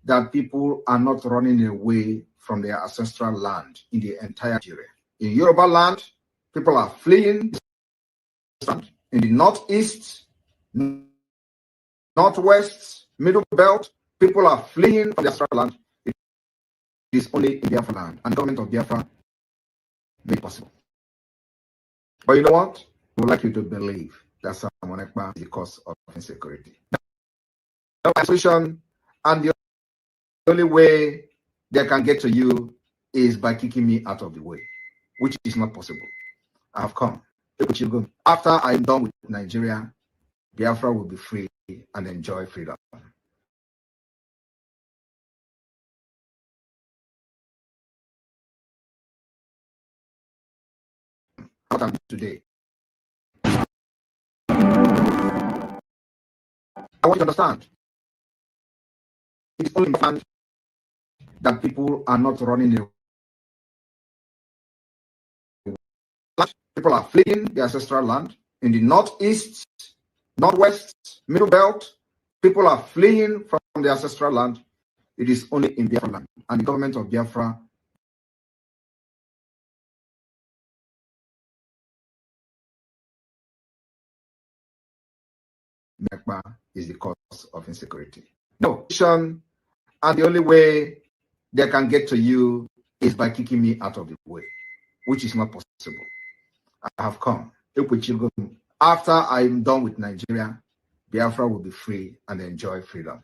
that people are not running away from their ancestral land in the entire Nigeria. In Yoruba land, people are fleeing. In the northeast, northwest, middle belt, people are fleeing from their ancestral land. It is only in Biafran land, and the government of Biafra made it possible. But you know what? We would like you to believe that someone Ekpa is the cause of insecurity. No solution, and the only way they can get to you is by kicking me out of the way, which is not possible. I have come. After I'm done with Nigeria, Biafra will be free and enjoy freedom. What I'm today. I want you to understand. It's only important that people are not running away. People are fleeing their ancestral land. In the northeast, northwest, middle belt, people are fleeing from their ancestral land. It is only in Biafra land, and the government of Biafra Ekpa is the cause of insecurity. No, and the only way they can get to you is by kicking me out of the way, which is not possible. I have come. After I'm done with Nigeria, Biafra will be free and enjoy freedom.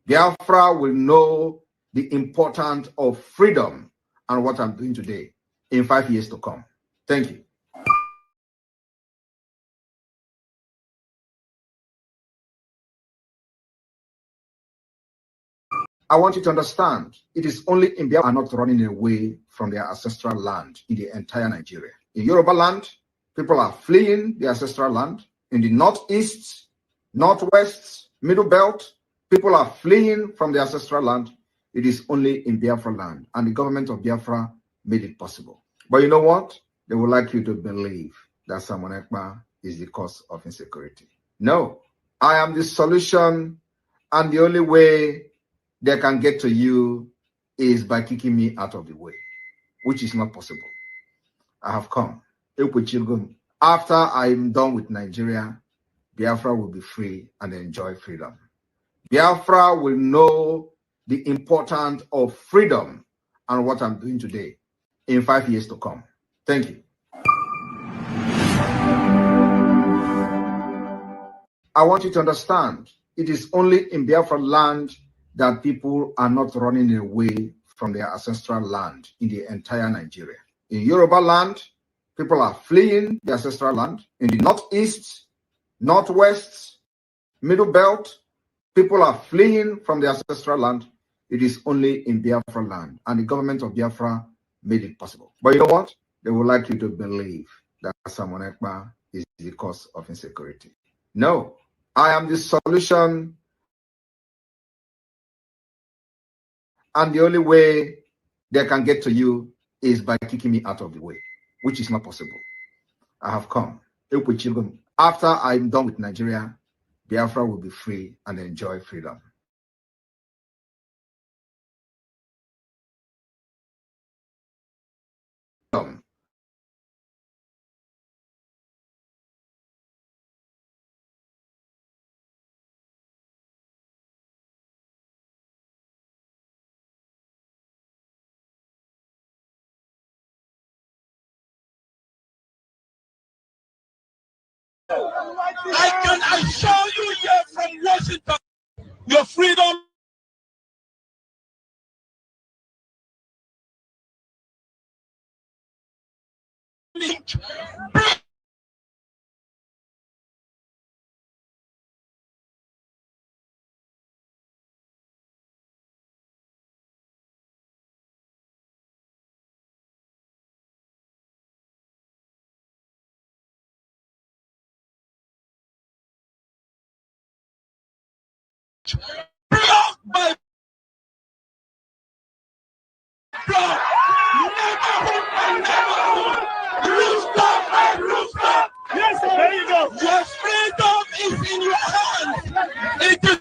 Biafra will know the importance of freedom and what I'm doing today in 5 years to come. Thank you. I want you to understand, it is only in Biafra are not running away from their ancestral land in the entire Nigeria. In Yoruba land, people are fleeing their ancestral land. In the northeast, northwest, middle belt, people are fleeing from their ancestral land. It is only in Biafra land, and the government of Biafra made it possible. But you know what? They would like you to believe that someone Ekpa is the cause of insecurity. No, I am the solution, and the only way they can get to you is by kicking me out of the way, which is not possible. I have come. After I'm done with Nigeria, Biafra will be free and enjoy freedom. Biafra will know the importance of freedom and what I'm doing today in 5 years to come. Thank you. I want you to understand, it is only in Biafra land that people are not running away from their ancestral land in the entire Nigeria. In Yoruba land, people are fleeing their ancestral land. In the northeast, northwest, middle belt, people are fleeing from their ancestral land. It is only in Biafra land, and the government of Biafra made it possible. But you know what? They would like you to believe that someone Ekpa is the cause of insecurity. No, I am the solution, and the only way they can get to you is by kicking me out of the way, which is not possible. I have come. After I'm done with Nigeria, Biafra will be free and enjoy freedom. I can assure you here from Washington, your freedom link. Block by block. Neighborhood by neighborhood. Rooster by rooster. Yes, there you go. Your freedom is in your hands. It is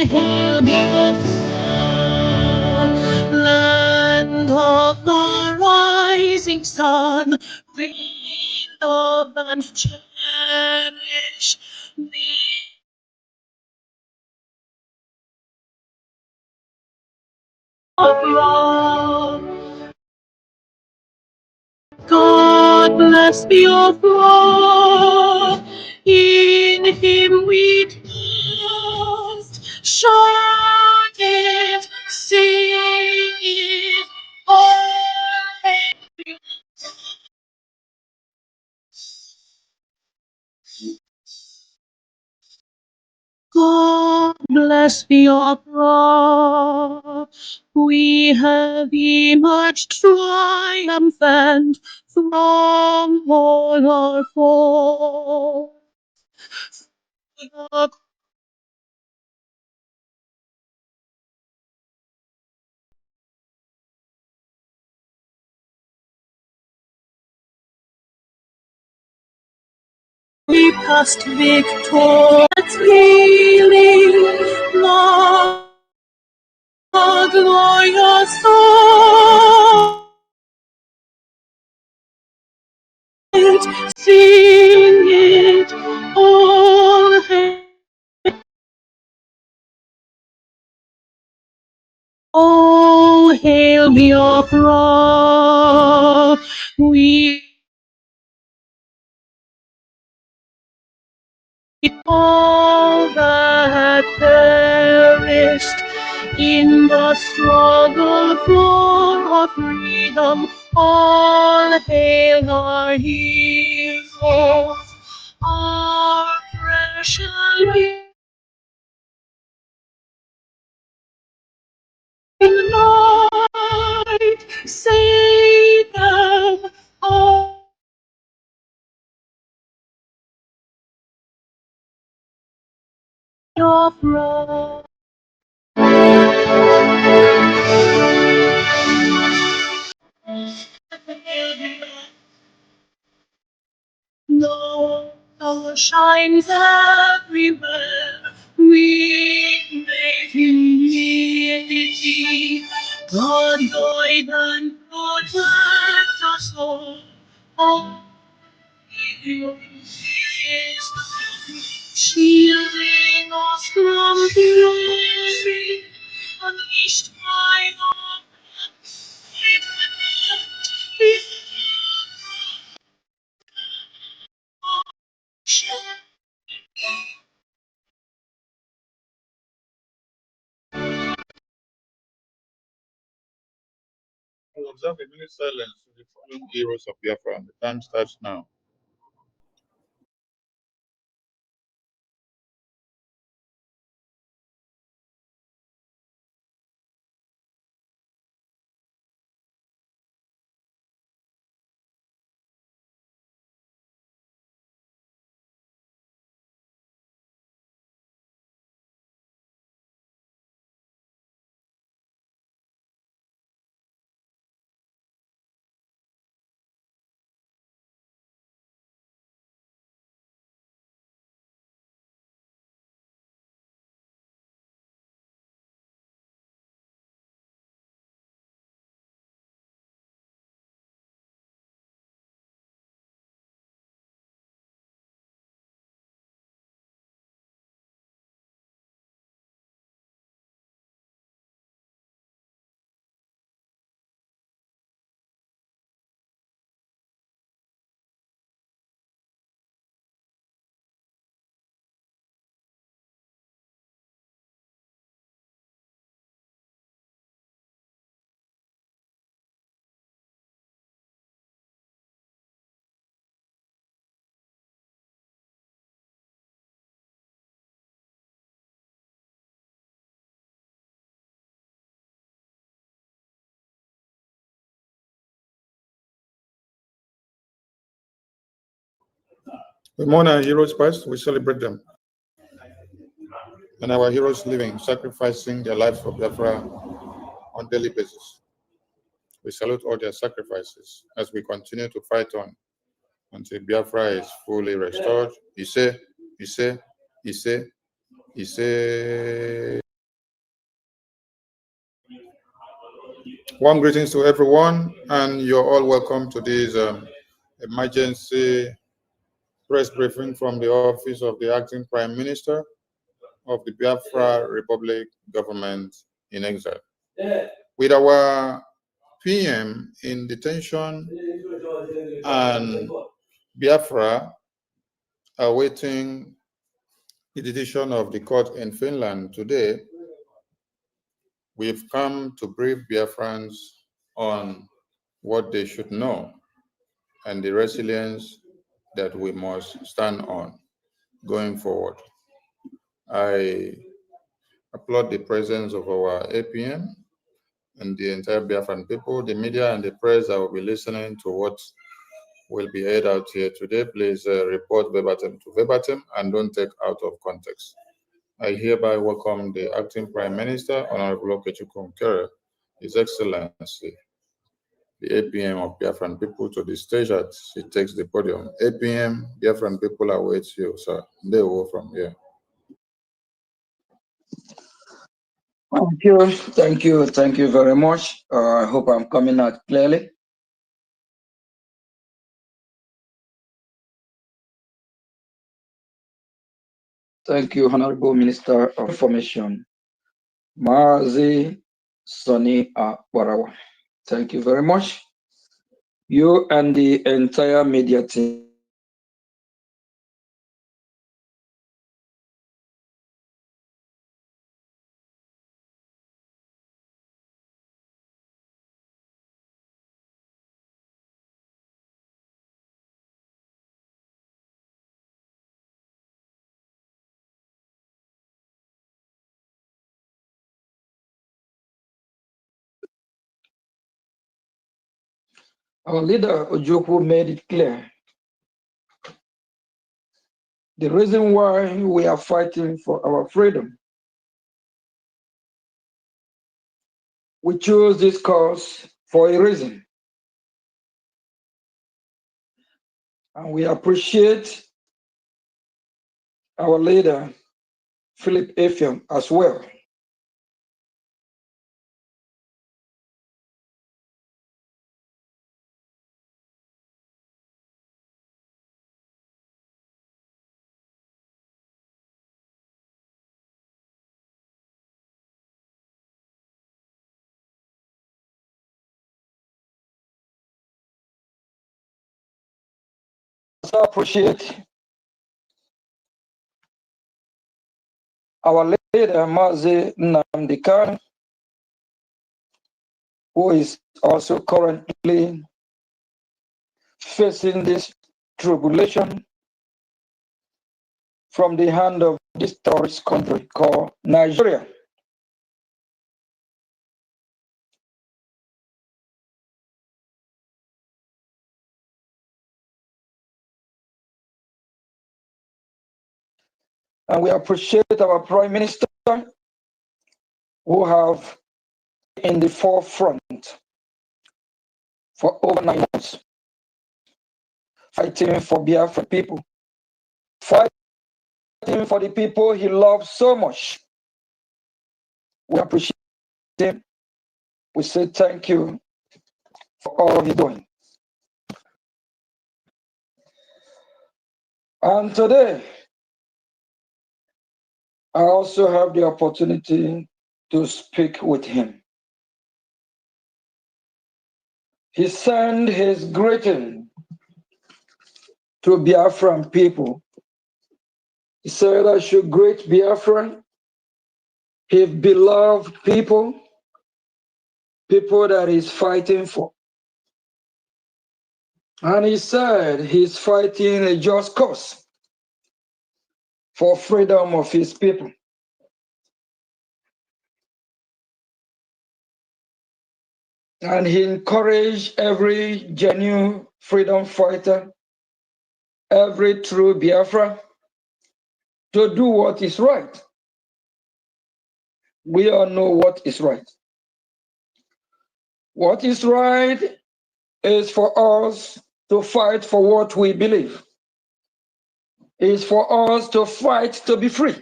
Hail land of the rising sun, breathe of and cherish the of love. God bless your flow. In Him we trust. Shout it, sing it, all. God bless your cross. We have emerged triumphant from all our foes. We past victorious healing, Lord, glorious sight, sing it, all hail. Oh, hail Biafra, we all that perished in the struggle for our freedom. All hail our heroes, our precious night. Save them all. Biafra. No, the shines everywhere. We make humility. God guide and protect us all. Oh, you is shielding us from the enemy. Unleashed by the We'll observe a minute silence to the fallen heroes of Biafra. The time starts now. We mourn our heroes past, we celebrate them. And our heroes living, sacrificing their lives for Biafra on daily basis. We salute all their sacrifices as we continue to fight on until Biafra is fully restored. Ise, Ise, Ise, Ise. Warm greetings to everyone, and you're all welcome to this emergency press briefing from the office of the acting Prime Minister of the Biafra Republic government in exile. With our PM in detention and Biafra awaiting the decision of the court in Finland today, we've come to brief Biafrans on what they should know and the resilience that we must stand on going forward. I applaud the presence of our APM and the entire Biafran people, the media and the press that will be listening to what will be aired out here today. Please report verbatim to verbatim and don't take out of context. I hereby welcome the Acting Prime Minister, Honorable Okechukwu Nkere, His Excellency, the APM of Biafran people, to the stage as she takes the podium. APM, Biafran people await you, sir. They will from here. Thank you very much. I hope I'm coming out clearly. Thank you, Honorable Minister of Information, Mazi Soni Warawa. Thank you very much. You and the entire media team. Our leader, Ojukwu, made it clear. The reason why we are fighting for our freedom. We chose this cause for a reason. And we appreciate our leader, Philip Effiong, as well. I appreciate our leader, Mazi Nnamdi Kanu, who is also currently facing this tribulation from the hand of this terrorist country called Nigeria. And we appreciate our Prime Minister, who have in the forefront for over 9 months, fighting for Biafran people, fighting for the people he loves so much. We appreciate him. We say thank you for all he's doing. And today, I also have the opportunity to speak with him. He sent his greeting to Biafran people. He said I should greet Biafran, his beloved people, people that he's fighting for. And he said he's fighting a just cause for freedom of his people. And he encouraged every genuine freedom fighter, every true Biafra, to do what is right. We all know what is right. What is right is for us to fight for what we believe. It's for us to fight to be free.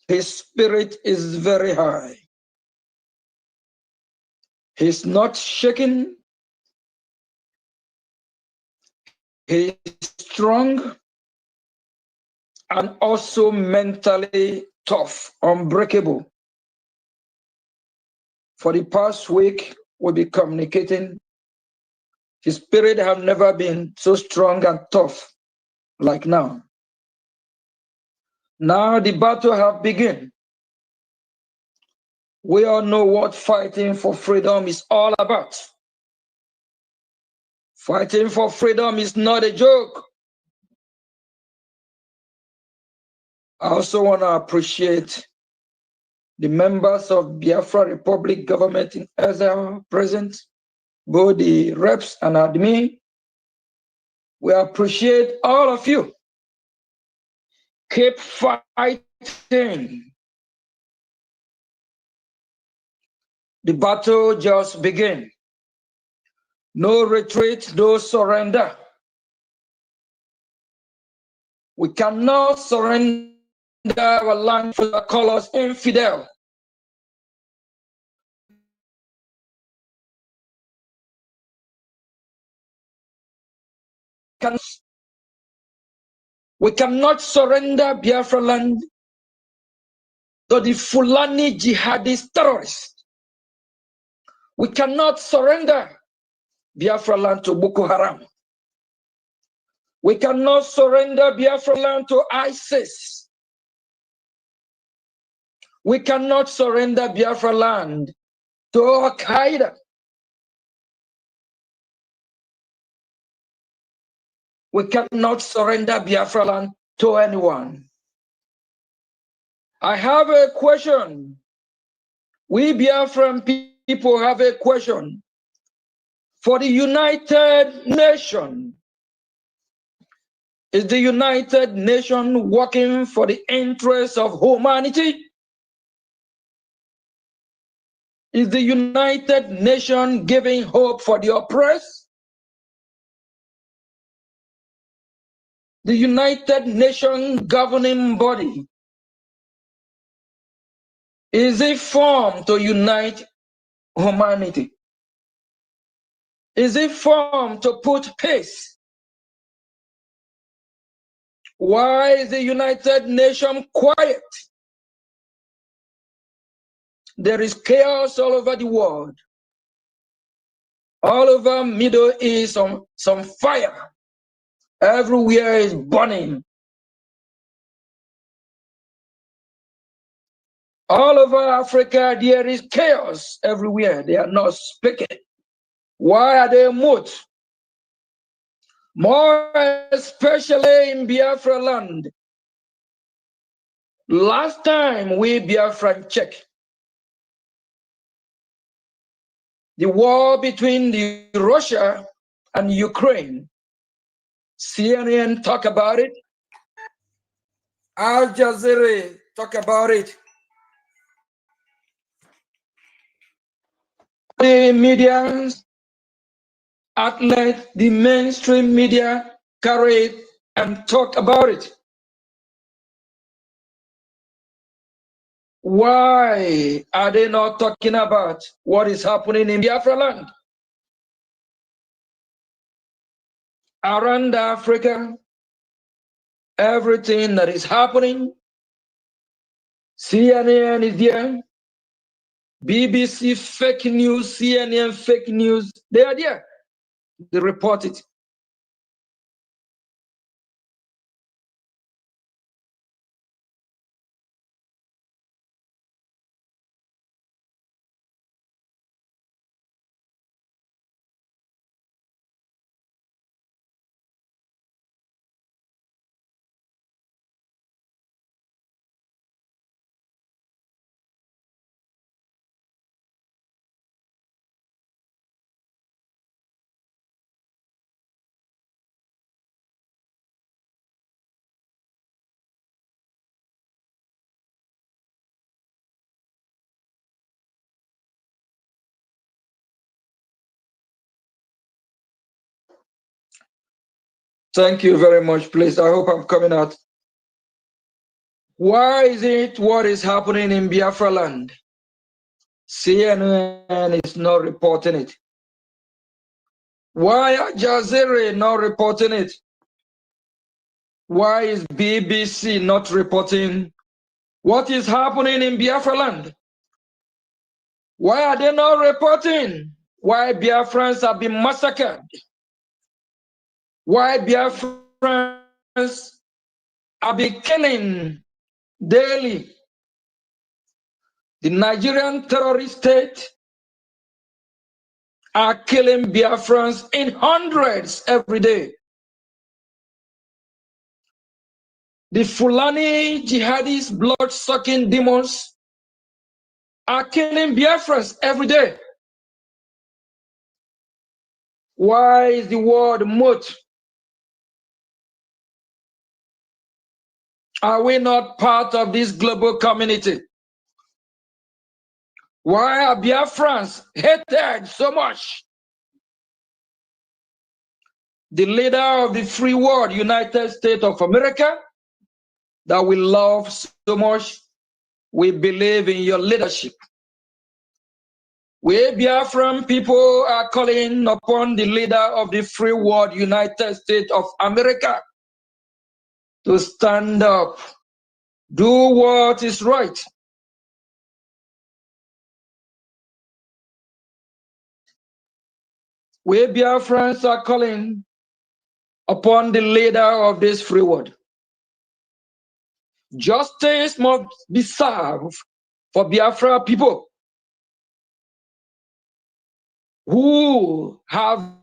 His spirit is very high. He's not shaken. He's strong and also mentally tough, unbreakable. For the past week, we'll be communicating. His spirit have never been so strong and tough like now. Now the battle have begun. We all know what fighting for freedom is all about. Fighting for freedom is not a joke. I also want to appreciate the members of Biafra Republic government in Israel present, both the reps and admin. We appreciate all of you. Keep fighting. The battle just began. No retreat, no surrender. We cannot surrender our land for the colors infidel. We cannot surrender Biafra land to the Fulani jihadist terrorists. We cannot surrender Biafra land to Boko Haram. We cannot surrender Biafra land to ISIS. We cannot surrender Biafra land to Al-Qaeda. We cannot surrender Biafra land to anyone. I have a question. We Biafran people have a question for the United Nations. Is the United Nations working for the interests of humanity? Is the United Nations giving hope for the oppressed? The United Nations governing body, is it formed to unite humanity? Is it formed to put peace? Why is the United Nations quiet? There is chaos all over the world. All over Middle East, some fire. Everywhere is burning. All over Africa, there is chaos everywhere. They are not speaking. Why are they mute? More especially in Biafra land. Last time we Biafran checked, the war between Russia and Ukraine, CNN talk about it. Al Jazeera talk about it. The media outlet, the mainstream media carry it and talk about it. Why are they not talking about what is happening in Biafra land? Around Africa, everything that is happening, CNN is there, BBC fake news, CNN fake news, they are there. They report it. Thank you very much, please. I hope I'm coming out. Why is it what is happening in Biafra land? CNN is not reporting it. Why are Jazeera not reporting it? Why is BBC not reporting what is happening in Biafra land? Why are they not reporting why Biafrans have been massacred? Why Biafrans have been killing daily? The Nigerian terrorist state are killing Biafrans in hundreds every day. The Fulani jihadist blood-sucking demons are killing Biafrans every day. Why is the word moat? Are we not part of this global community? Why are Biafrans hated so much? The leader of the free world, United States of America, that we love so much, we believe in your leadership. We Biafran people are calling upon the leader of the free world, United States of America, to stand up, do what is right. We Biafrans are calling upon the leader of this free world. Justice must be served for Biafra people who have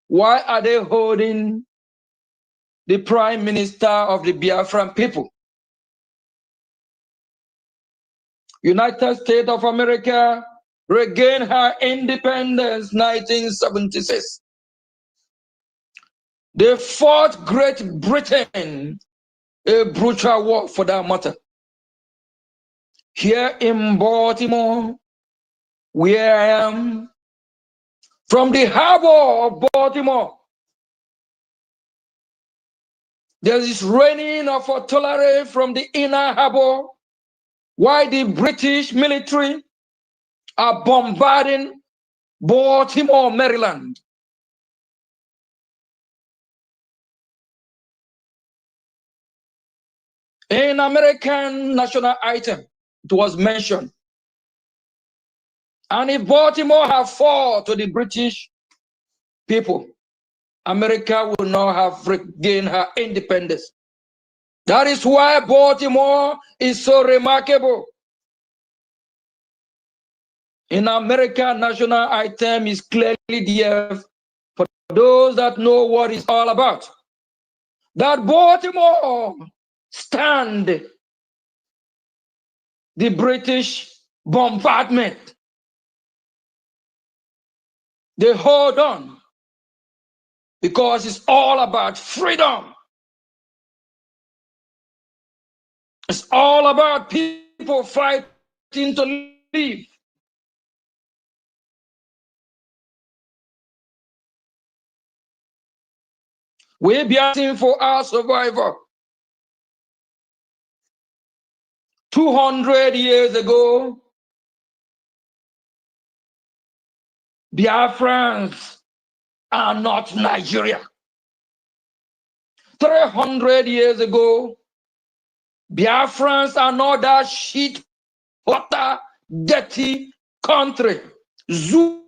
why are they holding the prime minister of the Biafran people? United States of America regained her independence 1976. They fought Great Britain, a brutal war for that matter. Here in Baltimore, where I am, from the harbor of Baltimore, there is raining of artillery from the inner harbor, while the British military are bombarding Baltimore, Maryland. In American national item, it was mentioned. And if Baltimore had fallen to the British people, America would not have regained her independence. That is why Baltimore is so remarkable. In America, national item is clearly there for those that know what it's all about. That Baltimore stand the British bombardment. They hold on because it's all about freedom. It's all about people fighting to live. We're beating for our survival. 200 years ago, Biafrans are not Nigeria. 300 years ago, Biafrans are not that shit, water, dirty country. Zoo.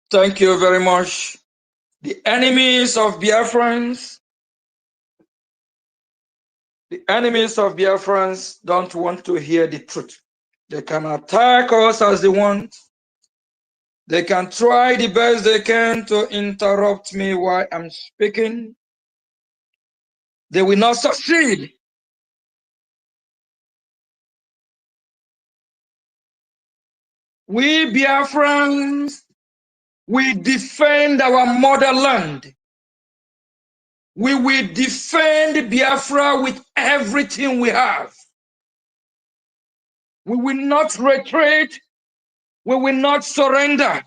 Thank you very much. The enemies of Biafrans, don't want to hear the truth. They can attack us as they want. They can try the best they can to interrupt me while I'm speaking. They will not succeed. We Biafrans, we defend our motherland. We will defend Biafra with everything we have. We will not retreat. We will not surrender.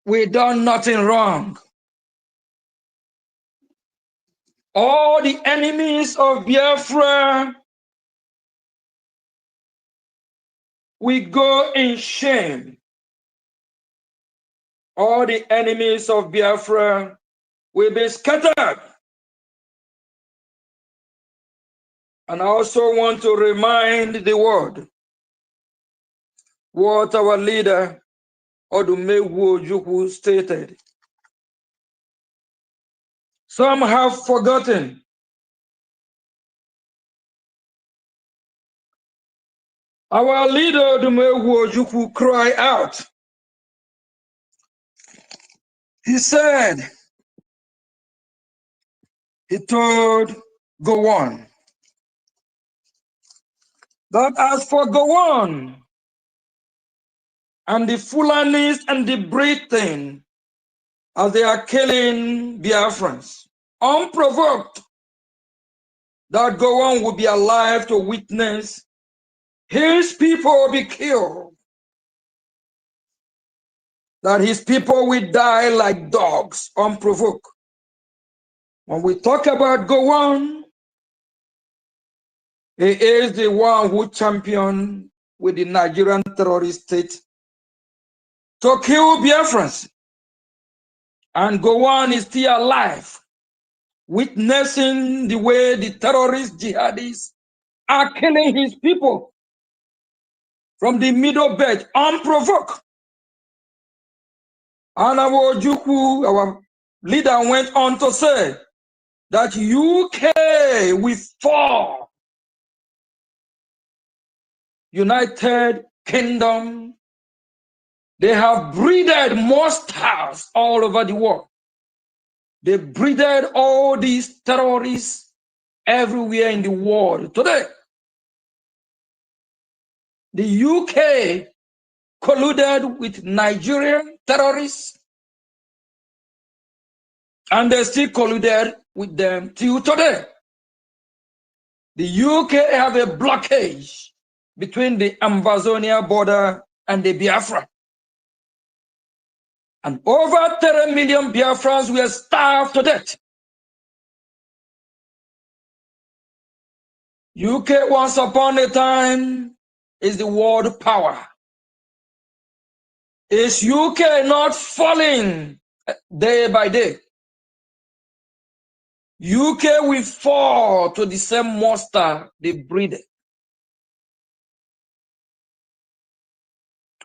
We done nothing wrong. All the enemies of Biafra, we go in shame. All the enemies of Biafra will be scattered. And I also want to remind the world what our leader Odumegwu Ojukwu stated. Some have forgotten. Our leader Odumegwu Ojukwu cried out. He said, he told Gowon that as for Gowon and the Fulanis and the Britain, as they are killing Biafrans, unprovoked, that Gowon will be alive to witness his people will be killed, that his people will die like dogs, unprovoked. When we talk about Gowon, he is the one who championed with the Nigerian terrorist state to kill Biafrans. And Gowon is still alive, witnessing the way the terrorist jihadists are killing his people from the Middle Belt, unprovoked. And our Ojukwu, our leader, went on to say that UK will fall. United Kingdom, they have breeded monsters all over the world. They breeded all these terrorists everywhere in the world. Today, the UK colluded with Nigerian terrorists, and they still colluded with them till today. The UK have a blockage between the Ambazonia border and the Biafra. And over 30 million Biafrans were starved to death. UK once upon a time is the world power. Is UK not falling day by day? UK will fall to the same monster they breed.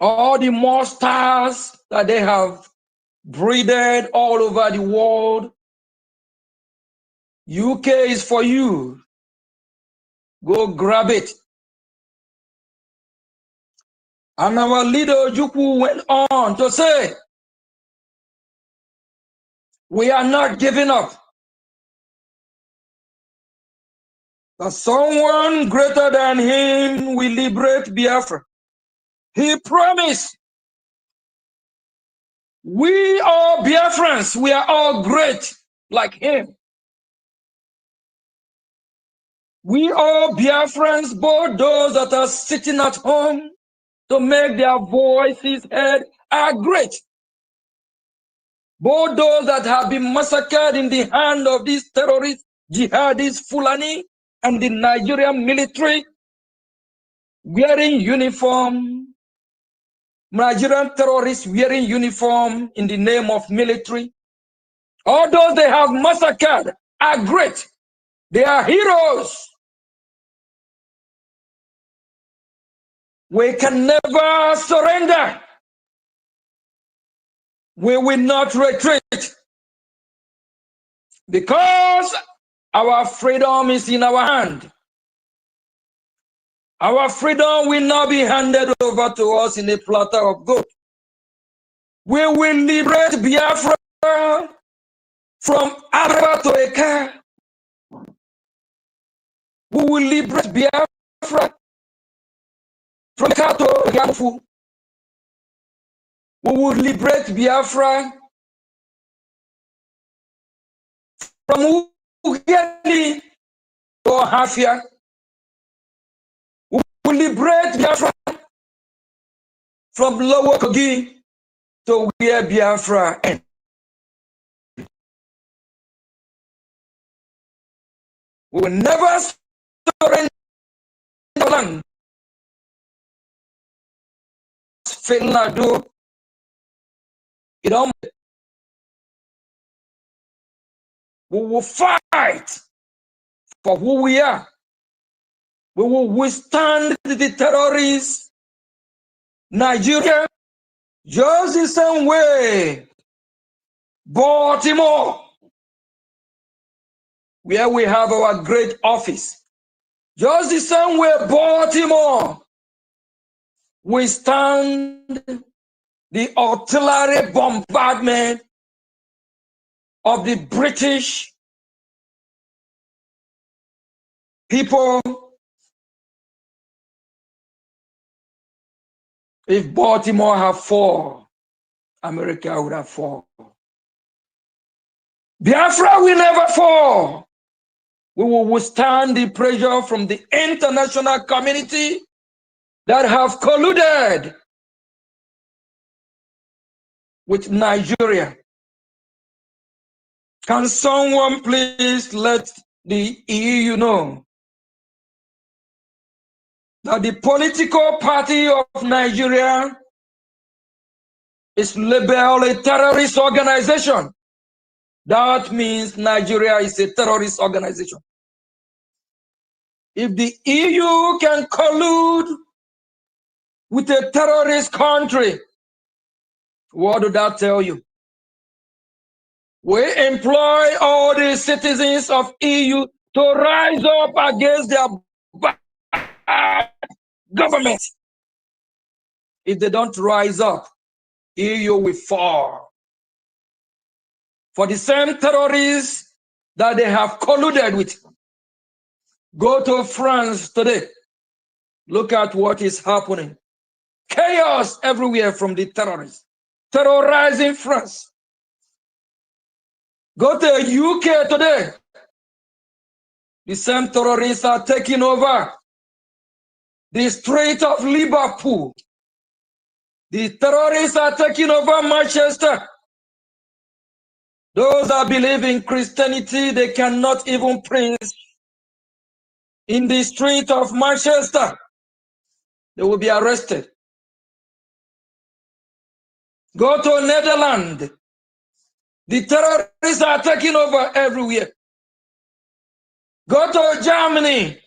All the monsters that they have breeded all over the world, UK is for you. Go grab it. And our leader Ojukwu went on to say, we are not giving up. That someone greater than him will liberate Biafra. He promised. We are Biafrans. We are all great like him. We are Biafrans, both those that are sitting at home to make their voices heard are great. Both those that have been massacred in the hand of these terrorists, jihadists, Fulani, and the Nigerian military, wearing uniform, Nigerian terrorists wearing uniform in the name of military. All those they have massacred are great. They are heroes. We can never surrender. We will not retreat, because our freedom is in our hand. Our freedom will not be handed over to us in a platter of gold. We will liberate Biafra from Araba to Ekpa. We will liberate Biafra from Ekpa to Yamufu. We will liberate Biafra from Ugeli to Hafia. We will liberate Biafra from Lower Kogi to where Biafra ends. We will never surrender the land. Fail not do. We will fight for who we are. We will withstand the terrorists, Nigeria, Just the same way, Baltimore, where we have our great office, just the same way, Baltimore, we stand the artillery bombardment of the British people. If Baltimore have 4, America would have 4. Biafra will never fall. We will withstand the pressure from the international community that have colluded with Nigeria. Can someone please let the EU know that the political party of Nigeria is labeled a terrorist organization? That means Nigeria is a terrorist organization. If the EU can collude with a terrorist country, what do that tell you? We employ all the citizens of EU to rise up against their bad government. If they don't rise up, EU will fall. For the same terrorists that they have colluded with. Go to France today. Look at what is happening. Chaos everywhere from the terrorists. Terrorizing France. Go to UK today. The same terrorists are taking over the street of Liverpool. The terrorists are taking over Manchester. Those that believe in Christianity, they cannot even preach in the street of Manchester. They will be arrested. Go to Netherlands. The terrorists are taking over everywhere. Go to Germany.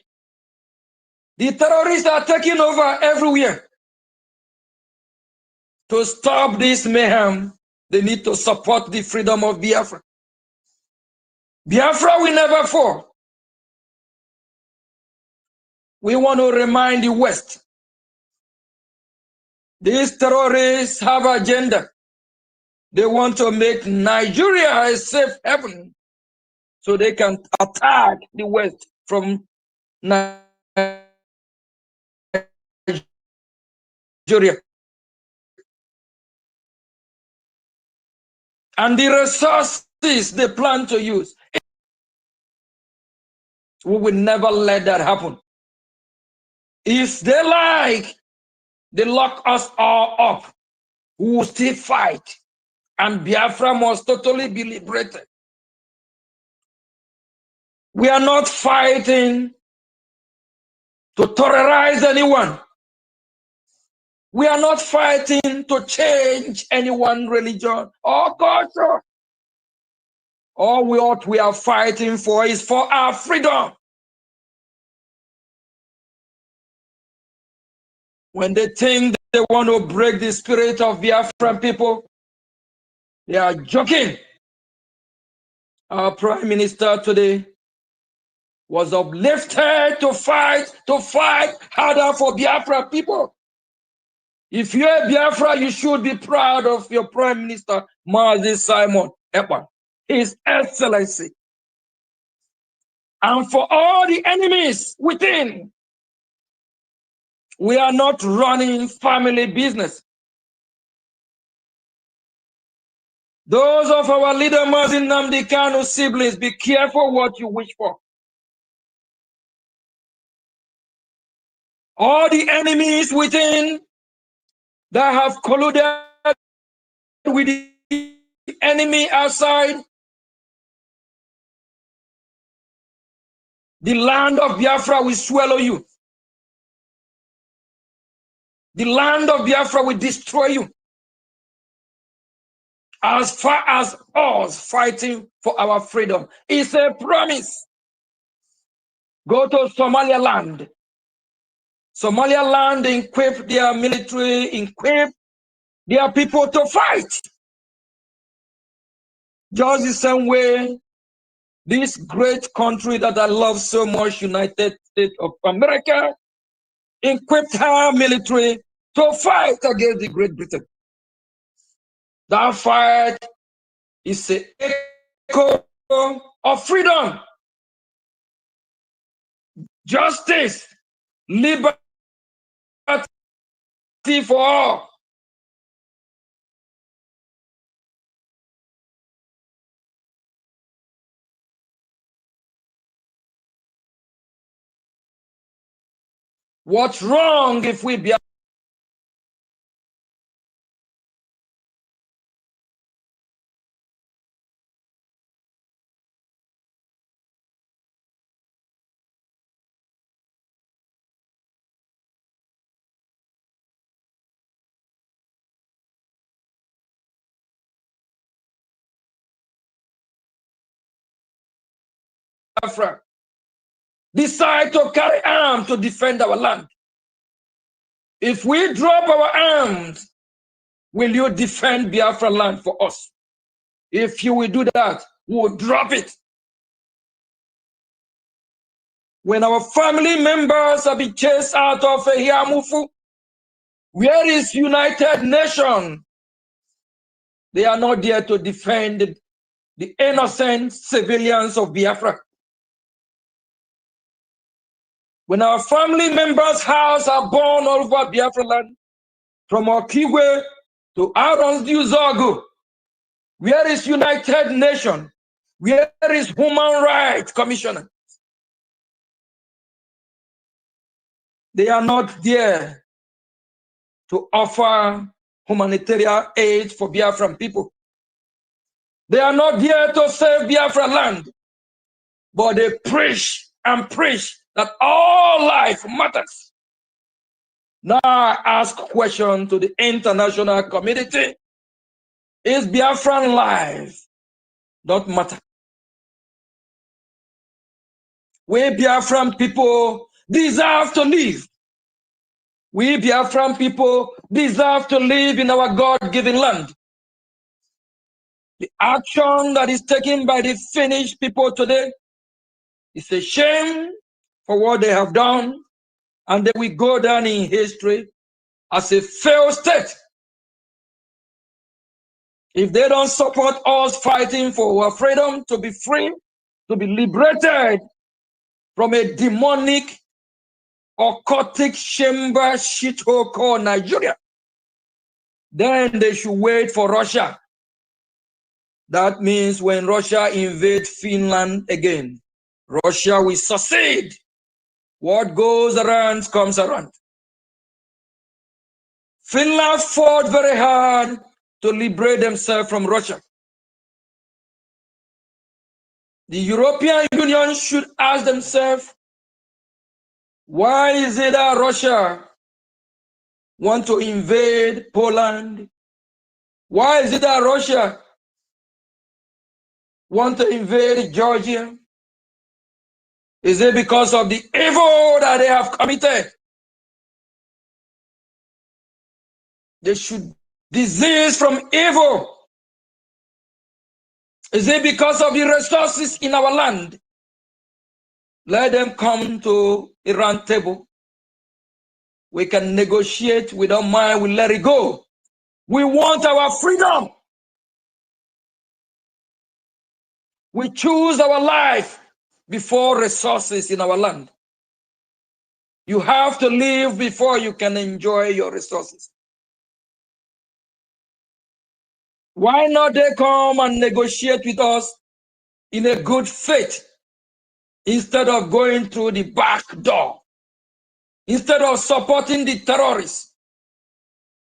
The terrorists are taking over everywhere. To stop this mayhem, they need to support the freedom of Biafra. Biafra will never fall. We want to remind the West. These terrorists have an agenda. They want to make Nigeria a safe haven so they can attack the West from Nigeria. And the resources they plan to use, we will never let that happen. If they like, they lock us all up. We will still fight. And Biafra must totally be liberated. We are not fighting to terrorize anyone. We are not fighting to change anyone's religion or culture. All what we are fighting for is for our freedom. When they think they want to break the spirit of Biafran people, they are joking. Our Prime Minister today was uplifted to fight harder for Biafra people. If you're a Biafra, you should be proud of your Prime Minister, Mazi Simon Ekpa, His Excellency. And for all the enemies within, we are not running family business. Those of our leader Mazi Nnamdi Kanu siblings, be careful what you wish for. All the enemies within that have colluded with the enemy outside, the land of Biafra will swallow you. The land of Biafra will destroy you. As far as us fighting for our freedom, it's a promise. Go to Somaliland. Somaliland equip their military, equip their people to fight. Just the same way this great country that I love so much, United States of America, equipped her military to fight against the Great Britain. That fight is an echo of freedom, justice, liberty for all. What's wrong if we be Biafran decide to carry arms to defend our land? If we drop our arms, will you defend Biafra land for us? If you will do that, we'll drop it. When our family members have been chased out of Hiamufu, where is United Nations? They are not there to defend the innocent civilians of Biafra. When our family members' houses are burned all over Biafra land, from Okigwe to Aaron's Uzogu, where is United Nations? Where is Human Rights Commissioner? They are not there to offer humanitarian aid for Biafran people. They are not there to save Biafra land, but they preach and preach that all life matters. Now I ask a question to the international community. Is Biafran life not matter? We Biafran people deserve to live. We Biafran people deserve to live in our God-given land. The action that is taken by the Finnish people today is a shame for what they have done, and they will go down in history as a failed state. If they don't support us fighting for our freedom to be free, to be liberated from a demonic, occultic chamber shithole called Nigeria, then they should wait for Russia. That means when Russia invades Finland again, Russia will succeed. What goes around comes around. Finland fought very hard to liberate themselves from Russia. The European Union should ask themselves, why is it that Russia want to invade Poland? Why is it that Russia want to invade Georgia? Is it because of the evil that they have committed? They should disease from evil. Is it because of the resources in our land? Let them come to a round table. We can negotiate. We don't mind. We let it go. We want our freedom. We choose our life before resources in our land. You have to live before you can enjoy your resources. Why not they come and negotiate with us in a good faith instead of going through the back door, instead of supporting the terrorists?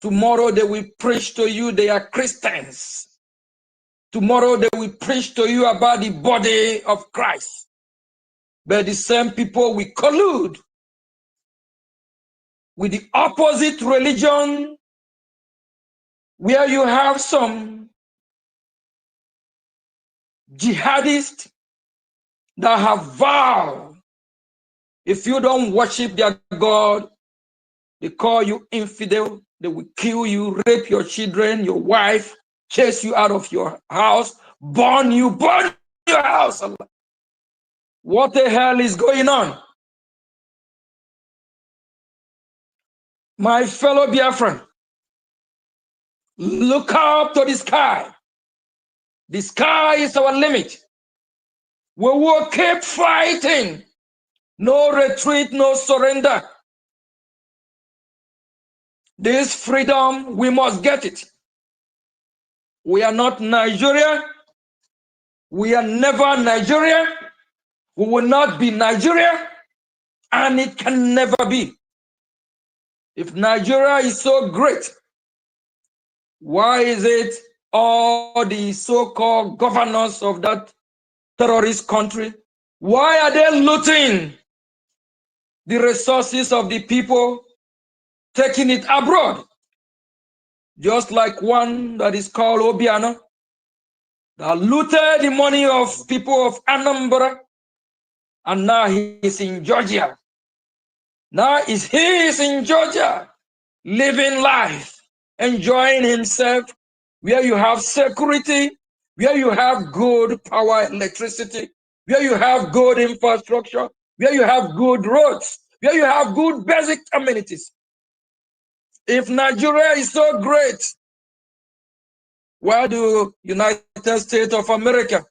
Tomorrow they will preach to you they are Christians. Tomorrow they will preach to you about the body of Christ. But the same people will collude with the opposite religion, where you have some jihadists that have vowed, if you don't worship their God, they call you infidel, They will kill you, rape your children, your wife, chase you out of your house, burn your house. What the hell is going on? My fellow Biafran, look up to the sky. The sky is our limit. We will keep fighting. No retreat, no surrender. This freedom, we must get it. We are not Nigeria. We are never Nigeria. We will not be Nigeria. And it can never be. If Nigeria is so great, why is it all the so-called governors of that terrorist country, why are they looting the resources of the people, taking it abroad? Just like one that is called Obiano, that looted the money of people of Anambra, and now he is in Georgia. Now he is in Georgia, living life, enjoying himself, where you have security, where you have good power, electricity, where you have good infrastructure, where you have good roads, where you have good basic amenities. If Nigeria is so great, why do United States of America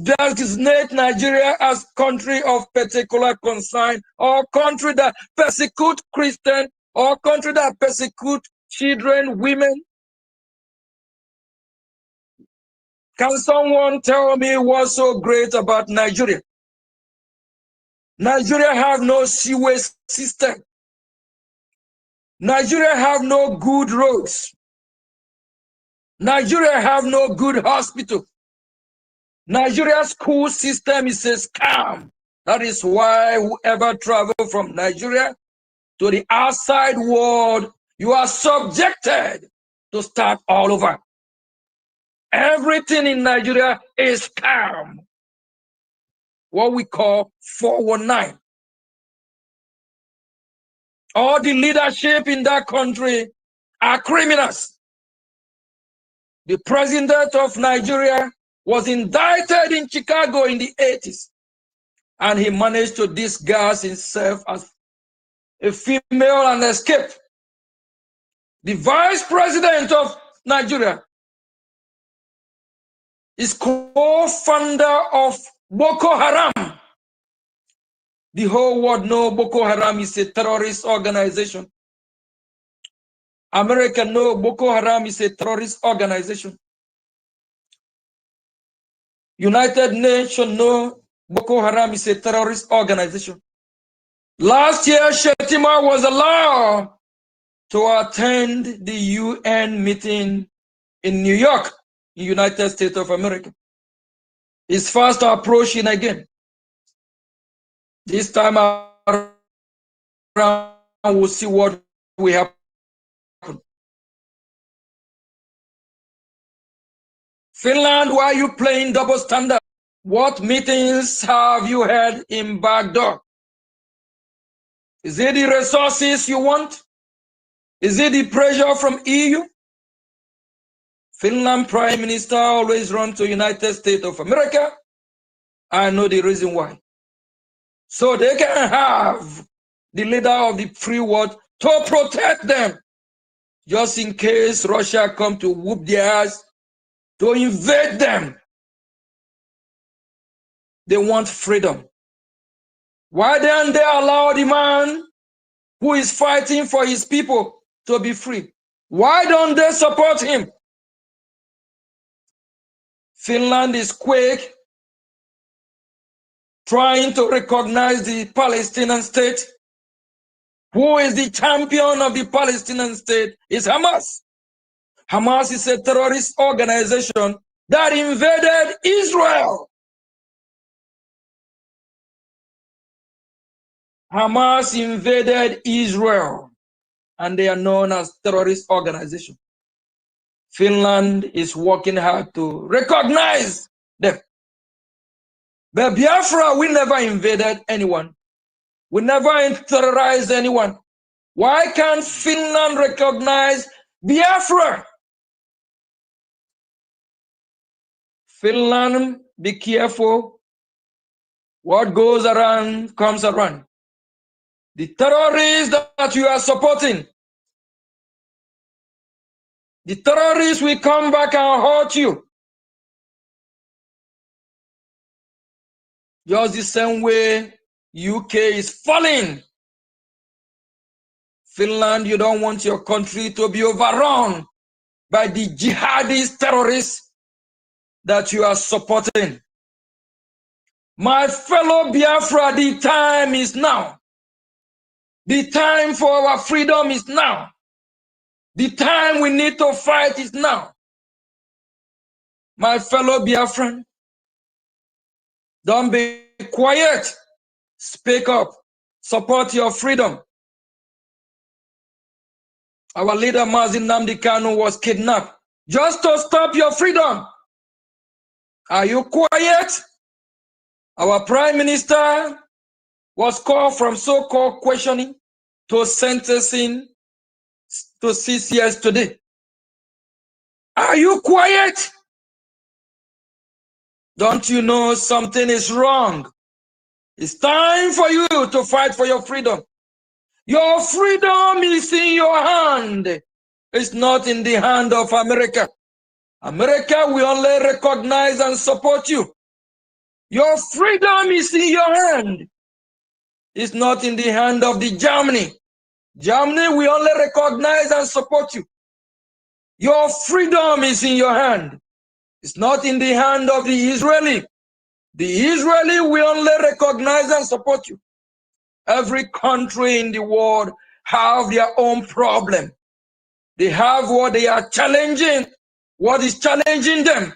designate Nigeria as country of particular concern, or country that persecute Christians, or country that persecute children, women? Can someone tell me what's so great about Nigeria? Nigeria have no sewage system. Nigeria have no good roads. Nigeria have no good hospital. Nigeria's school system is a scam. That is why whoever travel from Nigeria to the outside world, you are subjected to start all over. Everything in Nigeria is scam. What we call 419. All the leadership in that country are criminals. The president of Nigeria was indicted in Chicago in the 80s, and he managed to disguise himself as a female and escape. The vice president of Nigeria is co-founder of Boko Haram. The whole world knows Boko Haram is a terrorist organization. America knows Boko Haram is a terrorist organization. United Nations know Boko Haram is a terrorist organization. Last year, Shetima was allowed to attend the UN meeting in New York, in United States of America. He's fast approaching again. This time around, we'll see what will happen. Finland, why are you playing double standard? What meetings have you had in Baghdad? Is it the resources you want? Is it the pressure from EU? Finland Prime Minister always runs to United States of America. I know the reason why. So they can have the leader of the free world to protect them, just in case Russia come to whoop their ass, to invade them. They want freedom. Why don't they allow the man who is fighting for his people to be free? Why don't they support him? Finland is quick trying to recognize the Palestinian state. Who is the champion of the Palestinian state? Is Hamas. Hamas is a terrorist organization that invaded Israel. Hamas invaded Israel, and they are known as terrorist organization. Finland is working hard to recognize them. But Biafra, we never invaded anyone. We never terrorized anyone. Why can't Finland recognize Biafra? Finland, be careful. What goes around comes around. The terrorists that you are supporting, the terrorists will come back and hurt you. Just the same way UK is falling. Finland, you don't want your country to be overrun by the jihadist terrorists that you are supporting. My fellow Biafra, the time is now. The time for our freedom is now. The time we need to fight is now. My fellow Biafran, don't be quiet. Speak up. Support your freedom. Our leader, Mazin Nnamdi Kanu, was kidnapped just to stop your freedom. Are you quiet? Our prime minister was called from so-called questioning to sentencing to 6 years today. Are you quiet? Don't you know something is wrong? It's time for you to fight for your freedom. Your freedom is in your hand. It's not in the hand of America. America will only recognize and support you. Your freedom is in your hand. It's not in the hand of the Germany. Germany will only recognize and support you. Your freedom is in your hand. It's not in the hand of the Israeli. The Israeli will only recognize and support you. Every country in the world have their own problem. They have what they are challenging, what is challenging them.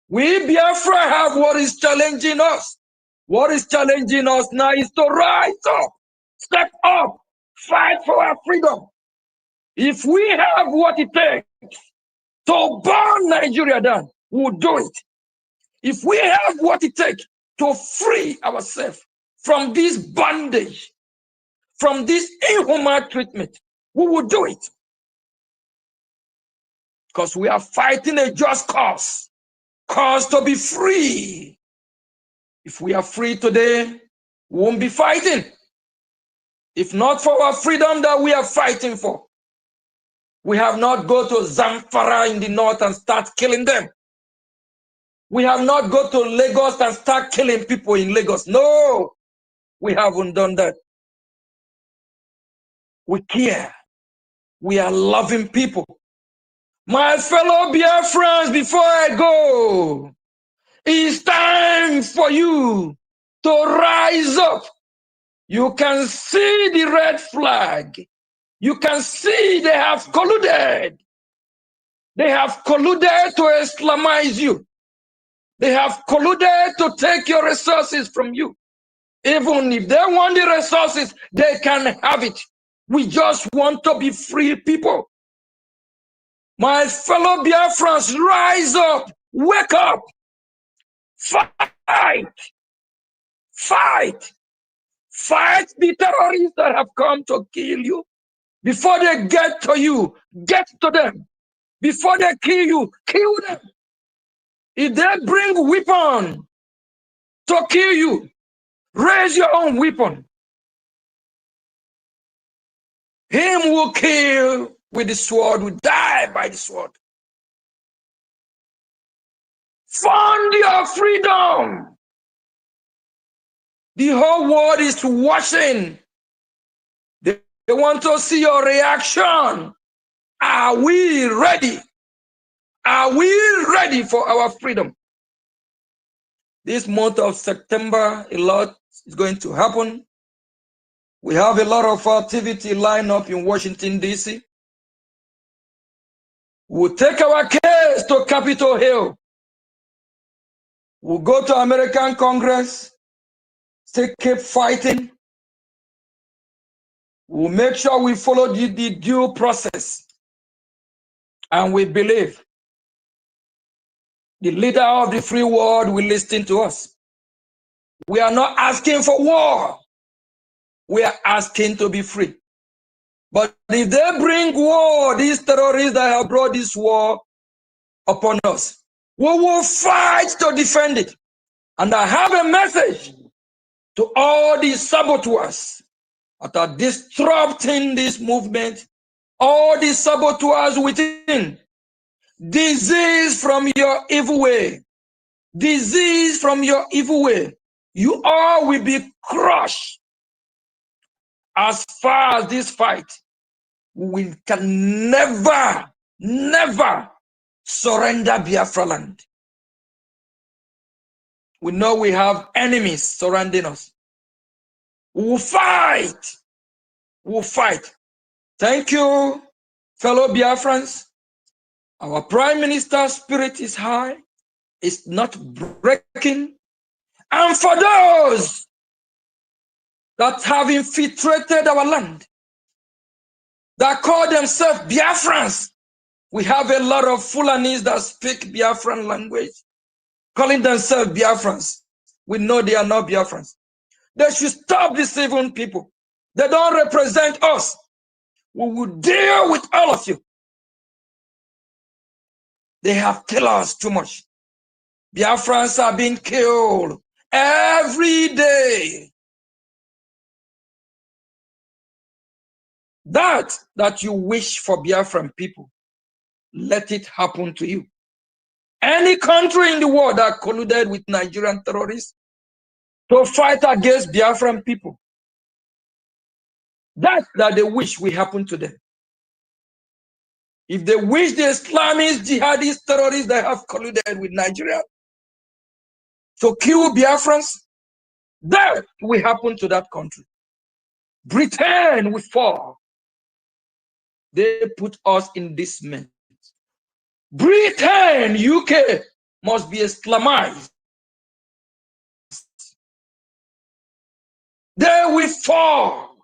We Biafra have what is challenging us. What is challenging us now is to rise up, step up, fight for our freedom. If we have what it takes to burn Nigeria down, we'll do it. If we have what it takes to free ourselves from this bondage, from this inhuman treatment, we will do it. Because we are fighting a just cause to be free. If we are free today, we won't be fighting. If not for our freedom that we are fighting for, we have not go to Zamfara in the north and start killing them. We have not go to Lagos and start killing people in Lagos. No, we haven't done that. We care. We are loving people. My fellow Biafrans, before I go, it's time for you to rise up. You can see the red flag. You can see they have colluded. They have colluded to Islamize you. They have colluded to take your resources from you. Even if they want the resources, they can have it. We just want to be free people. My fellow Biafrans, rise up, wake up, fight, fight, fight the terrorists that have come to kill you. Before they get to you, get to them. Before they kill you, kill them. If they bring weapon to kill you, raise your own weapon. Him who kill with the sword will die by the sword. Fund your freedom. The whole world is watching. They want to see your reaction. Are we ready? Are we ready for our freedom? This month of September, a lot is going to happen. We have a lot of activity lined up in Washington, D.C. We'll take our case to Capitol Hill. We'll go to American Congress, still keep fighting. We'll make sure we follow the due process. And we believe the leader of the free world will listen to us. We are not asking for war. We are asking to be free. But if they bring war, these terrorists that have brought this war upon us, we will fight to defend it. And I have a message to all these saboteurs that are disrupting this movement, all these saboteurs within. Disease from your evil way. Disease from your evil way. You all will be crushed. As far as this fight, we can never, never surrender Biafra land. We know we have enemies surrounding us. We will fight. We will fight. Thank you, fellow Biafrans. Our Prime Minister's spirit is high. It's not breaking. And for those that have infiltrated our land, that call themselves Biafrans, we have a lot of Fulanis that speak Biafran language, calling themselves Biafrans. We know they are not Biafrans. They should stop deceiving people. They don't represent us. We will deal with all of you. They have killed us too much. Biafrans are being killed every day. That you wish for Biafran people, let it happen to you. Any country in the world that colluded with Nigerian terrorists to fight against Biafran people, that they wish will happen to them. If they wish the Islamist, jihadist terrorists that have colluded with Nigeria to kill Biafrans, that will happen to that country. Britain will fall. They put us in this mess. Britain, UK must be Islamized. They will fall.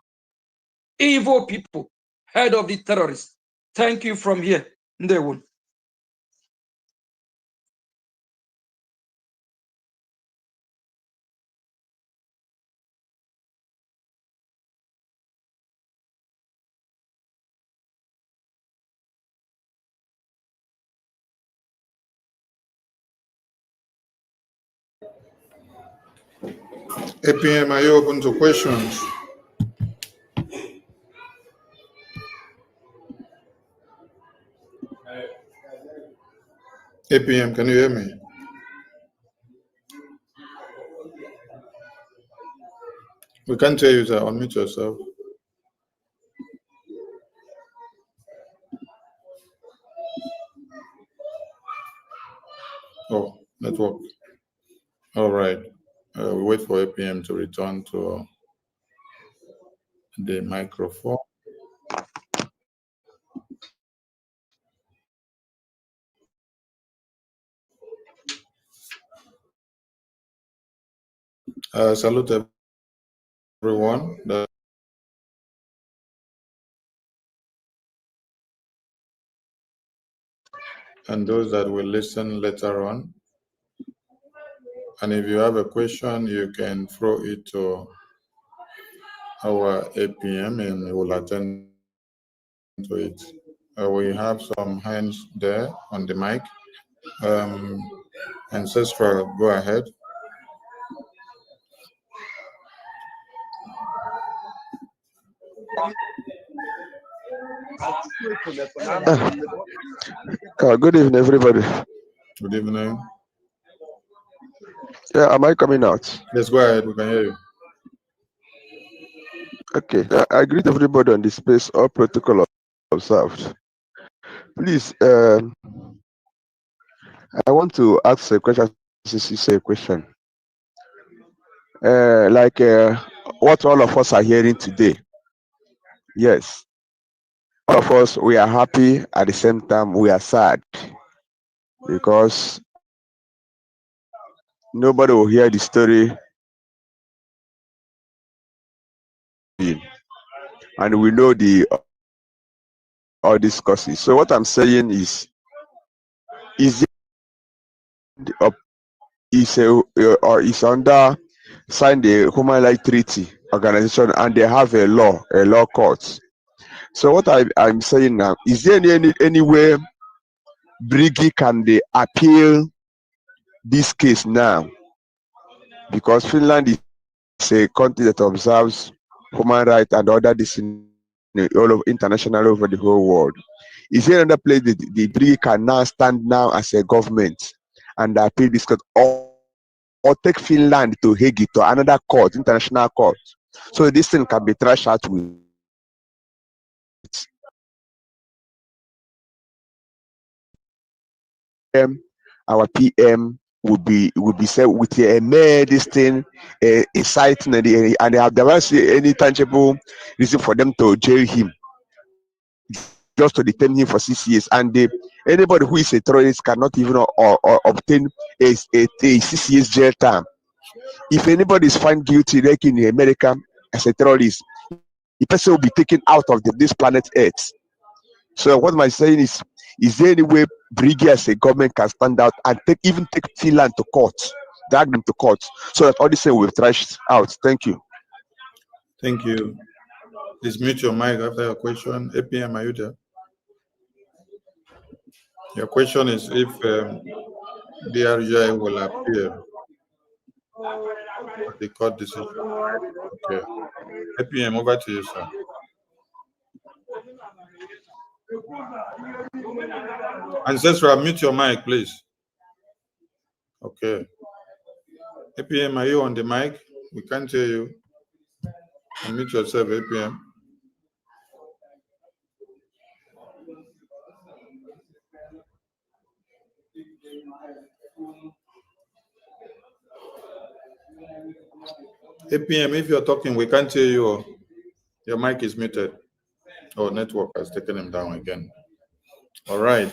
Evil people, head of the terrorists. Thank you from here. They will. APM, are you open to questions? APM, can you hear me? We can't hear you, sir. Unmute yourself. Oh, network. All right. We wait for APM to return to the microphone. Salute everyone. And those that will listen later on. And if you have a question, you can throw it to our APM and we will attend to it. We have some hands there on the mic. Ancestral, go ahead. Good evening, everybody. Good evening. Yeah, am I coming out? Yes, go ahead. We can hear you. Okay. I greet everybody on the space. All protocol observed. Please, I want to ask a question. Since you say a question, what all of us are hearing today. Yes, all of us, we are happy. At the same time, we are sad because nobody will hear the story, and we know all these causes. So what I'm saying is is under signed the Human Rights Treaty organization, and they have a law court. So what I'm saying now, is there any way Brgie can they appeal this case now? Because Finland is a country that observes human rights and other all of international over the whole world. Is there another place the Brgie can now stand now as a government and appeal this court, or take Finland to Hague to another court, international court, so this thing can be trashed out with our PM would be said with a mere this thing, a citing, and they have never seen any tangible reason for them to jail him, just to detain him for 6 years. And anybody who is a terrorist cannot even or obtain a 6 years jail term. If anybody is found guilty, like in America, as a terrorist, the person will be taken out of this planet Earth. So what am I saying is there any way Brgie as a government can stand out and even take Finland to court, drag them to court, so that all this thing will be trashed out? Thank you. Thank you. Please mute your mic after your question. APM, are you there? Your question is if BRGI will appeal the court decision. Okay. APM, over to you, sir. Ancestral, mute your mic, please. Okay. APM, are you on the mic? We can't hear you. Unmute yourself, APM. APM, if you're talking, we can't hear you. Your mic is muted. Oh, network has taken him down again. All right.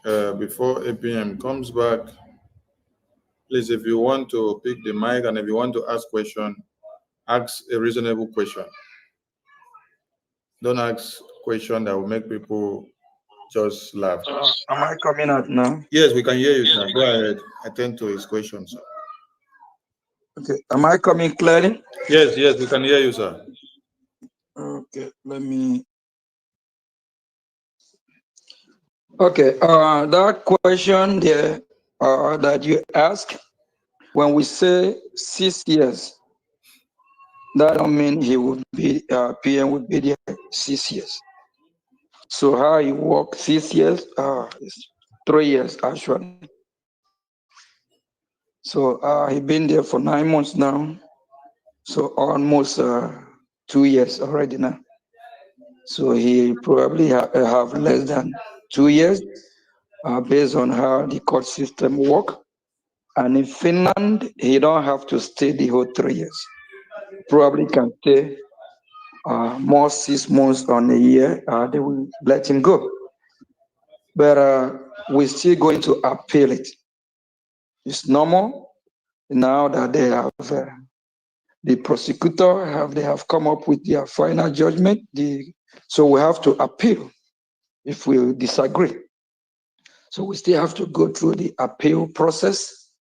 Before APM comes back, please, if you want to pick the mic and if you want to ask question, ask a reasonable question. Don't ask question that will make people just laugh. Am I coming out now? Yes, we can hear you, sir. Go ahead. Attend to his question, sir. Okay. Am I coming clearly? Yes, we can hear you, sir. Okay, let me. Okay, that question there that you ask, when we say 6 years, that don't mean he would be PM would be there 6 years. So how he work 6 years? It's 3 years actually. So he been there for 9 months now. So almost 2 years already now. So he probably have less than 2 years based on how the court system work. And in Finland, he don't have to stay the whole 3 years. Probably can stay more 6 months on a year. They will let him go. But we're still going to appeal it. It's normal now that they have the prosecutor they have come up with their final judgment. So we have to appeal if we disagree. So we still have to go through the appeal process.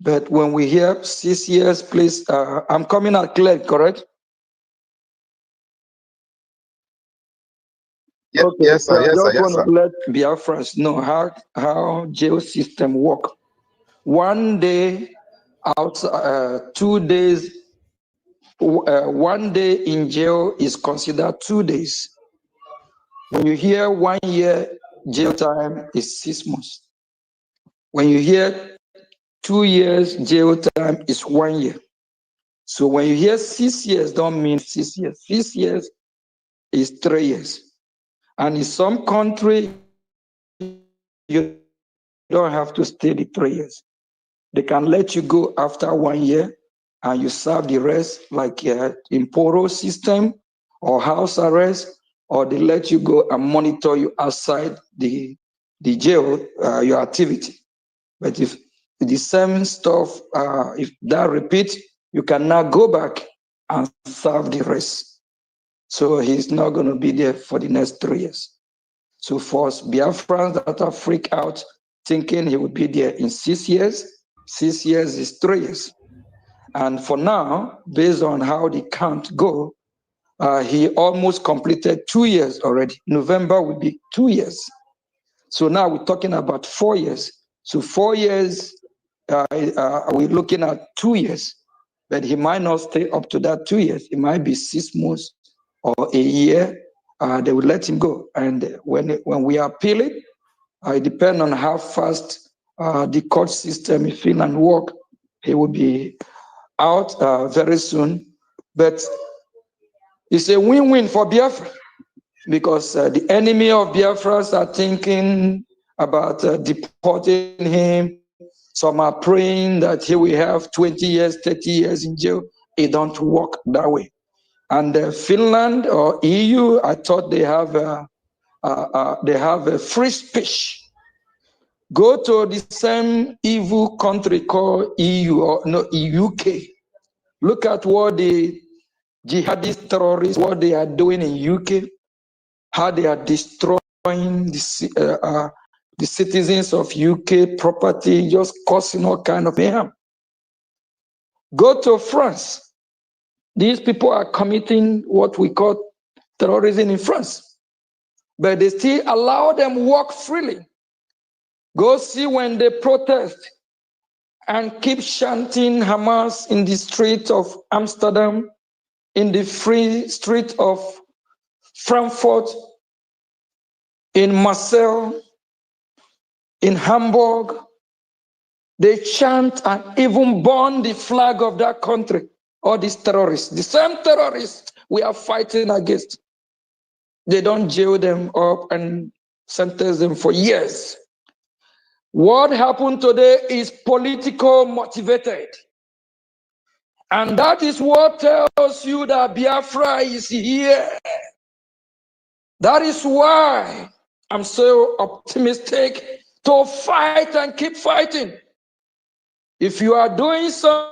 But when we hear 6 years, please, I'm coming out clear, correct? Yes, Okay, yes, sir. so Yes, I sir. just Yes, want sir. to let Biafrans know how jail system work. 1 day out, 2 days, 1 day in jail is considered 2 days. When you hear 1 year jail time is 6 months. When you hear 2 years jail time is 1 year. So when you hear 6 years, don't mean 6 years. 6 years is 3 years. And in some country, you don't have to stay the 3 years. They can let you go after 1 year and you serve the rest, like in Poro system or house arrest, or they let you go and monitor you outside the jail, your activity. But if the same stuff, if that repeats, you can now go back and serve the rest. So he's not going to be there for the next 3 years. So for us Biafrans that are freaked out, thinking he would be there in 6 years, 6 years is 3 years. And for now, based on how the count go, He almost completed 2 years already. November will be 2 years. So now we're talking about 4 years. So 4 years, we're looking at 2 years. But he might not stay up to that 2 years. It might be 6 months or a year. They will let him go. And when we appeal it, it depends on how fast the court system in Finland work. He will be out very soon. But it's a win-win for Biafra because the enemy of Biafra are thinking about deporting him. Some are praying that he will have 20 years, 30 years in jail. It don't work that way. And Finland or EU, I thought they have a free speech. Go to the same evil country called EU or no UK. Look at what the jihadist terrorists, what they are doing in UK, how they are destroying the citizens of UK property, just causing all kind of mayhem. Go to France. These people are committing what we call terrorism in France, but they still allow them walk freely. Go see when they protest and keep chanting Hamas in the street of Amsterdam, in the free street of Frankfurt, in Marseille, in Hamburg. They chant and even burn the flag of that country. All these terrorists, the same terrorists we are fighting against. They don't jail them up and sentence them for years. What happened today is political motivated. And that is what tells you that Biafra is here. That is why I'm so optimistic to fight and keep fighting. If you are doing something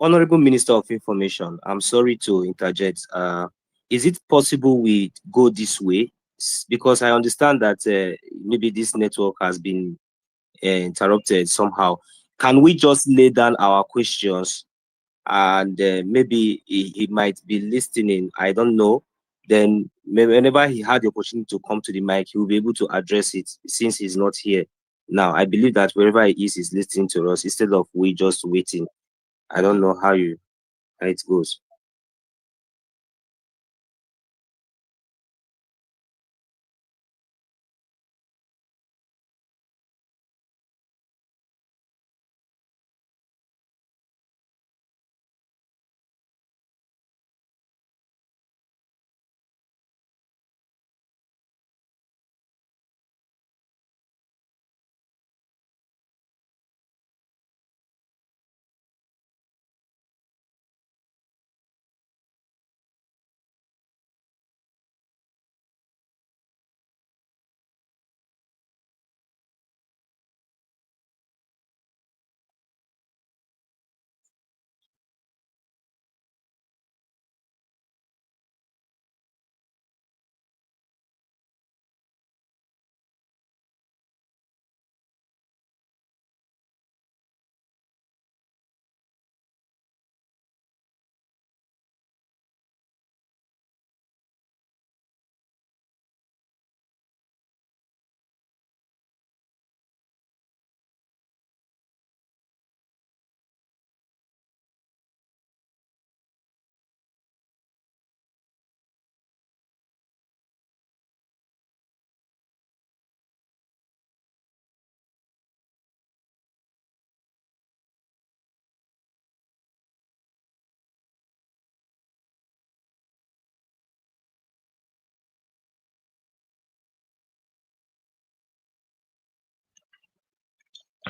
Honorable Minister of Information, I'm sorry to interject. Is it possible we go this way? Because I understand that maybe this network has been interrupted somehow. Can we just lay down our questions and maybe he might be listening? I don't know. Then whenever he had the opportunity to come to the mic, he will be able to address it since he's not here. Now, I believe that wherever he is, he's listening to us instead of we just waiting. I don't know how it goes.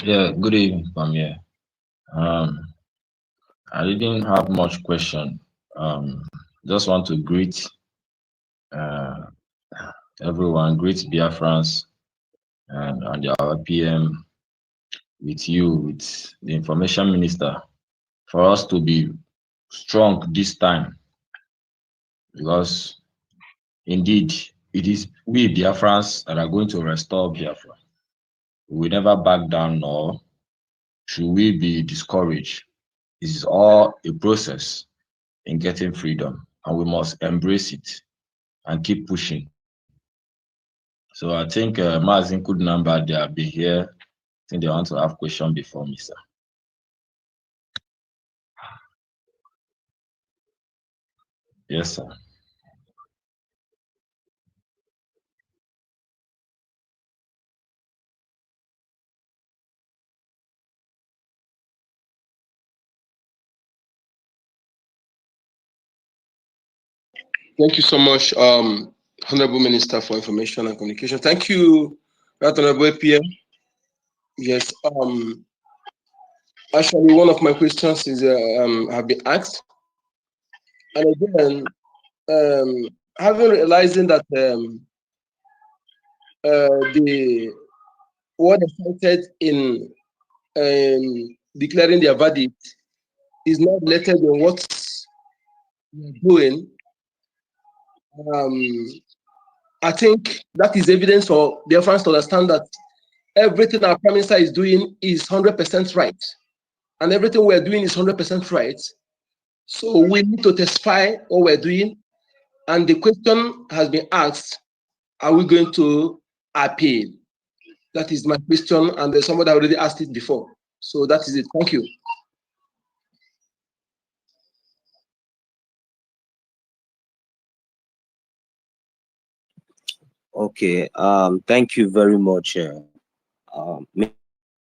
Yeah, good evening from here. Um, I didn't have much question. Just want to greet uh, everyone, greet Biafrans and our PM with you, with the information minister, for us to be strong this time, because indeed it is we Biafrans that are going to restore Biafra. We will never back down, nor should we be discouraged. This is all a process in getting freedom, and we must embrace it and keep pushing. So I think Mazin could number they have been here. I think they want to have question before me, sir. Yes, sir. Thank you so much, Honorable Minister for Information and Communication. Thank you, Right Honorable PM. Yes, actually, one of my questions is have been asked, and again, having realizing that the what is cited in declaring their verdict is not related in what we're doing. I think that is evidence for Biafrans to understand that everything our Prime Minister is doing is 100% right. And everything we're doing is 100% right. So we need to testify what we're doing. And the question has been asked, are we going to appeal? That is my question. And there's somebody already asked it before. So that is it. Thank you. Okay. Thank you very much,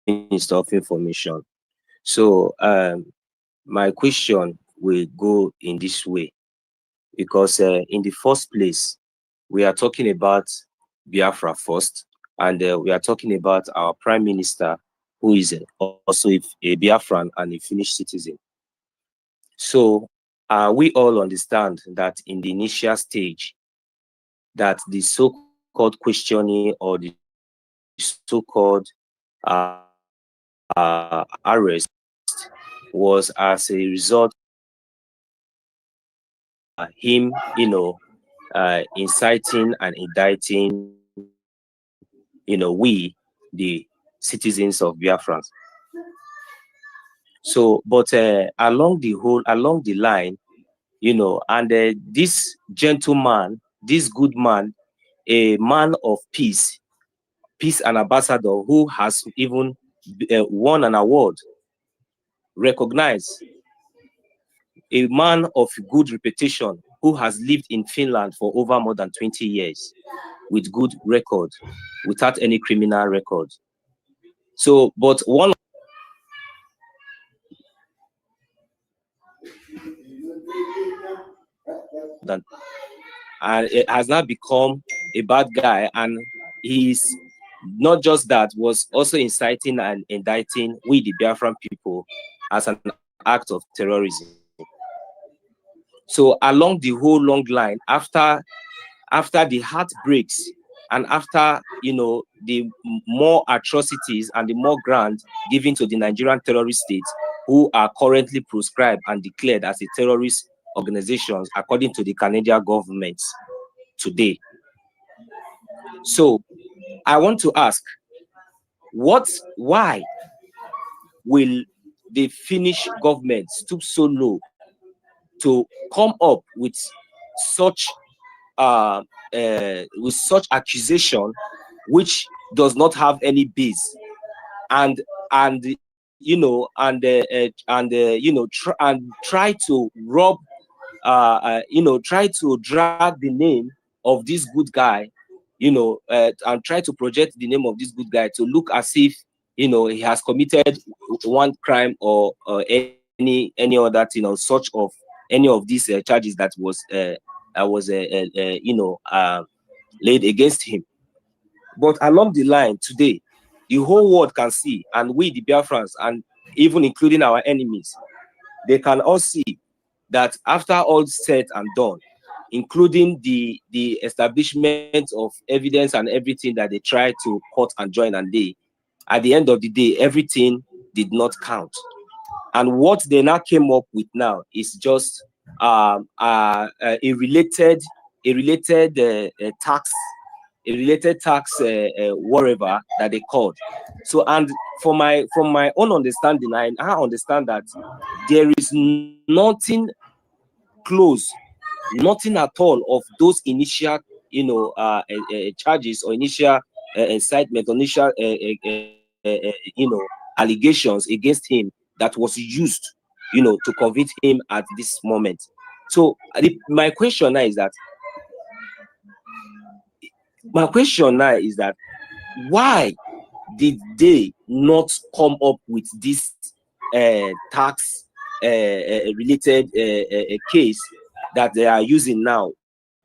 Minister of Information. So my question will go in this way, because in the first place, we are talking about Biafra first, and we are talking about our Prime Minister, who is also a Biafran and a Finnish citizen. So we all understand that in the initial stage, that the so-called questioning or the so-called arrest was as a result of him, inciting and indicting, we, the citizens of Biafra. So, but along the line, and this gentleman, this good man, a man of peace and ambassador who has even won an award, recognized, a man of good reputation who has lived in Finland for over more than 20 years with good record, without any criminal record. So, but one that, and it has now become a bad guy, and he's not just that, was also inciting and indicting we the Biafran people as an act of terrorism. So along the whole long line, after the heartbreaks and after the more atrocities and the more grant given to the Nigerian terrorist states, who are currently proscribed and declared as a terrorist organizations according to the Canadian government today. So I want to ask, why will the Finnish government stoop so low to come up with such accusation which does not have any base, and try to rob, try to drag the name of this good guy, and try to project the name of this good guy to look as if he has committed one crime or any other such of any of these charges that was laid against him. But along the line today, the whole world can see, and we the Biafrans, and even including our enemies, they can all see that after all said and done, including the establishment of evidence and everything that they tried to cut and join, and at the end of the day, everything did not count. And what they now came up with now is just a related tax, whatever that they called. So, and from my own understanding, I understand that there is nothing close, nothing at all of those initial charges or initial incitement, initial allegations against him that was used to convict him at this moment. So my question now is that why did they not come up with this tax related case that they are using now,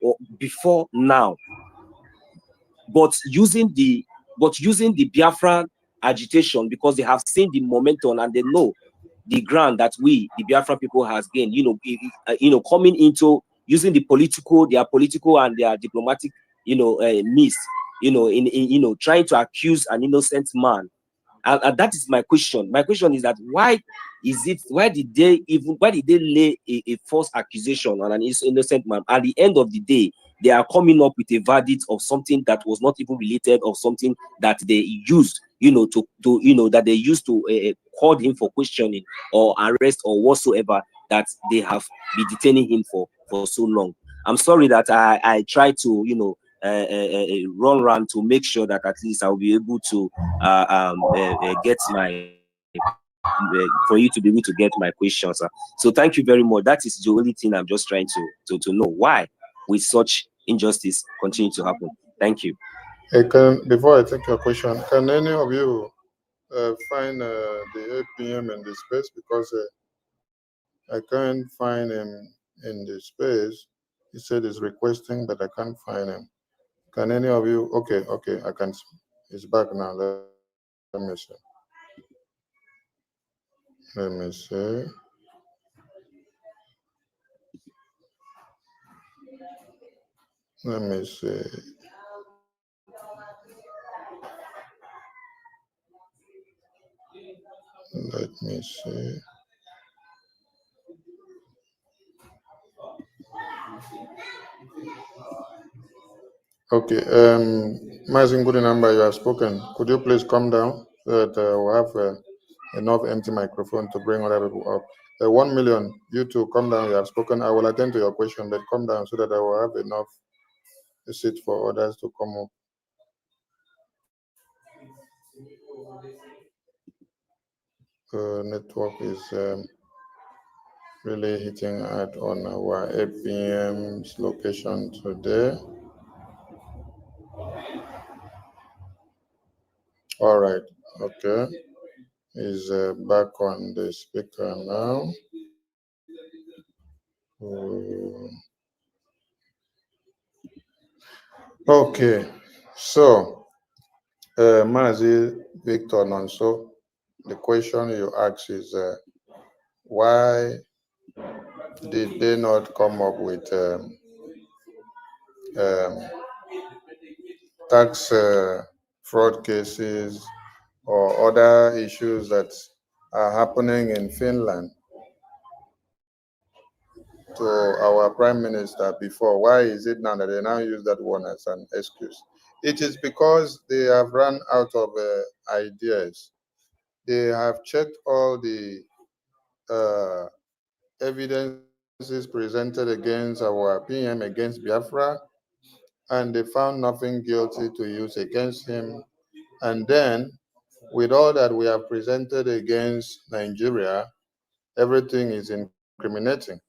or before now, but using the Biafran agitation, because they have seen the momentum and they know the ground that we the Biafran people has gained, coming into using their political and their diplomatic means, in trying to accuse an innocent man. And that is my question. My question is that why did they lay a false accusation on an innocent man? At the end of the day, they are coming up with a verdict of something that was not even related, of something that they used, that they used to call him for questioning or arrest or whatsoever that they have been detaining him for so long. I'm sorry that I try to, run around to make sure that at least I'll be able to get my for you to be able to get my questions. So thank you very much. That is the only thing I'm just trying to know, why will such injustice continue to happen. Thank you. Before I take your question, can any of you find the APM in the space, because I can't find him in the space. He said he's requesting, but I can't find him. Can any of you? Okay, I can. He's back now. Let me see. Let me see. Let me see. Let me see. Okay. Mazin good number, you have spoken. Could you please come down so that we'll have enough empty microphone to bring other people up? 1 million, you two come down, you have spoken. I will attend to your question, but come down so that I will have enough seat for others to come up. Network is really hitting hard on our APM's location today. All right, okay. Is back on the speaker now. Okay, so Mazi Victor Nonso, the question you ask is why did they not come up with tax fraud cases or other issues that are happening in Finland to our prime minister before? Why is it now that they now use that one as an excuse? It is because they have run out of ideas. They have checked all the evidences presented against our PM, against Biafra, and they found nothing guilty to use against him. And then, with all that we have presented against Nigeria, everything is incriminating.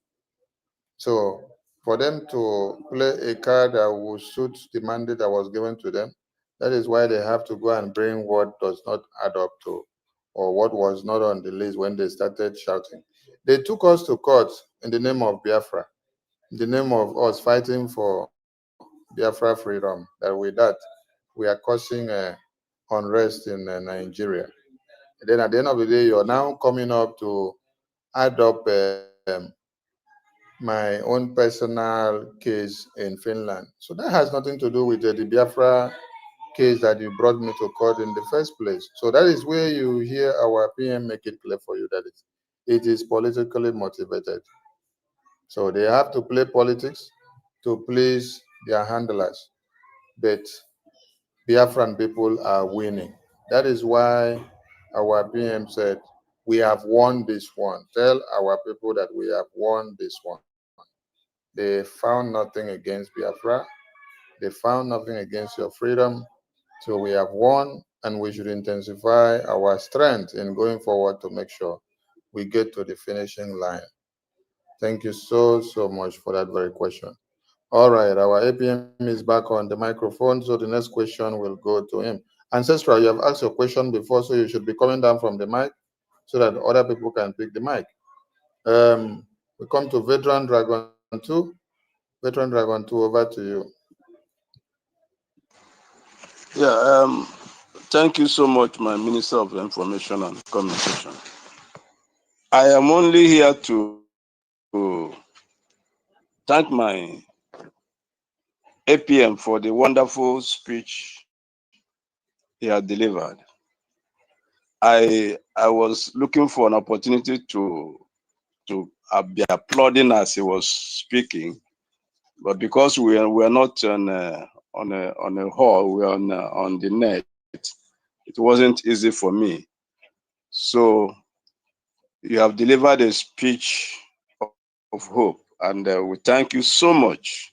So, for them to play a card that will suit the mandate that was given to them, that is why they have to go and bring what does not add up to, or what was not on the list when they started shouting. They took us to court in the name of Biafra, in the name of us fighting for Biafra freedom. That with that, we are causing unrest in Nigeria. And then at the end of the day, you're now coming up to add up my own personal case in Finland. So that has nothing to do with the Biafra case that you brought me to court in the first place. So that is where you hear our PM make it clear for you that it is politically motivated. So they have to play politics to please their handlers. But Biafran people are winning. That is why our PM said, we have won this one. Tell our people that we have won this one. They found nothing against Biafra. They found nothing against your freedom. So we have won, and we should intensify our strength in going forward to make sure we get to the finishing line. Thank you so much for that very question. All right, our APM is back on the microphone, so the next question will go to him. Ancestral, you have asked your question before, so you should be coming down from the mic so that other people can pick the mic. We come to Veteran Dragon 2. Veteran Dragon 2, over to you. Yeah, thank you so much, my Minister of Information and Communication. I am only here to thank my APM for the wonderful speech he had delivered. I was looking for an opportunity to be applauding as he was speaking, but because we are not on a hall, we are on the net, it wasn't easy for me. So you have delivered a speech of hope, and we thank you so much.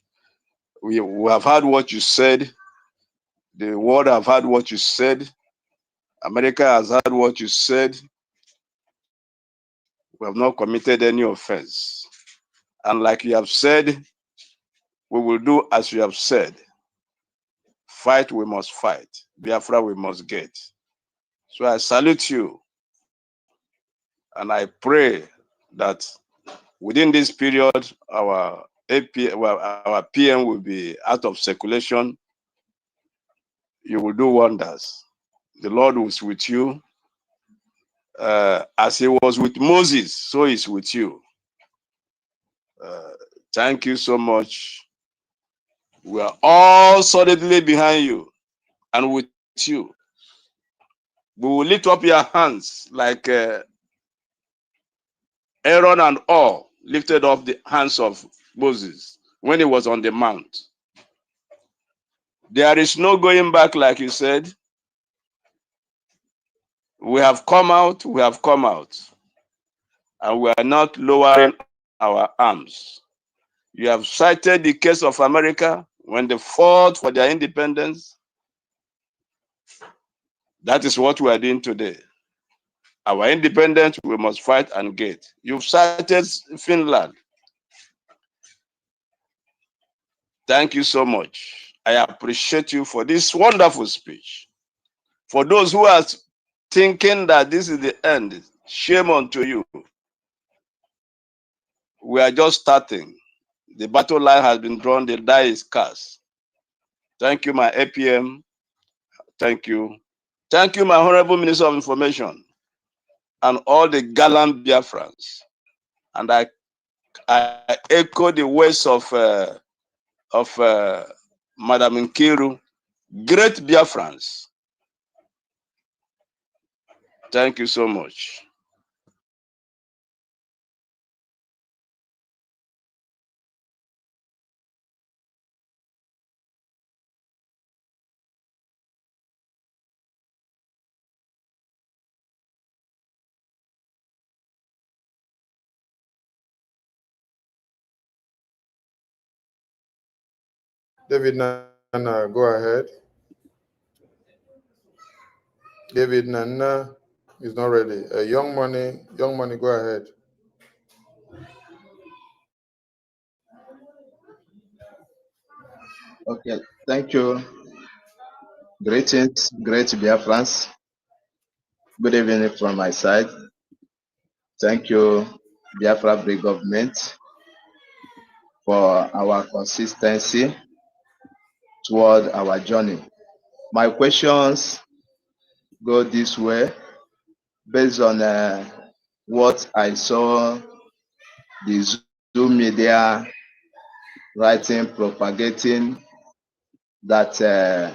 We have heard what you said. The world have heard what you said. America has heard what you said. We have not committed any offense. And like you have said, we will do as you have said. Fight, we must fight. Biafra, we must get. So I salute you. And I pray that within this period, our PM will be out of circulation. You will do wonders. The Lord was with you. As he was with Moses, so he's with you. Thank you so much. We are all solidly behind you and with you. We will lift up your hands like Aaron and all lifted up the hands of Moses when he was on the mount. There is no going back, like you said. We have come out, and we are not lowering our arms. You have cited the case of America when they fought for their independence. That is what we are doing today. Our independence, we must fight and get. You've cited Finland. Thank you so much. I appreciate you for this wonderful speech. For those who are thinking that this is the end, shame unto you. We are just starting. The battle line has been drawn, the die is cast. Thank you, my APM. Thank you. Thank you, my Honorable Minister of Information, and all the gallant Biafrans. And I echo the words of Madam Nkiru, great Biafrans. Thank you so much. David Nana, go ahead. David Nana is not ready. Young Money, go ahead. Okay, thank you. Greetings, great Biafrans. Good evening from my side. Thank you, Biafra Brigade government, for our consistency toward our journey. My questions go this way, based on what I saw the Zoom media writing, propagating that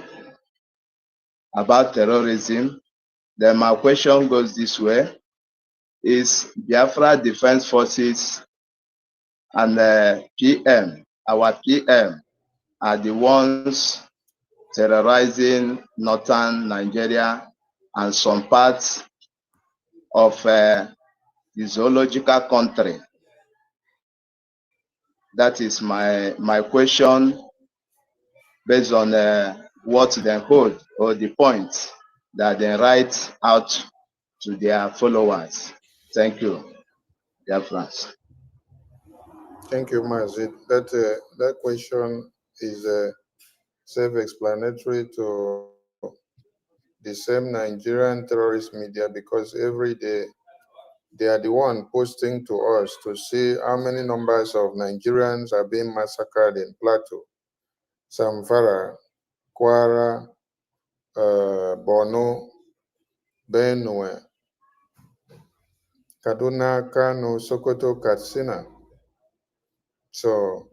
about terrorism. Then my question goes this way: is Biafra Defense Forces and PM, our PM, are the ones terrorizing northern Nigeria and some parts of the zoological country? That is my question, based on what they hold or the points that they write out to their followers. Thank you, dear friends. Thank you, Mazid. That question is self-explanatory to the same Nigerian terrorist media, because every day they are the one posting to us to see how many numbers of Nigerians are being massacred in Plateau, Zamfara, Kwara, Borno, Benue, Kaduna, Kano, Sokoto, Katsina. So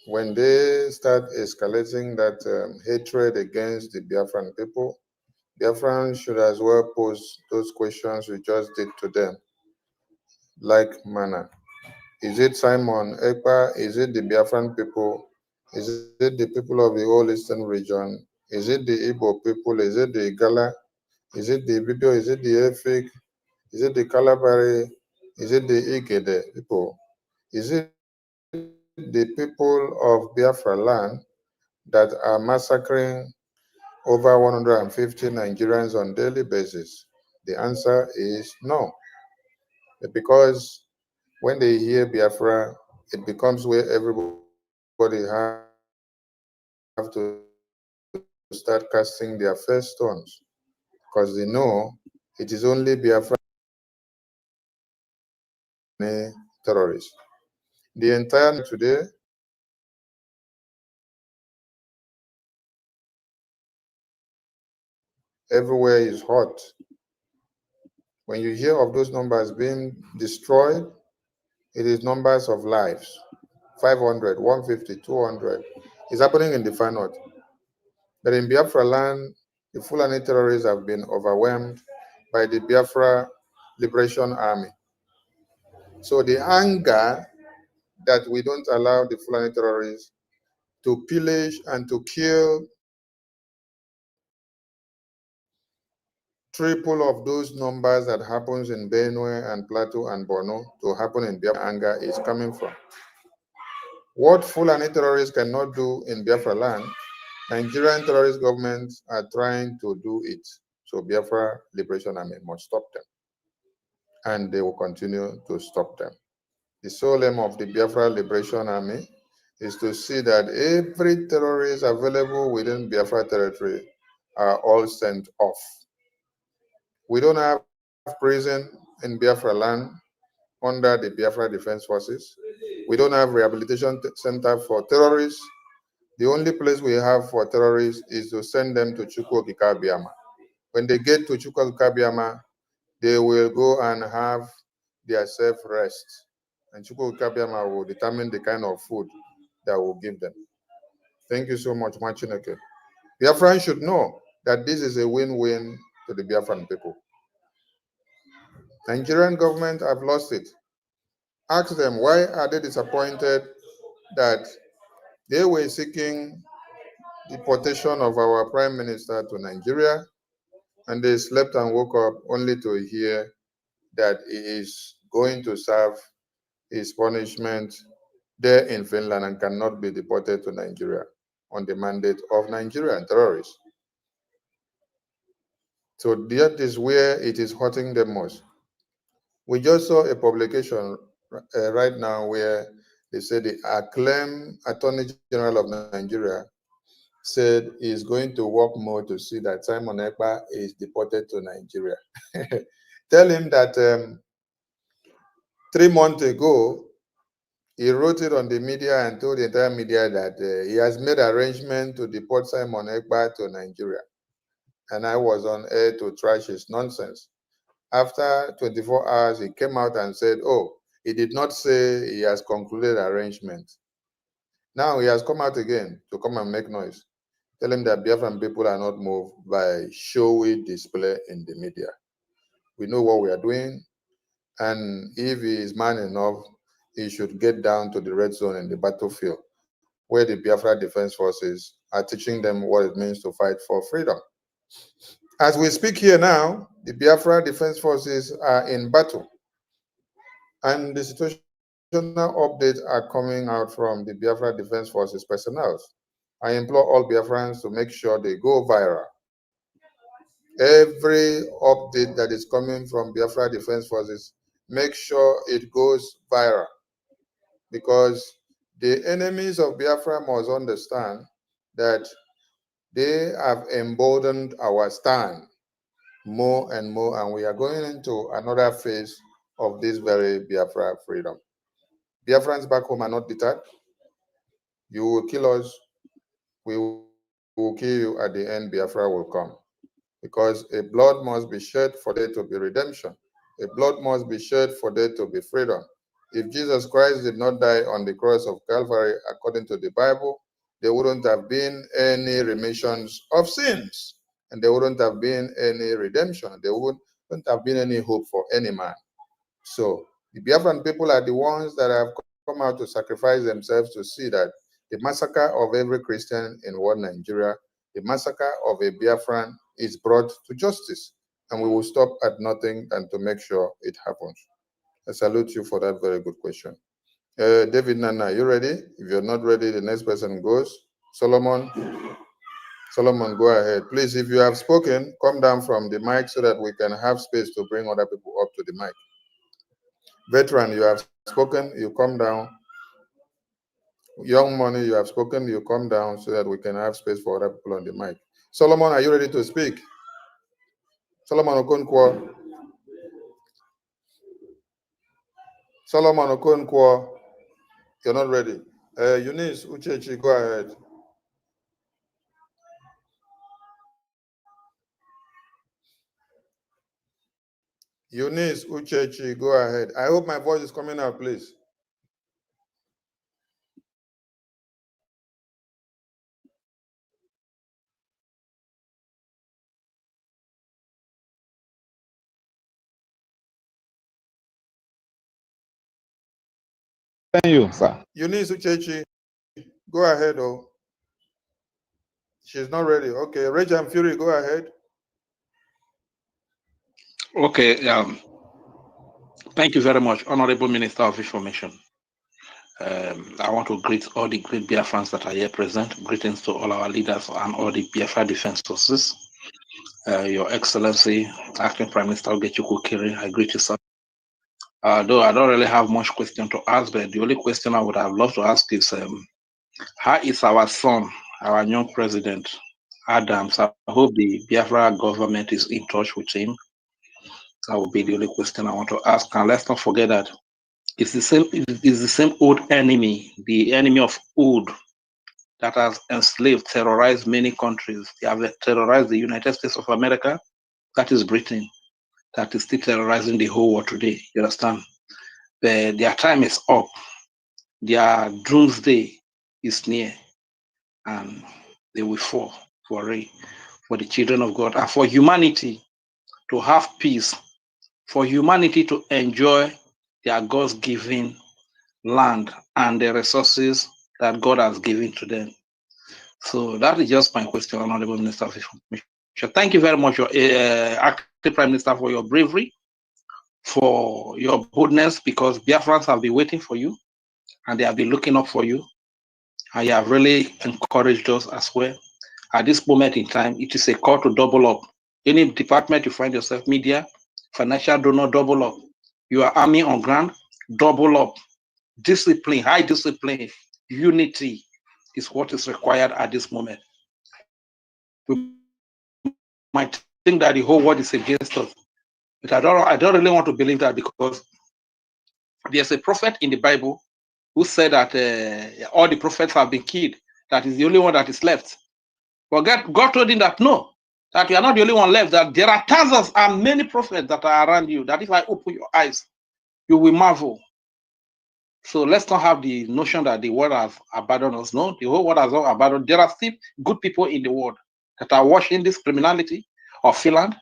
when they start escalating that hatred against the Biafran people, Biafran should as well pose those questions we just did to them, like manner. Is it Simon Ekpa? Is it the Biafran people? Is it the people of the whole eastern region? Is it the Igbo people? Is it the Igala? Is it the Ibibio? Is it the Efik? Is it the Kalabari? Is it the Igede people? Is it the people of Biafra land that are massacring over 150 Nigerians on a daily basis? The answer is no. Because when they hear Biafra, it becomes where everybody have to start casting their first stones, because they know it is only Biafra terrorists. The entire today, everywhere is hot. When you hear of those numbers being destroyed, it is numbers of lives. 500, 150, 200. It's happening in the far north. But in Biafra land, the Fulani terrorists have been overwhelmed by the Biafra Liberation Army. So the anger that we don't allow the Fulani terrorists to pillage and to kill triple of those numbers that happens in Benue and Plateau and Borno to happen in Biafra anger is coming from. What Fulani terrorists cannot do in Biafra land, Nigerian terrorist governments are trying to do it. So Biafra Liberation Army must stop them. And they will continue to stop them. The sole aim of the Biafra Liberation Army is to see that every terrorist available within Biafra territory are all sent off. We don't have prison in Biafra land under the Biafra Defense Forces. We don't have rehabilitation center for terrorists. The only place we have for terrorists is to send them to Chukwuokika Biama. When they get to Chukwuokika Biama, they will go and have their self-rest. And Chukwuokika Biama will determine the kind of food that will give them. Thank you so much, Machineke. Biafran should know that this is a win-win to the Biafran people. Nigerian government have lost it. Ask them, why are they disappointed that they were seeking deportation of our prime minister to Nigeria, and they slept and woke up only to hear that he is going to serve his punishment there in Finland and cannot be deported to Nigeria on the mandate of Nigerian terrorists. So that is where it is hurting them most. We just saw a publication right now where they said the acclaimed Attorney General of Nigeria said he is going to work more to see that Simon Ekpa is deported to Nigeria. Tell him that 3 months ago, he wrote it on the media and told the entire media that he has made arrangement to deport Simon Ekpa to Nigeria. And I was on air to trash his nonsense. After 24 hours, he came out and said, oh, he did not say he has concluded arrangement. Now he has come out again to come and make noise. Tell him that Biafran people are not moved by showy display in the media. We know what we are doing, and if he is man enough, he should get down to the red zone in the battlefield, where the Biafra Defense Forces are teaching them what it means to fight for freedom. As we speak here now, the Biafra Defense Forces are in battle, and the situational updates are coming out from the Biafra Defense Forces personnel. I implore all Biafrans to make sure they go viral. Every update that is coming from Biafra Defense Forces, make sure it goes viral, because the enemies of Biafra must understand that they have emboldened our stand more and more, and we are going into another phase of this very Biafra freedom. Biafrans back home are not deterred. You will kill us, we will kill you. At the end, Biafra will come. Because a blood must be shed for there to be redemption. A blood must be shed for there to be freedom. If Jesus Christ did not die on the cross of Calvary, according to the Bible, there wouldn't have been any remissions of sins, and there wouldn't have been any redemption. There wouldn't have been any hope for any man. So the Biafran people are the ones that have come out to sacrifice themselves to see that the massacre of every Christian in one Nigeria, the massacre of a Biafran, is brought to justice, and we will stop at nothing and to make sure it happens. I salute you for that very good question. David Nana, you ready? If you're not ready, the next person goes. Solomon, go ahead. Please, if you have spoken, come down from the mic so that we can have space to bring other people up to the mic. Veteran, you have spoken, you come down. Young Money, you have spoken, you come down so that we can have space for other people on the mic. Solomon, are you ready to speak? Solomon Okonkwo. Solomon Okonkwo, you're not ready. Eunice Uchechi, go ahead. Eunice Uchechi, go ahead. I hope my voice is coming out, please. Thank you, sir. Eunice Uchechi, go ahead. Oh, she's not ready. Okay, Rage and Fury, go ahead. Okay. Thank you very much, Honorable Minister of Information. I want to greet all the great Biafrans that are here present. Greetings to all our leaders and all the Biafra Defense Forces. Your Excellency, Acting Prime Minister Ogechukwu Kiri, I greet you, sir. Though I don't really have much question to ask, but the only question I would have loved to ask is, how is our son, our young president, Adams? I hope the Biafra government is in touch with him. That would be the only question I want to ask. And let's not forget that it's the same old enemy, the enemy of old, that has enslaved, terrorized many countries. They have terrorized the United States of America, that is Britain, that is still terrorizing the whole world today. You understand? Their time is up. Their doomsday is near, and they will fall for the children of God and for humanity to have peace, for humanity to enjoy their God's given land and the resources that God has given to them. So that is just my question, Honorable Minister of Information. Thank you very much, Acting Prime Minister, for your bravery, for your boldness, because Biafrans have been waiting for you and they have been looking up for you. And you have really encouraged us as well. At this moment in time, it is a call to double up. Any department you find yourself, media, financial donor, double up. Your army on ground, double up. Discipline, high discipline, unity is what is required at this moment. We might think that the whole world is against us, but I don't really want to believe that, because there's a prophet in the Bible who said that all the prophets have been killed. That is the only one that is left. But God told him that no, that you are not the only one left, that there are thousands and many prophets that are around you, that if I open your eyes, you will marvel. So let's not have the notion that the world has abandoned us. No, the whole world has not abandoned. There are still good people in the world that are watching this criminality of Finland,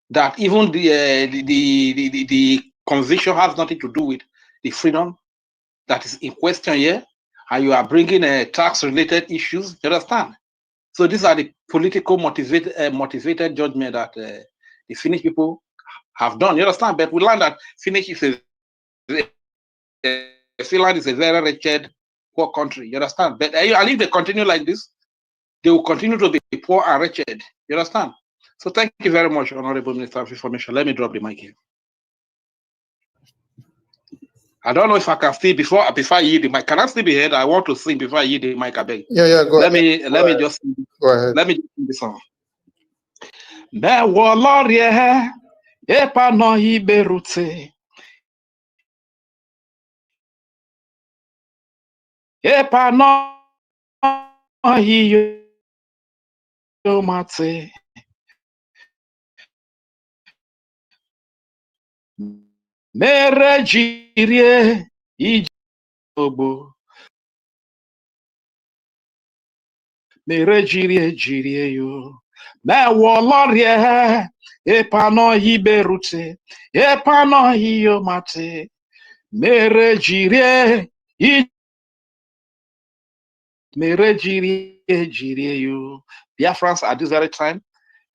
that even the conviction has nothing to do with the freedom that is in question here, and you are bringing tax-related issues. You understand? So these are the political motivated judgment that the Finnish people have done. You understand? But we learn that Finland is a very wretched, poor country. You understand? But and if they continue like this, they will continue to be poor and wretched. You understand? So thank you very much, Honorable Minister of Information. Let me drop the mic here. I don't know if I can still before I yield the mic. Can I still be heard? I want to sing before I yield the mic. I beg. Yeah, go ahead. Let me just go ahead. Let me just sing the song. Ekpa no iberute. Ekpa no mate. Mere jirie ijobo. Mere jirie yo. Me wolorie. Ekpa no iberute. Ekpa no mate. Mere jirie you. Biafrans at this very time,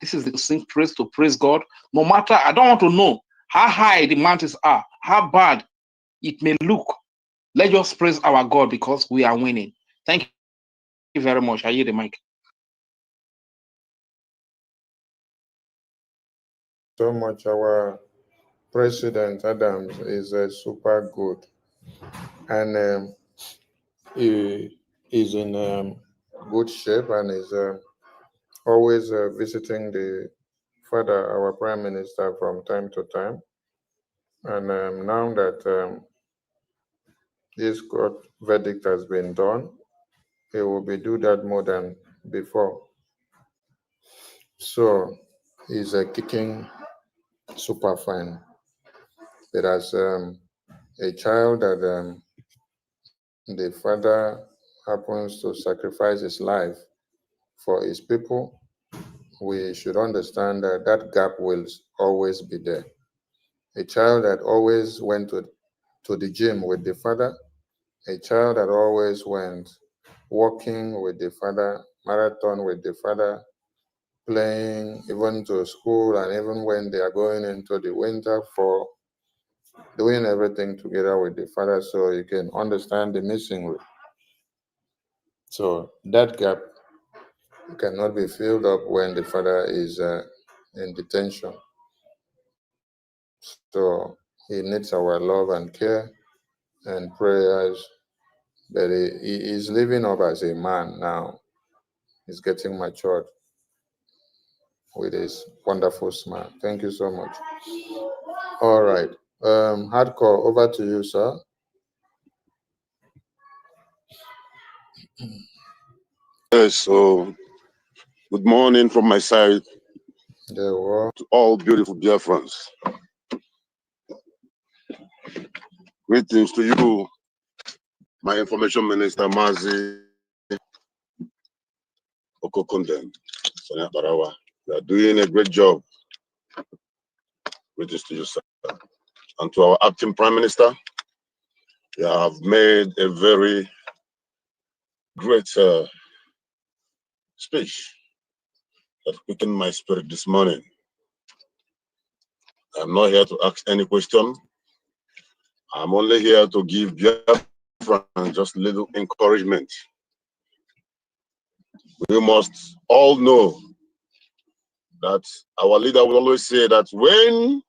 this is the sing praise to praise God. No matter, I don't want to know how high the mountains are, how bad it may look. Let's just praise our God because we are winning. Thank you very much. I hear the mic. So much. Our President Adams is super good, and he is in good shape and is always visiting the father, our Prime Minister, from time to time. And now that this court verdict has been done, he will be do that more than before. So he's kicking super fine. But as a child that the father happens to sacrifice his life for his people, we should understand that that gap will always be there. A child that always went to the gym with the father, a child that always went walking with the father, marathon with the father, playing, even to school, and even when they are going into the winter for doing everything together with the father, so you can understand the missing link. So that gap cannot be filled up when the father is in detention. So he needs our love and care and prayers. But he is living up as a man now. He's getting matured with his wonderful smile. Thank you so much. All right. Hardcore, over to you, sir. Yes, so good morning from my side To all beautiful Biafrans. Greetings to you, my information minister, Mazi Okokunden. You are doing a great job. Greetings to you, sir. And to our acting prime minister, you have made a very great speech that quickened my spirit this morning. I'm not here to ask any question. I'm only here to give Biafran just a little encouragement. We must all know that our leader will always say that when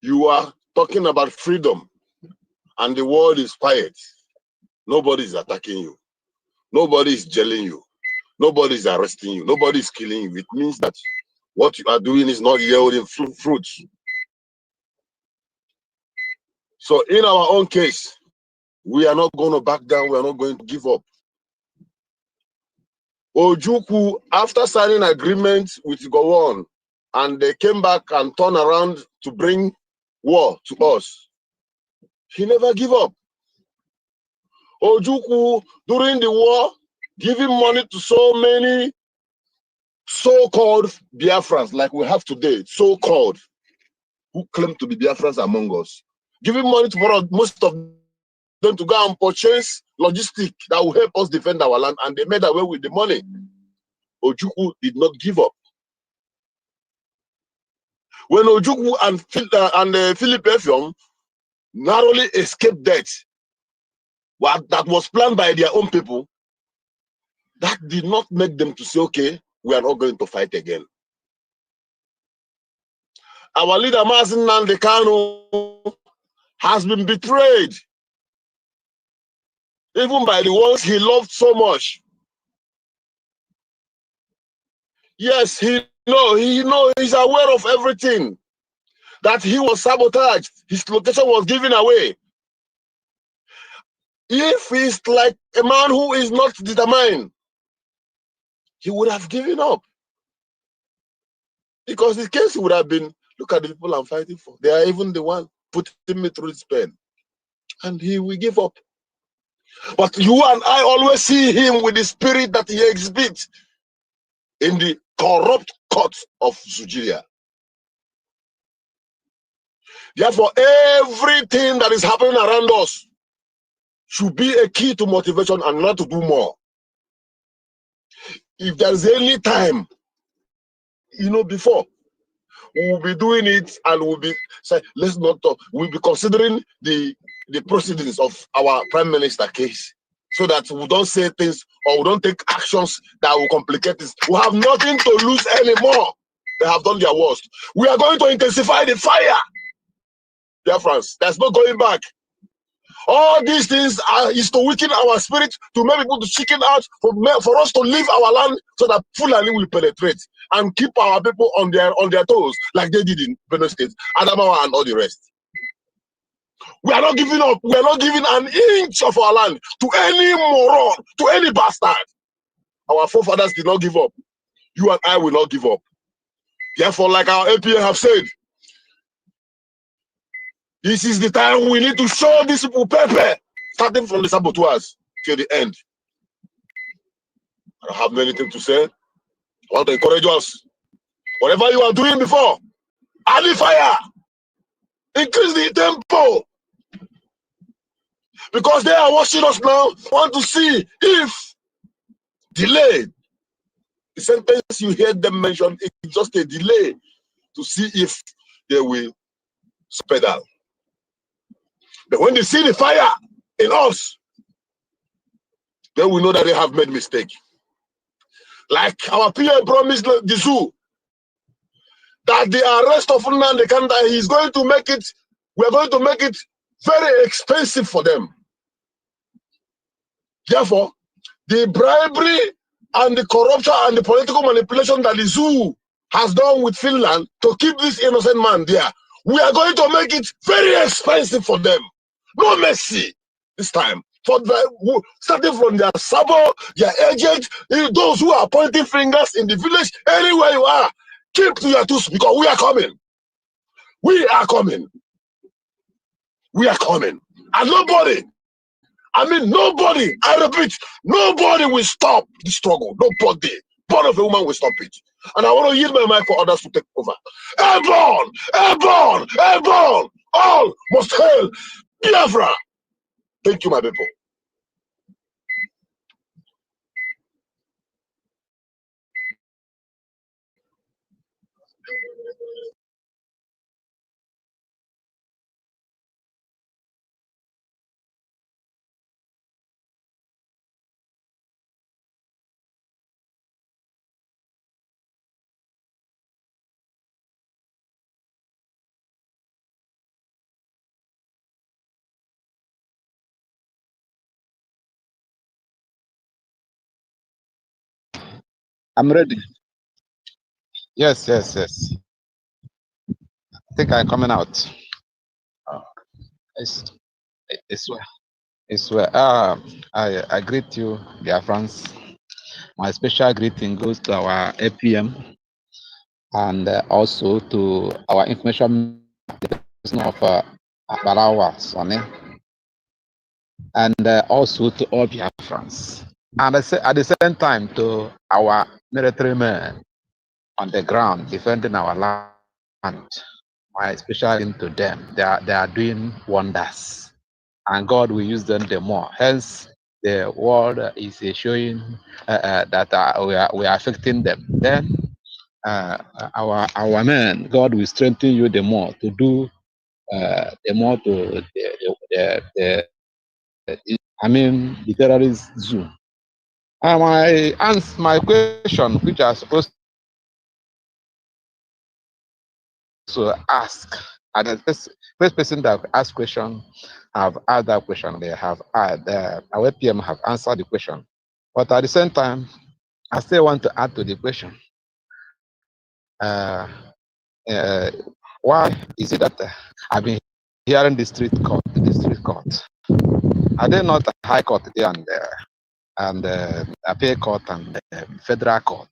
you are talking about freedom and the world is quiet, nobody is attacking you, nobody is jailing you, nobody is arresting you, nobody is killing you. It means that what you are doing is not yielding fruits. So in our own case, we are not going to back down, we are not going to give up. Ojukwu, after signing agreement with Gowon, and they came back and turned around to bring war to us, he never give up. Ojukwu, during the war, giving money to so many so-called Biafrans, like we have today, so-called, who claim to be Biafrans among us, giving money to most of them to go and purchase logistics that will help us defend our land, and they made away with the money. Ojukwu did not give up. When Ojukwu and Philip Effiong narrowly escaped death, that was planned by their own people, that did not make them to say, okay, we are not going to fight again. Our leader, Mazen Nnamdi Kanu, has been betrayed, even by the ones he loved so much. Yes, he's aware of everything, that he was sabotaged, his location was given away. If he's like a man who is not determined, he would have given up. Because the case would have been, look at the people I'm fighting for. They are even the one putting me through this pen. And he will give up. But you and I always see him with the spirit that he exhibits in the corrupt court of Nigeria. Therefore, everything that is happening around us should be a key to motivation and not to do more. If there's any time, before, we will be doing it and we'll be say, let's not talk. We'll be considering the proceedings of our prime minister case, so that we don't say things or we don't take actions that will complicate this. We have nothing to lose anymore. They have done their worst. We are going to intensify the fire. Dear friends, there's no going back. All these things is to weaken our spirit, to make people to chicken out, for us to leave our land, so that Fulani will penetrate and keep our people on their toes, like they did in Benue State, Adamawa, and all the rest. We are not giving up. We are not giving an inch of our land to any moron, to any bastard. Our forefathers did not give up. You and I will not give up. Therefore, like our APA have said, this is the time we need to show these people pepper, starting from the saboteurs till the end. I don't have anything to say. I want to encourage us. Whatever you are doing before, add the fire. Increase the tempo. Because they are watching us now, want to see if delayed The sentence you hear them mention is just a delay to see if they will pedal. But when they see the fire in us, then we know that they have made mistake. Like our PM promised the zoo that the arrest of Nnamdi Kanu, he's going to make it, we're going to make it very expensive for them. Therefore, the bribery and the corruption and the political manipulation that the zoo has done with Finland to keep this innocent man there, we are going to make it very expensive for them. No mercy this time. For the, starting from their sabo, their agents, those who are pointing fingers in the village, anywhere you are, keep to your tools because we are coming. We are coming. We are coming. And nobody, nobody, I repeat, nobody will stop the struggle. Nobody. Born of a woman will stop it. And I want to yield my mic for others to take over. Airborne! Airborne! Airborne! All must hail Biafra! Thank you, my people. I'm ready. Yes. I think I'm coming out. It's, it's well. It's well. I greet you, dear friends. My special greeting goes to our APM and also to our information person of Barawa, Sonny, and also to all Biafrans. And at the same time to our military men on the ground defending our land. My special into them. They are doing wonders, and God will use them the more. Hence, the world is showing that we are affecting them. Then our men, God will strengthen you the more to do the more to the terrorist zoo. My question, which I supposed to ask, and the first person that asked question have asked that question. They have our PM have answered the question, but at the same time, I still want to add to the question. Why is it that I've been hearing the district court? Are they not a high court there and appeal court and federal court?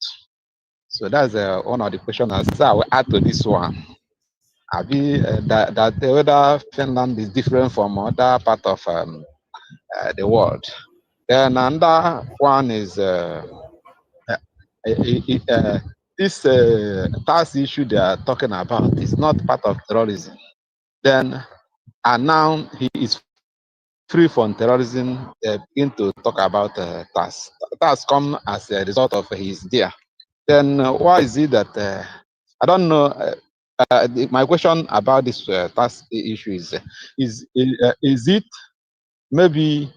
So that's one of the questions I will add to this one. That whether Finland is different from other part of the world. Then another one is this tax issue they are talking about is not part of terrorism. Then and now he is free from terrorism. They begin to talk about tax. Tax come as a result of his there. Then why is it that I don't know? My question about this tax issue is it maybe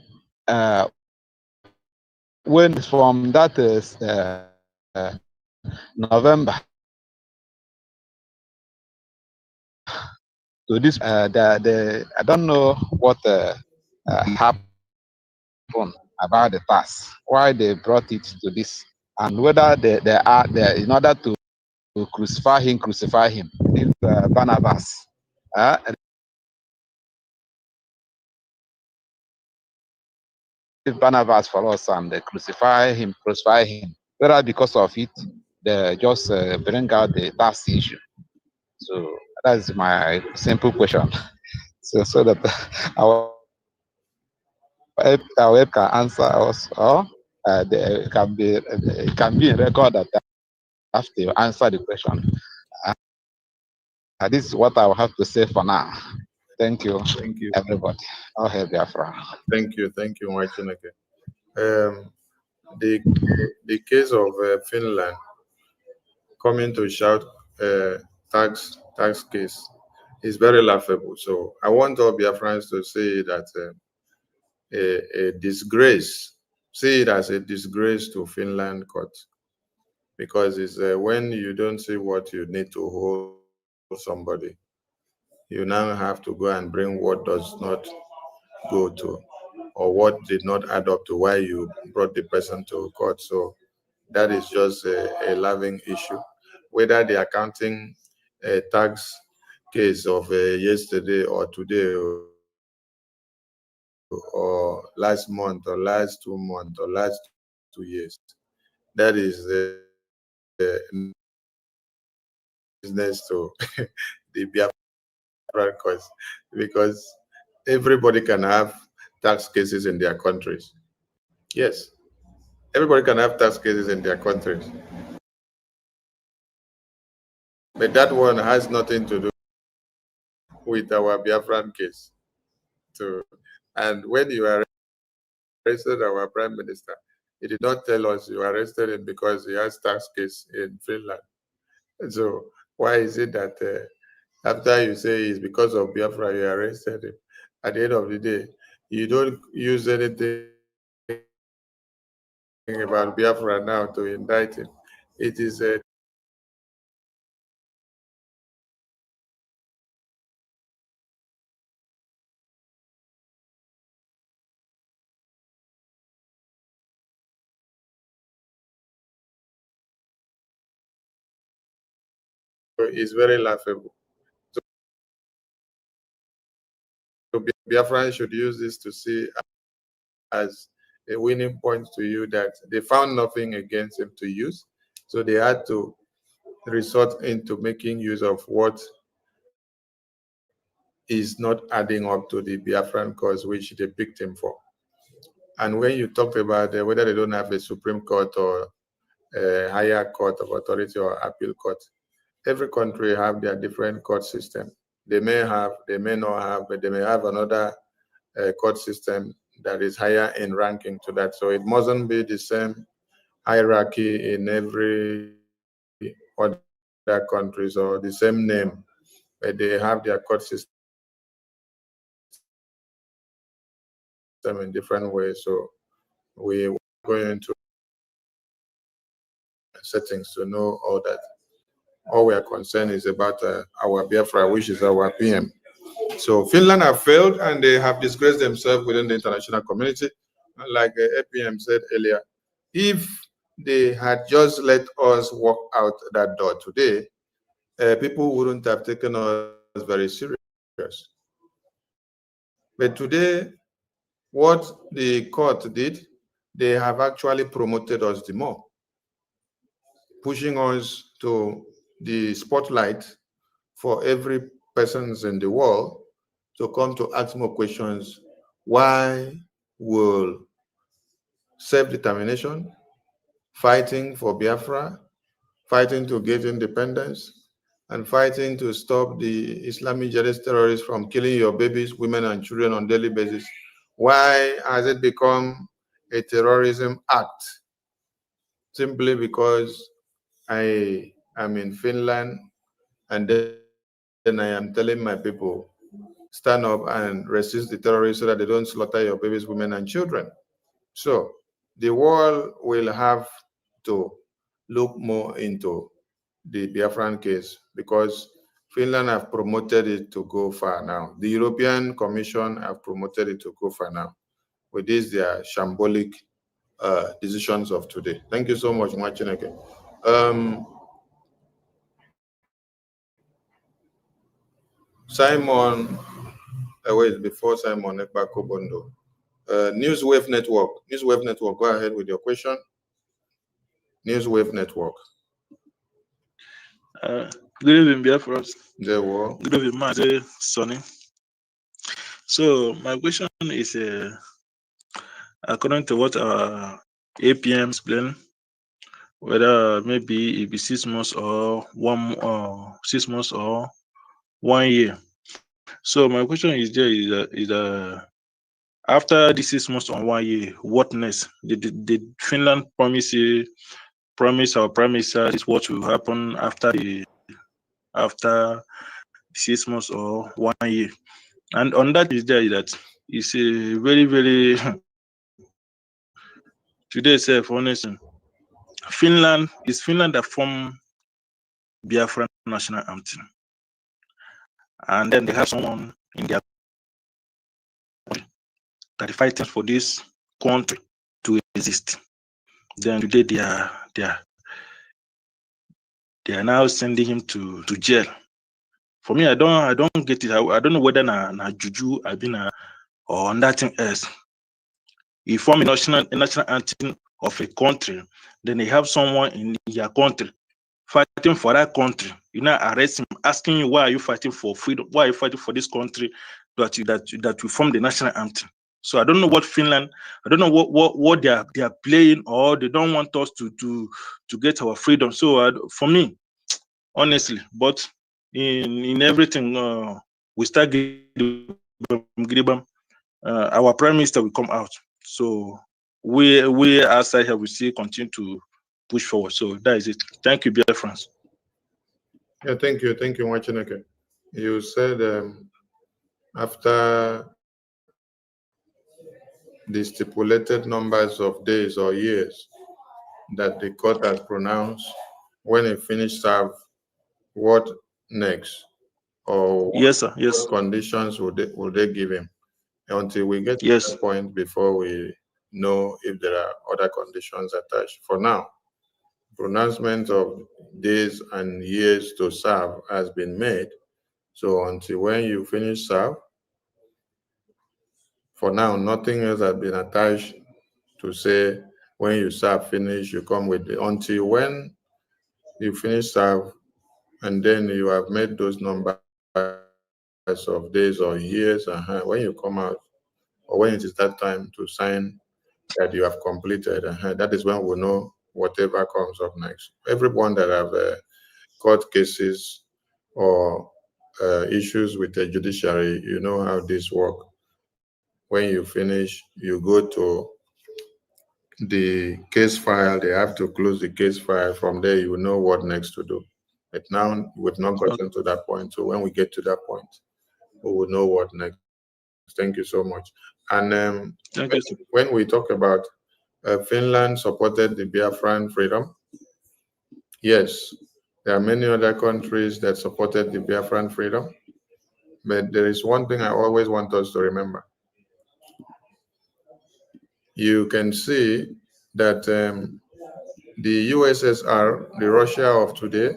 when from that November to this I don't know what happened about the tax, why they brought it to this, and whether they are there in order to crucify him if Barnabas if Barnabas for us and they crucify him, whether because of it they just bring out the tax issue. So that's my simple question. So that our web can answer us, or it can be in record that they have to answer the question. This is what I will have to say for now. Thank you, everybody. I'll help Biafra. Thank you, Martineke. the case of Finland coming to shout tax case is very laughable. So I want all Biafrans to say that a disgrace, see it as a disgrace to Finland court, because it's when you don't see what you need to hold somebody, you now have to go and bring what does not go to, or what did not add up to why you brought the person to court. So that is just a laughing issue. Whether the accounting tax case of yesterday or today or last month or last 2 months or last 2 years, that is business to the Biafran cause, because everybody can have tax cases in their countries. Yes, everybody can have tax cases in their countries. But that one has nothing to do with our Biafran case. So, and when you arrested our prime minister, he did not tell us you arrested him because he has tax case in Finland. So why is it that after you say it's because of Biafra you arrested him, at the end of the day, you don't use anything about Biafra now to indict him? It is a it's very laughable. So Biafran should use this to see as a winning point to you that they found nothing against him to use. So they had to resort into making use of what is not adding up to the Biafran cause which they picked him for. And when you talked about whether they don't have a Supreme Court or a higher court of authority or appeal court, every country have their different court system. They may have, they may not have, but they may have another court system that is higher in ranking to that. So it mustn't be the same hierarchy in every other countries or the same name, but they have their court system in different ways. So we're going to settings to know all that. All we are concerned is about our Biafra, which is our PM. So Finland have failed and they have disgraced themselves within the international community. Like APM said earlier, if they had just let us walk out that door today, people wouldn't have taken us very serious. But today, what the court did, they have actually promoted us the more, pushing us to the spotlight for every person in the world to come to ask more questions. Why will self-determination, fighting for Biafra, fighting to get independence, and fighting to stop the Islamic jihadist terrorists from killing your babies, women, and children on a daily basis, why has it become a terrorism act? Simply because I am in Finland and then I am telling my people, stand up and resist the terrorists so that they don't slaughter your babies, women, and children. So the world will have to look more into the Biafran case because Finland have promoted it to go far now. The European Commission have promoted it to go far now with these their shambolic decisions of today. Thank you so much, Mwachineke. Simon, wait, before Simon, Ekpa Kobondo. Newswave Network. Newswave Network, go ahead with your question. Newswave Network. Good evening, Biafra. There were. Good evening, Master Sonny. So my question is, according to what our APM explained, whether maybe it be 6 months or 6 months or 1 year. So my question is there is after the 6 months or 1 year, what next? Did Finland promise our prime minister is what will happen after 6 months or 1 year? And on that is there that it's a very, very today itself, honestly. Finland that formed Biafran national anthem. And then they have someone in their country that is fighting for this country to exist. Then today they are now sending him to jail. For me, I don't get it. I don't know whether na juju I been or nothing else. You form a national anthem of a country, then they have someone in your country fighting for that country. You now arrest him, asking you why are you fighting for freedom? Why are you fighting for this country that you form the national anthem? So I don't know what Finland, I don't know what they are playing, or they don't want us to get our freedom. So for me, honestly, but in everything we start getting our prime minister will come out. So we outside here we still continue to push forward. So that is it. Thank you, Biafran. Yeah, thank you, Wachineke. You said after the stipulated numbers of days or years that the court has pronounced, when he finished serve, what next? Or yes, sir. Yes. What conditions would they give him? Until we get to Yes. that point before we know if there are other conditions attached. For now, pronouncement of days and years to serve has been made. So until when you finish serve, for now, nothing else has been attached to say when you serve finish, you come with the, until when you finish serve, and then you have made those numbers of days or years, when you come out, or when it is that time to sign that you have completed, that is when we'll know whatever comes up next. Everyone that have court cases or issues with the judiciary, you know how this work. When you finish, you go to the case file. They have to close the case file. From there, you will know what next to do. But now we've not gotten to that point. So when we get to that point, we will know what next. Thank you so much. And when we talk about Finland supported the Biafran freedom, yes, there are many other countries that supported the Biafran freedom. But there is one thing I always want us to remember. You can see that the USSR, the Russia of today,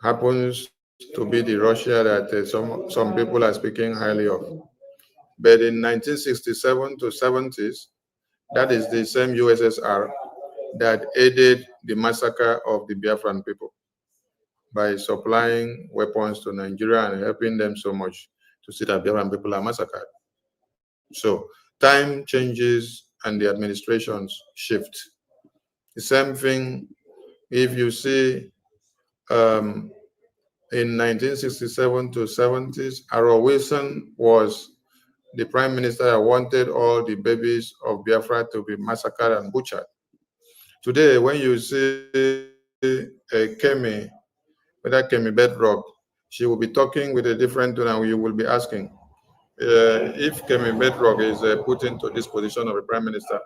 happens to be the Russia that some people are speaking highly of. But in 1967 to 70s, that is the same USSR that aided the massacre of the Biafran people by supplying weapons to Nigeria and helping them so much to see that Biafran people are massacred. So time changes and the administrations shift. The same thing if you see in 1967 to 70s, Harold Wilson was the prime minister that wanted all the babies of Biafra to be massacred and butchered. Today, when you see Kemi, whether Kemi Bedrock, she will be talking with a different tone, and you will be asking if Kemi Bedrock is put into this position of a prime minister,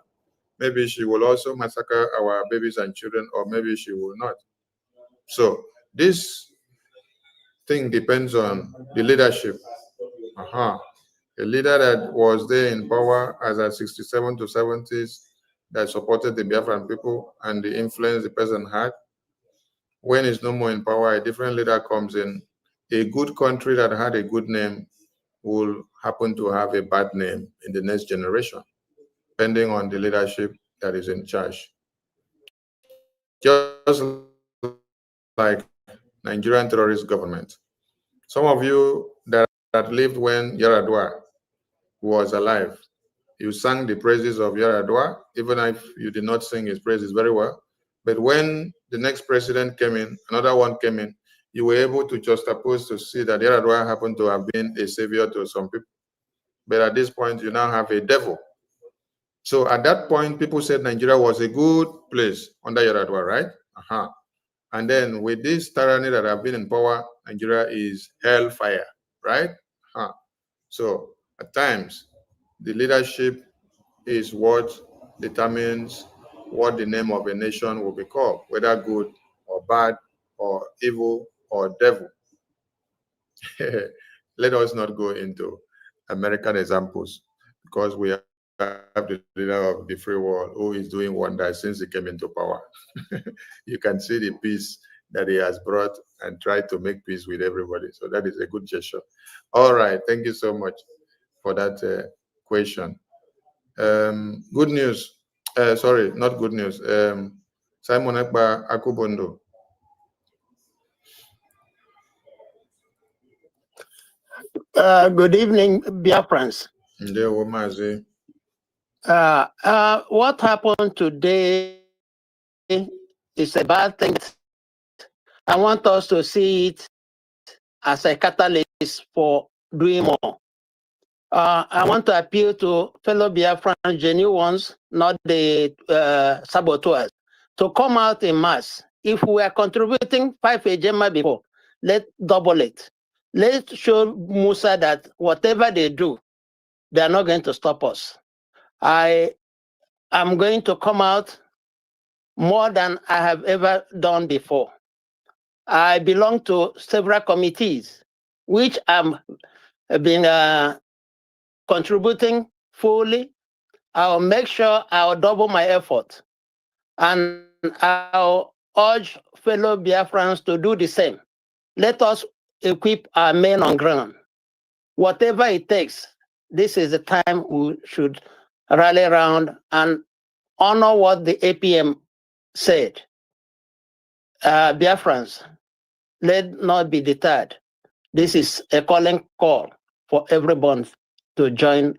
maybe she will also massacre our babies and children, or maybe she will not. So this thing depends on the leadership. A leader that was there in power as at 67 to 70s that supported the Biafran people and the influence the person had. When he's no more in power, a different leader comes in. A good country that had a good name will happen to have a bad name in the next generation, depending on the leadership that is in charge. Just like Nigerian terrorist government. Some of you that lived when Yaradua was alive, you sang the praises of Yaradua, even if you did not sing his praises very well. But when the next president came in, another one came in, you were able to juxtapose to see that Yaradua happened to have been a savior to some people. But at this point, you now have a devil. So at that point, people said Nigeria was a good place under Yaradua, right? And then with this tyranny that have been in power, Nigeria is hellfire, right? So at times, the leadership is what determines what the name of a nation will be called, whether good or bad or evil or devil. Let us not go into American examples, because we have the leader of the free world who is doing wonders since he came into power. You can see the peace that he has brought and tried to make peace with everybody. So that is a good gesture. All right. Thank you so much for that question. Good news. Sorry, not good news. Simon Ekpa Akubondo. Good evening, Biafrans. What happened today is a bad thing. I want us to see it as a catalyst for doing more. I want to appeal to fellow Biafran genuine ones, not the saboteurs, to come out in mass. If we are contributing 5 Ejema before, let's double it. Let's show Musa that whatever they do, they are not going to stop us. I am going to come out more than I have ever done before. I belong to several committees, which I'm been contributing fully. I'll make sure I'll double my effort. And I'll urge fellow Biafrans to do the same. Let us equip our men on ground. Whatever it takes, this is the time we should rally around and honor what the APM said. Biafrans, let not be deterred. This is a calling call for everyone to join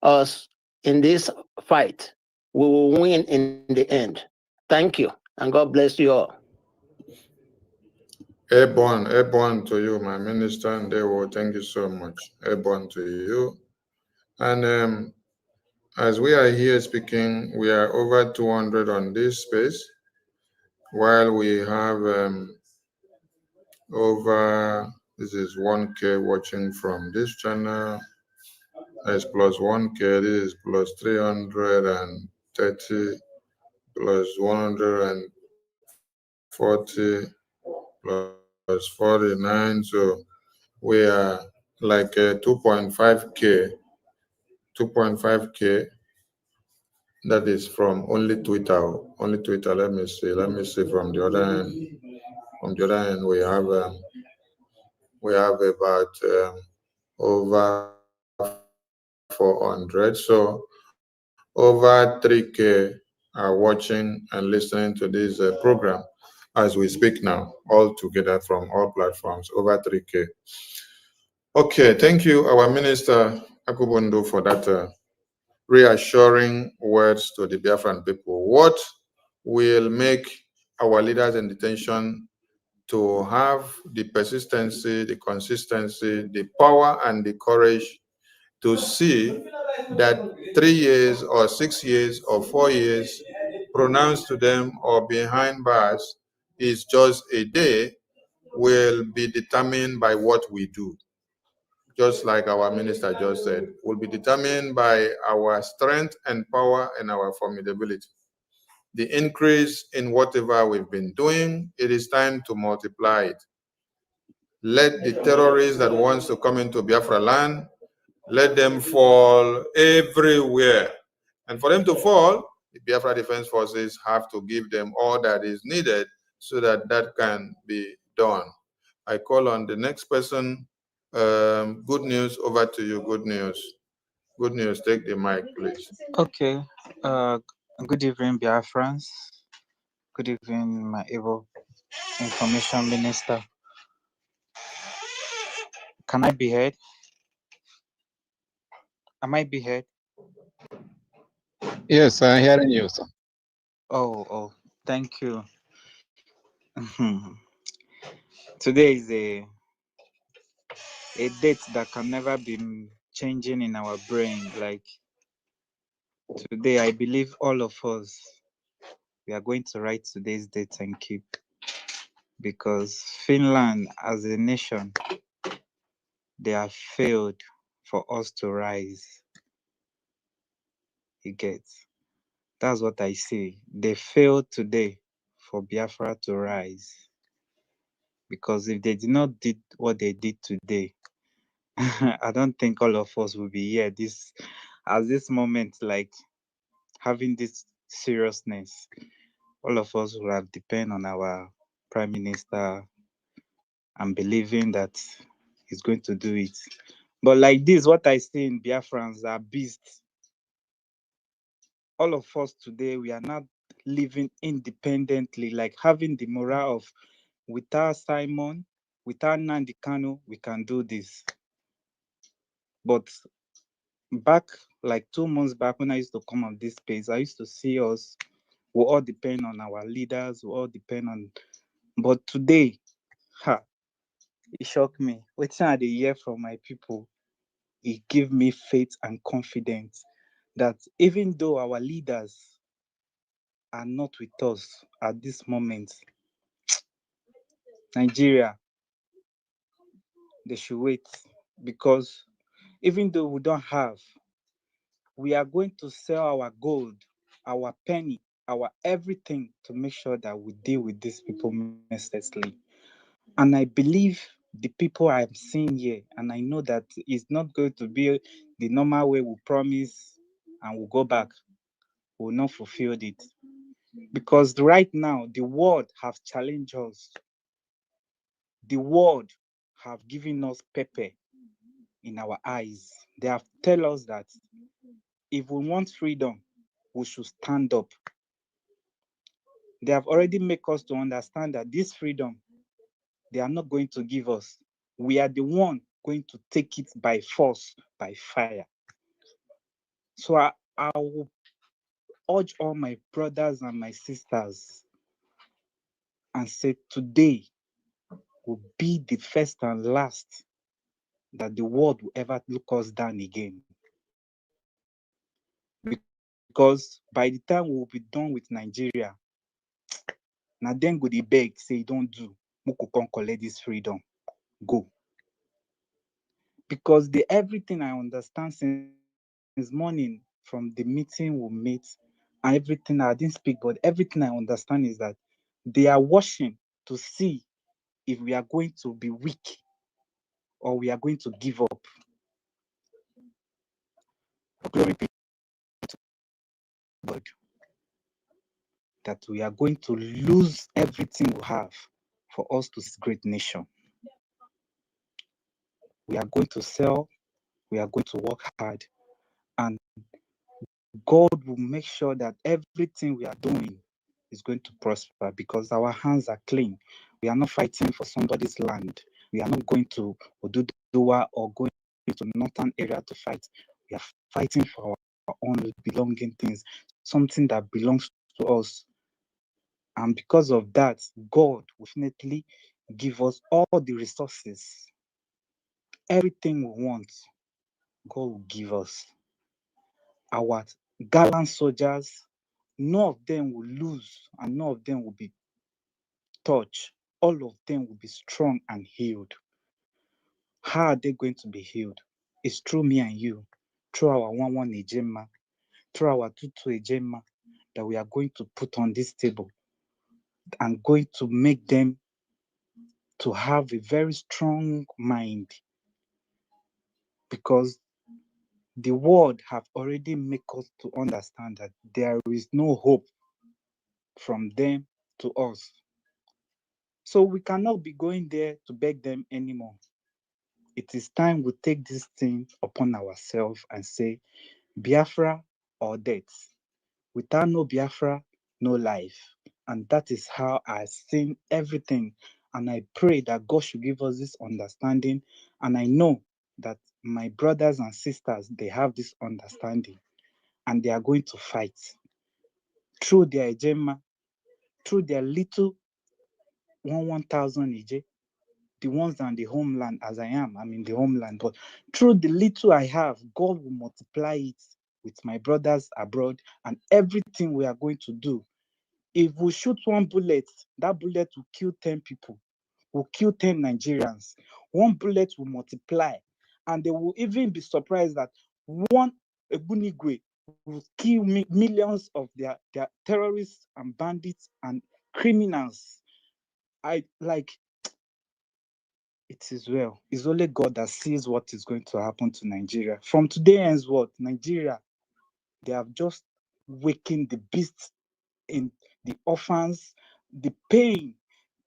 us in this fight. We will win in the end. Thank you, and God bless you all. Airborne to you, my minister, and they will thank you so much. Airborne to you. And as we are here speaking, we are over 200 on this space, while we have this is 1K watching from this channel. That's plus 1K, this is plus 330, plus 140, plus 49. So we are like 2.5K. That is from only Twitter. Only Twitter. Let me see from the other end. From the other end, we have about over 400. So over 3K are watching and listening to this program as we speak now, all together from all platforms, over 3K. Okay, thank you, our Minister Akubondo, for that reassuring words to the Biafran people. What will make our leaders in detention to have the persistency, the consistency, the power, and the courage to see that 3 years or 6 years or 4 years pronounced to them or behind bars is just a day will be determined by what we do. Just like our minister just said, will be determined by our strength and power and our formidability. The increase in whatever we've been doing, it is time to multiply it. Let the terrorists that wants to come into Biafra land, let them fall everywhere. And for them to fall, the Biafra Defense Forces have to give them all that is needed so that that can be done. I call on the next person. Good news, over to you. Good news. Good news, take the mic, please. Okay. Good evening, Biafrans. Good evening, my able information minister. Can I be heard? Am I be heard? Yes, I'm hearing you, sir. Oh, thank you. Today is a date that can never be changing in our brain. Like today, I believe all of us, we are going to write today's date and keep, because Finland as a nation, they have failed for us to rise. You get? That's what I see. They failed today for Biafra to rise. Because if they did not did what they did today, I don't think all of us will be here at this moment, like having this seriousness. All of us will have depend on our prime minister and believing that he's going to do it. But like this, what I see in Biafrans are beasts. All of us today, we are not living independently, like having the morale of, without Simon, without Nandi Kanu, we can do this. But back like 2 months back when I used to come on this space, I used to see us, we all depend on our leaders, we all depend on, but today, it shocked me. Waiting at the year from my people, it gave me faith and confidence that even though our leaders are not with us at this moment, Nigeria, they should wait, because even though we don't have, we are going to sell our gold, our penny, our everything to make sure that we deal with these people mercilessly. And I believe the people I'm seeing here, and I know that it's not going to be the normal way we promise and we'll go back. We'll not fulfill it. Because right now, the world have challenged us. The world have given us pepper in our eyes. They have tell us that if we want freedom, we should stand up. They have already made us to understand that this freedom, they are not going to give us. We are the one going to take it by force, by fire. So I will urge all my brothers and my sisters and say today will be the first and last that the world will ever look us down again. Because by the time we will be done with Nigeria, now then go the beg, say don't do, Muku can collect this freedom. Go. Because the everything I understand since morning from the meeting we meet and everything, I didn't speak, but everything I understand is that they are watching to see if we are going to be weak or we are going to give up. Glory be to God that we are going to lose everything we have for us to see great nation. We are going to sell, we are going to work hard, and God will make sure that everything we are doing is going to prosper because our hands are clean. We are not fighting for somebody's land. We are not going to Oduduwa or going to northern area to fight. We are fighting for our own belonging things, something that belongs to us. And because of that, God will definitely give us all the resources. Everything we want, God will give us. Our gallant soldiers, none of them will lose and none of them will be touched. All of them will be strong and healed. How are they going to be healed? It's through me and you, through our 1-1 Ejema, through our 2-2 Ejema that we are going to put on this table and going to make them to have a very strong mind, because the world have already made us to understand that there is no hope from them to us. So we cannot be going there to beg them anymore. It is time we take this thing upon ourselves and say, Biafra or death. Without no Biafra, no life. And that is how I've seen everything. And I pray that God should give us this understanding. And I know that my brothers and sisters, they have this understanding. And they are going to fight. Through their Ejema, through their little 1,000 EJ, the ones on the homeland as I am. I'm in the homeland, but through the little I have, God will multiply it with my brothers abroad and everything we are going to do. If we shoot one bullet, that bullet will kill 10 people, will kill 10 Nigerians. One bullet will multiply, and they will even be surprised that one Ebunigwe will kill millions of their terrorists and bandits and criminals. I like, it is well. It's only God that sees what is going to happen to Nigeria. From today henceforth, Nigeria, they have just wakened the beasts in the orphans, the pain.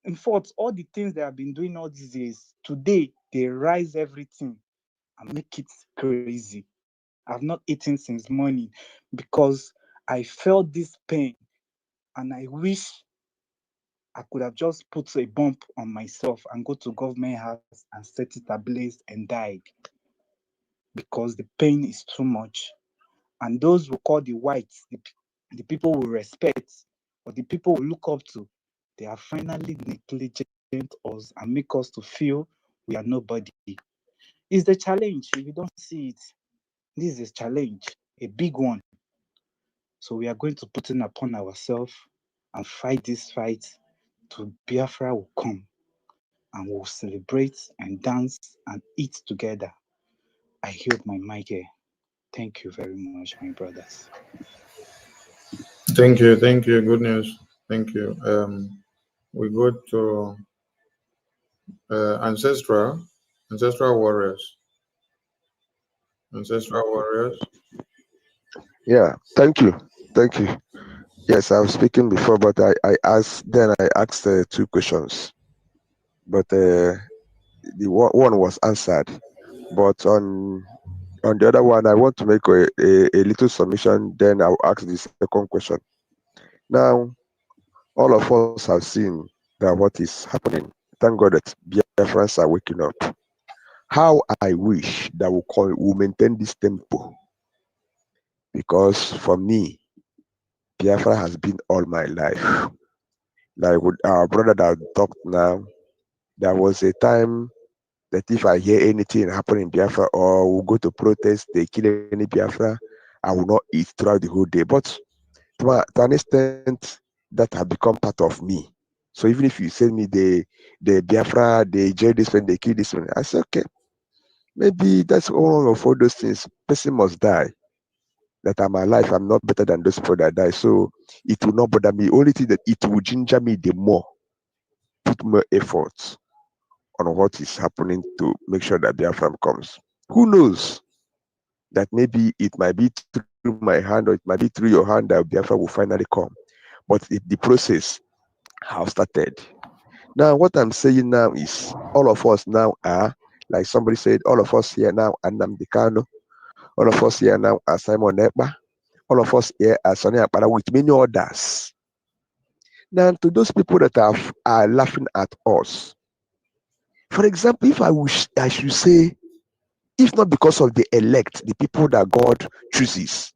In fact, all the things they have been doing all these years, today they rise everything and make it crazy. I've not eaten since morning because I felt this pain, and I wish I could have just put a bump on myself and go to government house and set it ablaze and died, because the pain is too much. And those who call the whites, the people we respect, or the people we look up to, they are finally negligent us and make us to feel we are nobody. It's the challenge. If you don't see it, this is a challenge, a big one. So we are going to put in upon ourselves and fight this fight till Biafra will come, and we'll celebrate and dance and eat together. I healed my mic here. Thank you very much, my brothers. Thank you. Good news. Thank you. We go to ancestral warriors. Ancestral warriors. Yeah, thank you. Yes, I was speaking before, but I asked 2 questions, but the one was answered. But on the other one, I want to make a little submission. Then I'll ask the second question. Now, all of us have seen that what is happening. Thank God that Biafrans are waking up. How I wish that we maintain this tempo, because for me, Biafra has been all my life. Like with our brother that talked now, there was a time that if I hear anything happen in Biafra or we go to protest, they kill any Biafra, I will not eat throughout the whole day. But to an extent, that have become part of me. So even if you send me the Biafra, they jail this one, they kill this one, I say, okay, maybe that's all of all those things. Person must die. That I'm alive, I'm not better than those people that die. So it will not bother me. Only thing that it will ginger me the more, put more effort on what is happening to make sure that Biafra comes. Who knows? That maybe it might be through my hand or it might be through your hand that Biafra will finally come. But the process has started. Now, what I'm saying now is all of us now are, like somebody said, all of us here now are Nnamdi Kanu, all of us here now are Simon Ekpa, all of us here are Sonny Akpara, with many others. Now, to those people that are laughing at us, for example, if I should say, if not because of the elect, the people that God chooses,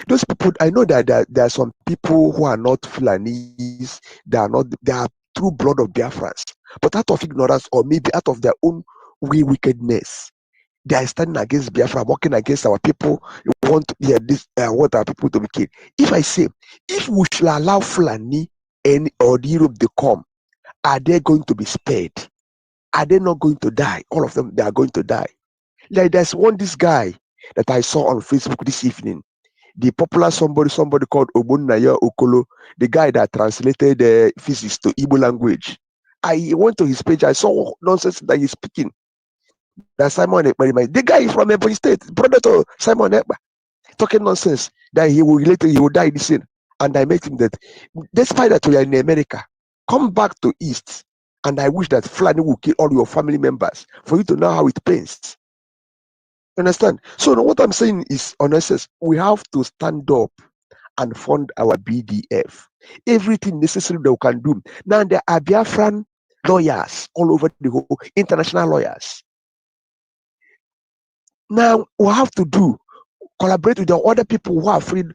those people, I know that there are some people who are not Fulanis, they are true blood of Biafrans, but out of ignorance or maybe out of their own wickedness, they are standing against Biafra, working against our people. We want to hear this, want our people to be killed. If I say, if we should allow Fulani or the Europe to come, are they going to be spared? Are they not going to die? All of them, they are going to die. Like there's this guy that I saw on Facebook this evening. The popular somebody called Ogbonnaya Okolo, the guy that translated the physics to Igbo language. I went to his page, I saw nonsense that he's speaking. That Simon Ekpa, the guy is from Ebonyi State, brother to Simon Ekpa, talking nonsense that he will die this thing. And I met him that despite that we are in America, come back to East, and I wish that Fulani will kill all your family members for you to know how it pains. Understand? So what I'm saying is, honestly, we have to stand up and fund our BDF. Everything necessary that we can do. Now there are Biafran lawyers all over the whole, international lawyers. Now we have to collaborate with the other people who are free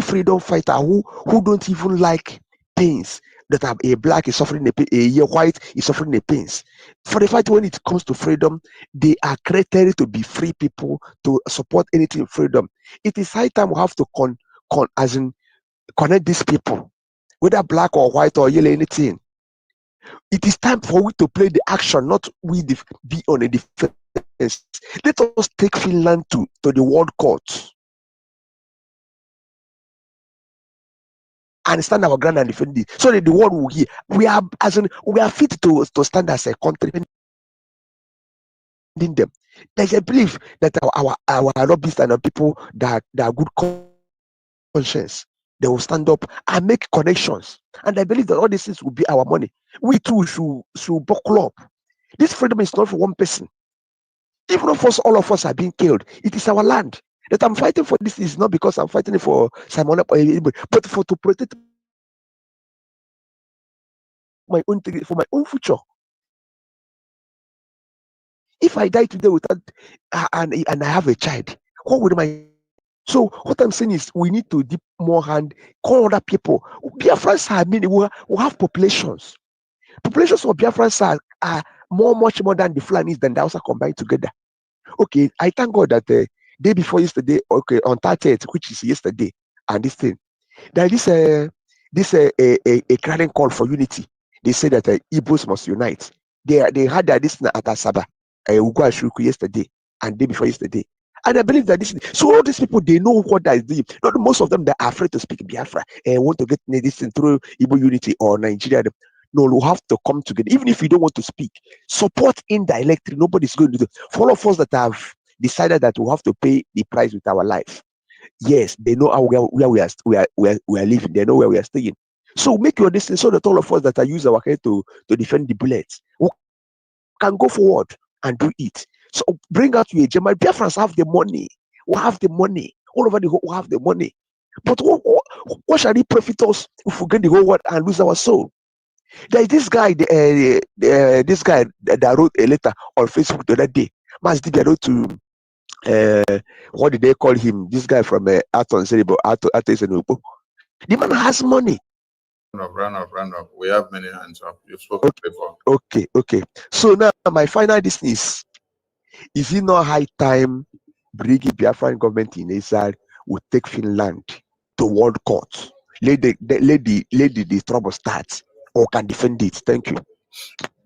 freedom fighter who don't even like pains, that are a black is suffering a white is suffering the pains. For the fact when it comes to freedom, they are created to be free people to support anything freedom. It is high time we have to connect these people, whether black or white or yellow, anything. It is time for we to play the action, not we be on a defense. Let us take Finland to the world court and stand our ground and defend it, so that the world will hear. We are fit to stand as a country defending them. There's a belief that our lobbyists and our people that are good conscience, they will stand up and make connections. And I believe that all these things will be our money. We too should buckle up. This freedom is not for one person. Even if all of us are being killed, it is our land. That I'm fighting for this is not because I'm fighting for Simon or anybody, but to protect my own for my own future. If I die today without and I have a child, what would my so what I'm saying is we need to dip more hand, call other people. Biafrans are many, we have populations. Populations of Biafrans are much more than the Fulanis than the Hausa combined together. Okay, I thank God that the day before yesterday, okay, on 30th, which is yesterday, and this thing, there is a clarion call for unity. They say that Igbos must unite. They had this at Asaba, Ugwashuku yesterday, and day before yesterday. And I believe that so all these people, they know what that is doing. Not most of them that are afraid to speak Biafra and want to get this thing through Igbo unity or Nigeria. No, we have to come together. Even if you don't want to speak, support indirectly. Nobody's going to do. For all of us that have decided that we have to pay the price with our life, yes, they know where we are living. They know where we are staying. So make your distance so that all of us that are use our head to defend the bullets, we can go forward and do it. So bring out your German. Biafrans have the money. We have the money. All over the world, we have the money. But what shall it profit us if we get the whole world and lose our soul? There is this guy, this guy that wrote a letter on Facebook the other day. Mas did wrote to what did they call him? This guy from Aton Seribo, Aton. The man has money. Run up. We have many hands up. You've spoken before. Okay. So now my final is it not high time Brgie Biafran government in Israel will take Finland to world court? Let the trouble start or can defend it. Thank you.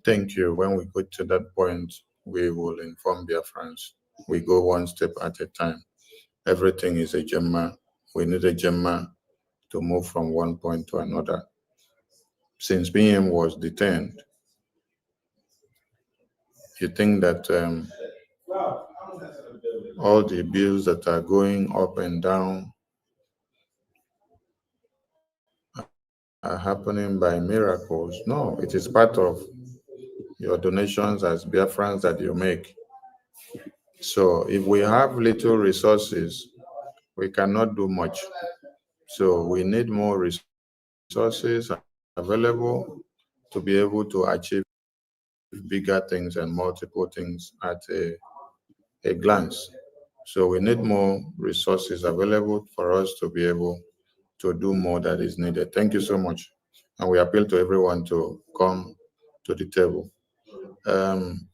Thank you. When we go to that point, we will inform Biafrans. We go one step at a time. Everything is a Gemma. We need a Gemma to move from one point to another. Since BM was detained, you think that all the bills that are going up and down are happening by miracles? No, it is part of your donations as Biafrans that you make. So if we have little resources, we cannot do much. So we need more resources available to be able to achieve bigger things and multiple things at a glance. So we need more resources available for us to be able to do more that is needed. Thank you so much. And we appeal to everyone to come to the table.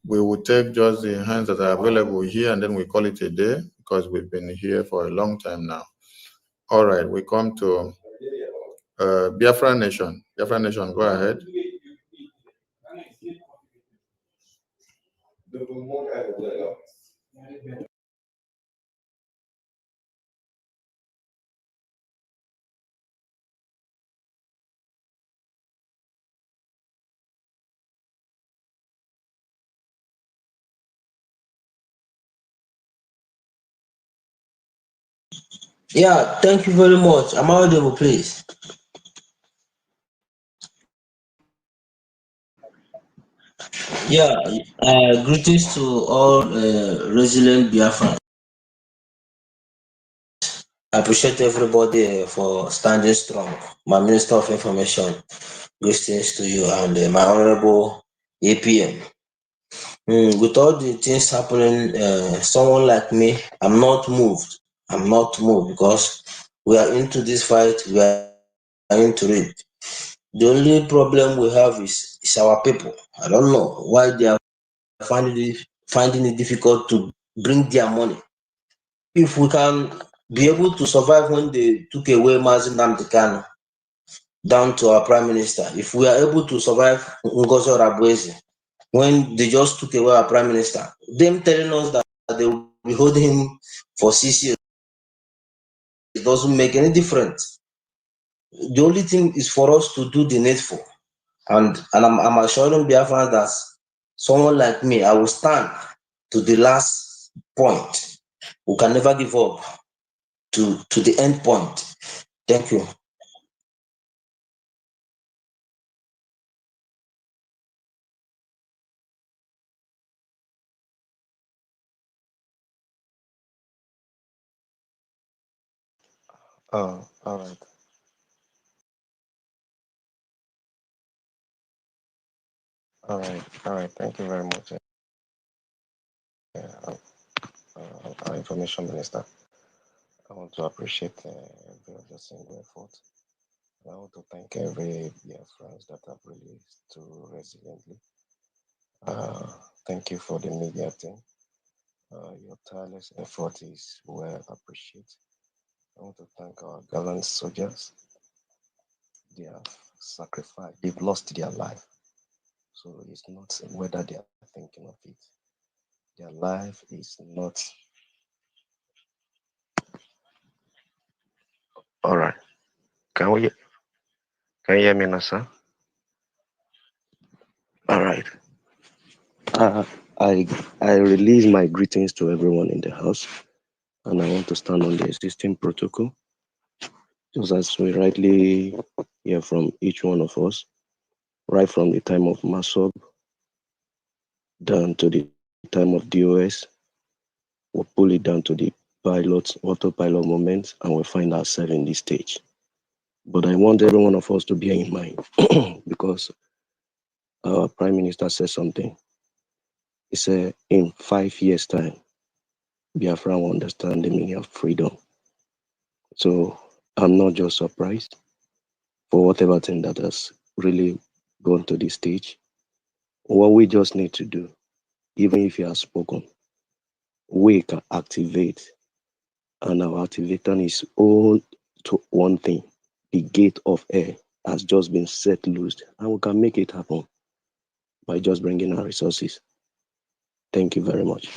We will take just the hands that are available here and then we call it a day because we've been here for a long time now. All right, we come to Biafran Nation. Biafran Nation, go ahead. Yeah, thank you very much. I'm audible, please. Yeah, greetings to all resilient Biafran. I appreciate everybody for standing strong. My Minister of Information, greetings to you, and my Honorable APM. With all the things happening, someone like me, I'm not moved. I'm not moved because we are into this fight. We are into it. The only problem we have is our people. I don't know why they are finding it difficult to bring their money. If we can be able to survive when they took away Mazi Nnamdi Kanu down to our prime minister, if we are able to survive Ngozi Orabuezi when they just took away our prime minister, them telling us that they will be holding him for 6 years, it doesn't make any difference. The only thing is for us to do the needful. And I'm assuring Biafran that someone like me, I will stand to the last point. We can never give up to the end point. Thank you. Oh, all right. All right. All right. Thank you very much. Our information minister. I want to appreciate every of your single effort. And I want to thank every friends that have really stood resiliently. Thank you for the media team. Your tireless effort is well appreciated. I want to thank our gallant soldiers. They have sacrificed, they've lost their life. So it's not whether they are thinking of it. Their life is not. All right. Can you hear me now, sir? All right. I release my greetings to everyone in the house, and I want to stand on the existing protocol, just as we rightly hear from each one of us, right from the time of MASOB down to the time of DOS. We'll pull it down to the autopilot moment, and we find ourselves in this stage. But I want every one of us to bear in mind, because our Prime Minister said something. He said, in 5 years' time, Biafra will understand the meaning of freedom. So I'm not just surprised for whatever thing that has really gone to this stage. What we just need to do, even if you have spoken, we can activate, and our activator is all to one thing. The gate of air has just been set loose, and we can make it happen by just bringing our resources. Thank you very much.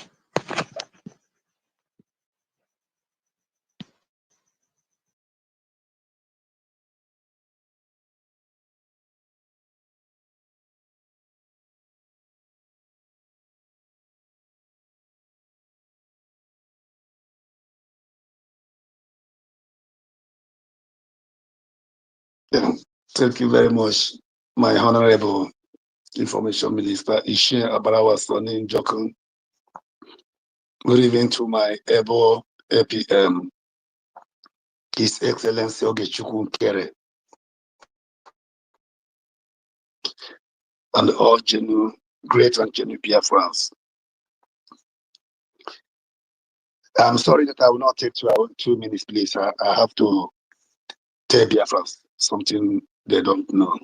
Yeah, thank you very much, my honorable information minister, Ishe Abarawa Sani Njokun. Good evening to my able APM, His Excellency Ogechukwu Nkere, and all genuine, great and genuine Biafrans. I'm sorry that I will not take 2 minutes, please. I have to tell Biafrans something they don't know.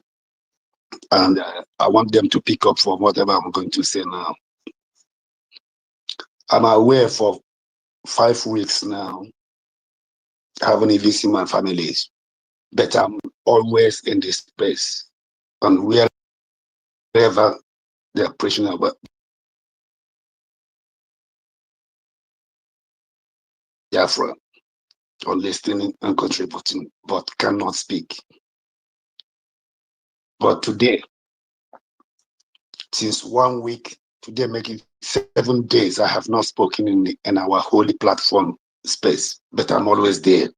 And I want them to pick up from whatever I'm going to say now. I'm aware for 5 weeks now, I haven't even seen my families, but I'm always in this space. And wherever they're preaching about Biafra, or listening and contributing, but cannot speak. But today, since 1 week, today making 7 days, I have not spoken in our holy platform space, but I'm always there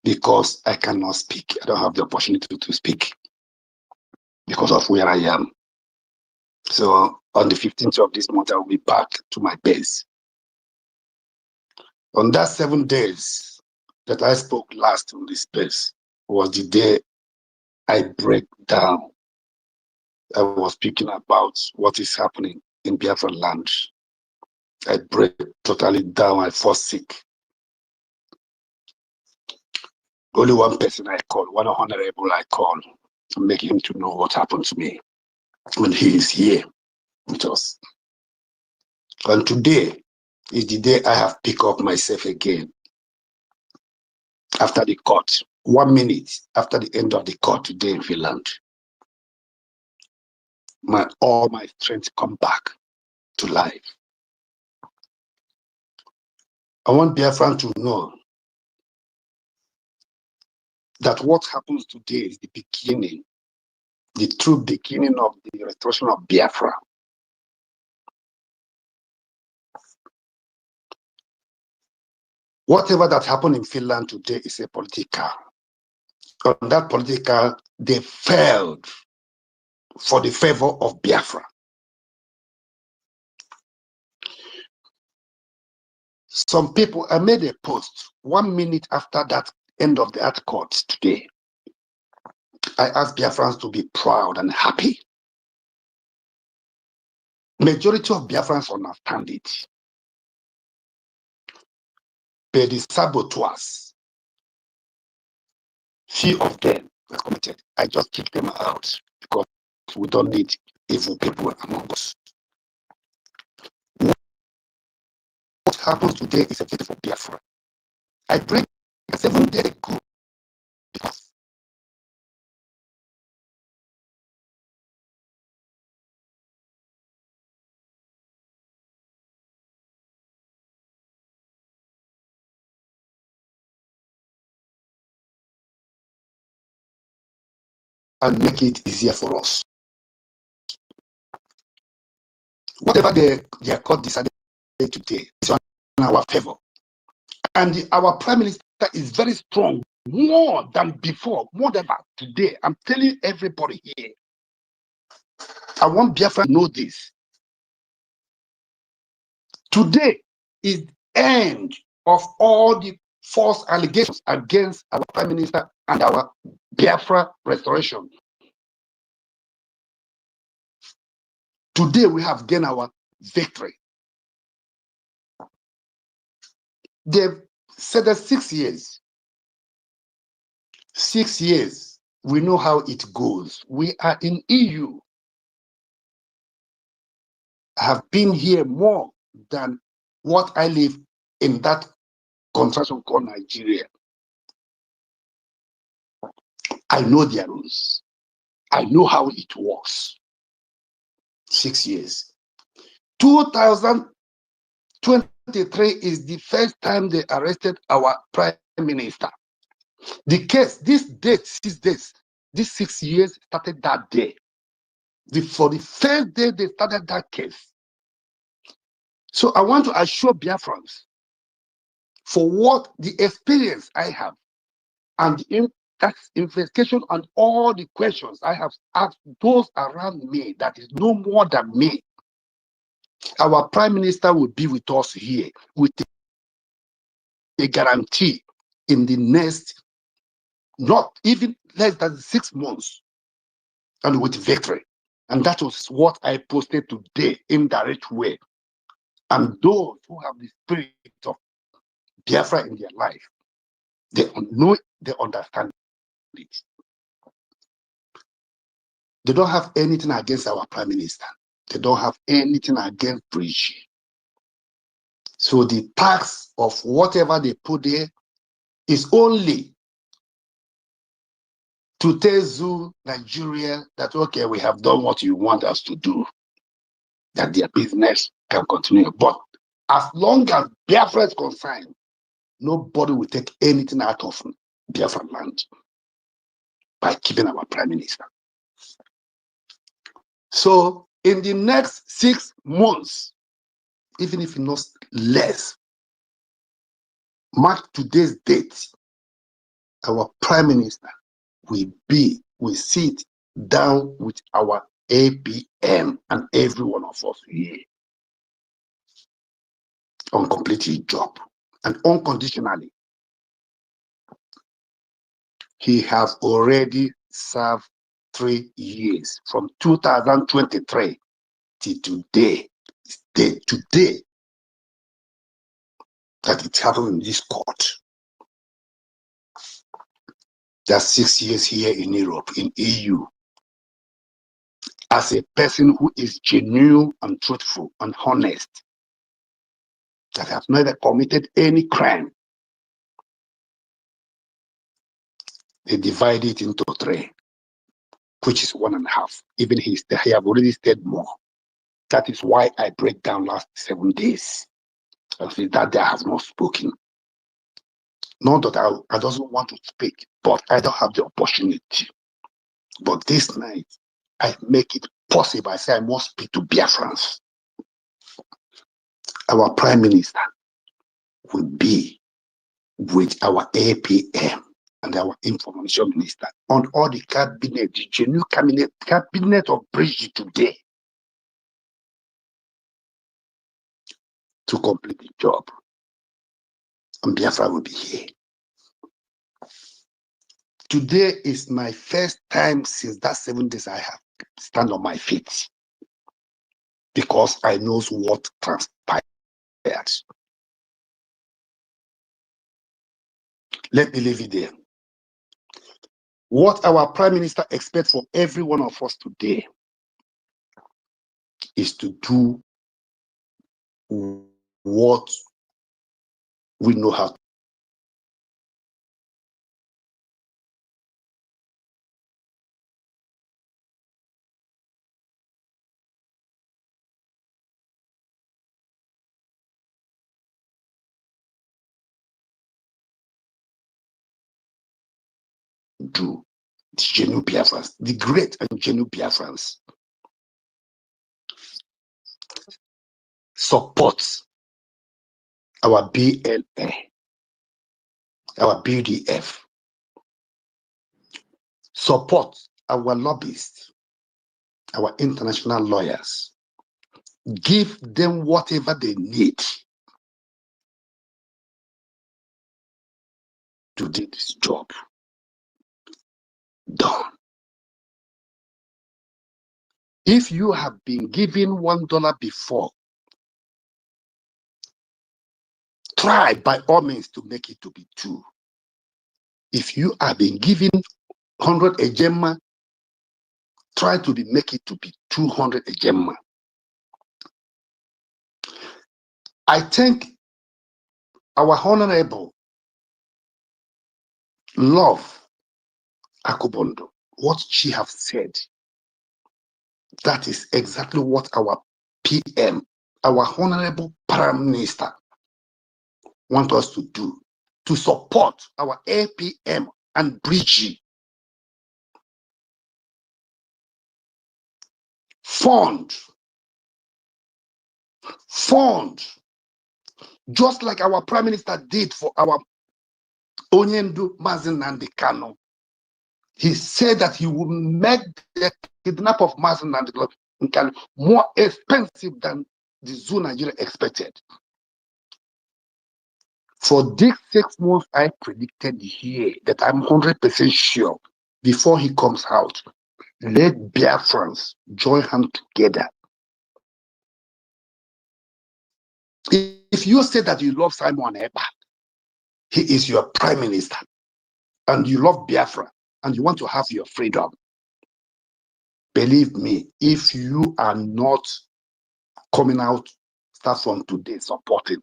because I cannot speak. I don't have the opportunity to speak because of where I am. So on the 15th of this month, I will be back to my base. On that 7 days that I spoke last on this space was the day I break down. I was speaking about what is happening in Biafran land. I break totally down. I fall sick. Only one person I call, one honorable I call, and make him to know what happened to me when he is here with us. And today is the day I have picked up myself again. After the court, 1 minute after the end of the court today in Finland, all my strength come back to life. I want Biafran to know that what happens today is the beginning, the true beginning of the restoration of Biafra. Whatever that happened in Finland today is a political. On that political, they failed for the favor of Biafra. Some people, I made a post 1 minute after that end of that court today. I asked Biafrans to be proud and happy. Majority of Biafrans understand it. But the saboteurs, few of them were committed. I just kicked them out because we don't need evil people among us. What happens today is a victory for Biafra. I pray 7 days ago because and make it easier for us. Whatever their court decided today is on our favor. And our Prime Minister is very strong, more than before, more than today. I'm telling everybody here. I want Biafra to know this. Today is the end of all the false allegations against our Prime Minister and our Biafra restoration. Today we have gained our victory. They've said that 6 years. 6 years, we know how it goes. We are in EU. I have been here more than what I live in that contraction called Nigeria. I know their rules. I know how it works. 6 years. 2023 is the first time they arrested our Prime Minister. The case, this date, 6 days, this 6 years started that day. For the first day they started that case. So I want to assure Biafrans, for what the experience I have and that investigation and all the questions I have asked those around me that is no more than me, our Prime Minister will be with us here with a guarantee in the next, not even less than 6 months, and with victory. And that was what I posted today in direct way. And those who have the spirit of Biafra in their life, they know, they understand it. They don't have anything against our Prime Minister. They don't have anything against Brgie. So the tax of whatever they put there is only to tell Nigeria that, okay, we have done what you want us to do, that their business can continue. But as long as Biafra is concerned, nobody will take anything out of Biafra land by keeping our Prime Minister. So in the next 6 months, even if not less, mark today's date, our Prime Minister will sit down with our APM and every one of us here on completing job and unconditionally. He has already served 3 years from 2023 till today. Today that it happened in this court. just 6 years here in Europe, in EU, as a person who is genuine and truthful and honest, that have never committed any crime, they divide it into 3, which is 1.5. Even he have already said more. That is why I break down last 7 days. And say that day I have not spoken. Not that I doesn't want to speak, but I don't have the opportunity. But this night, I make it possible. I say I must speak to Biafrans. Our Prime Minister will be with our APM and our Information Minister on all the cabinet, the genuine cabinet of Brgie today, to complete the job. And Biafra will be here. Today is my first time since that 7 days I have stand on my feet, because I know what transpired. Let me leave it there. What our Prime Minister expects from every one of us today is to do what we know how to do. The genuine Biafrans, the great and genuine Biafrans, support our BLA, our BDF, support our lobbyists, our international lawyers, give them whatever they need to do this job done. If you have been given $1 before, try by all means to make it to be 2. If you have been given 100 ejema, try to make it to be 200 ejema. I think our Honorable Love Akubondo, what she have said, that is exactly what our PM, our Honorable Prime Minister, want us to do, to support our APM and Brgie. Fund, just like our Prime Minister did for our Onyendu Mazen Nnamdi Kanu. He said that he would make the kidnap of Mazen Nnamdi Kanu more expensive than the zoo Nigeria expected. For these 6 months, I predicted here that I'm 100% sure before he comes out, let Biafrans join hands together. If you say that you love Simon Ekpa, he is your Prime Minister, and you love Biafra, and you want to have your freedom, believe me, if you are not coming out, start from today, supporting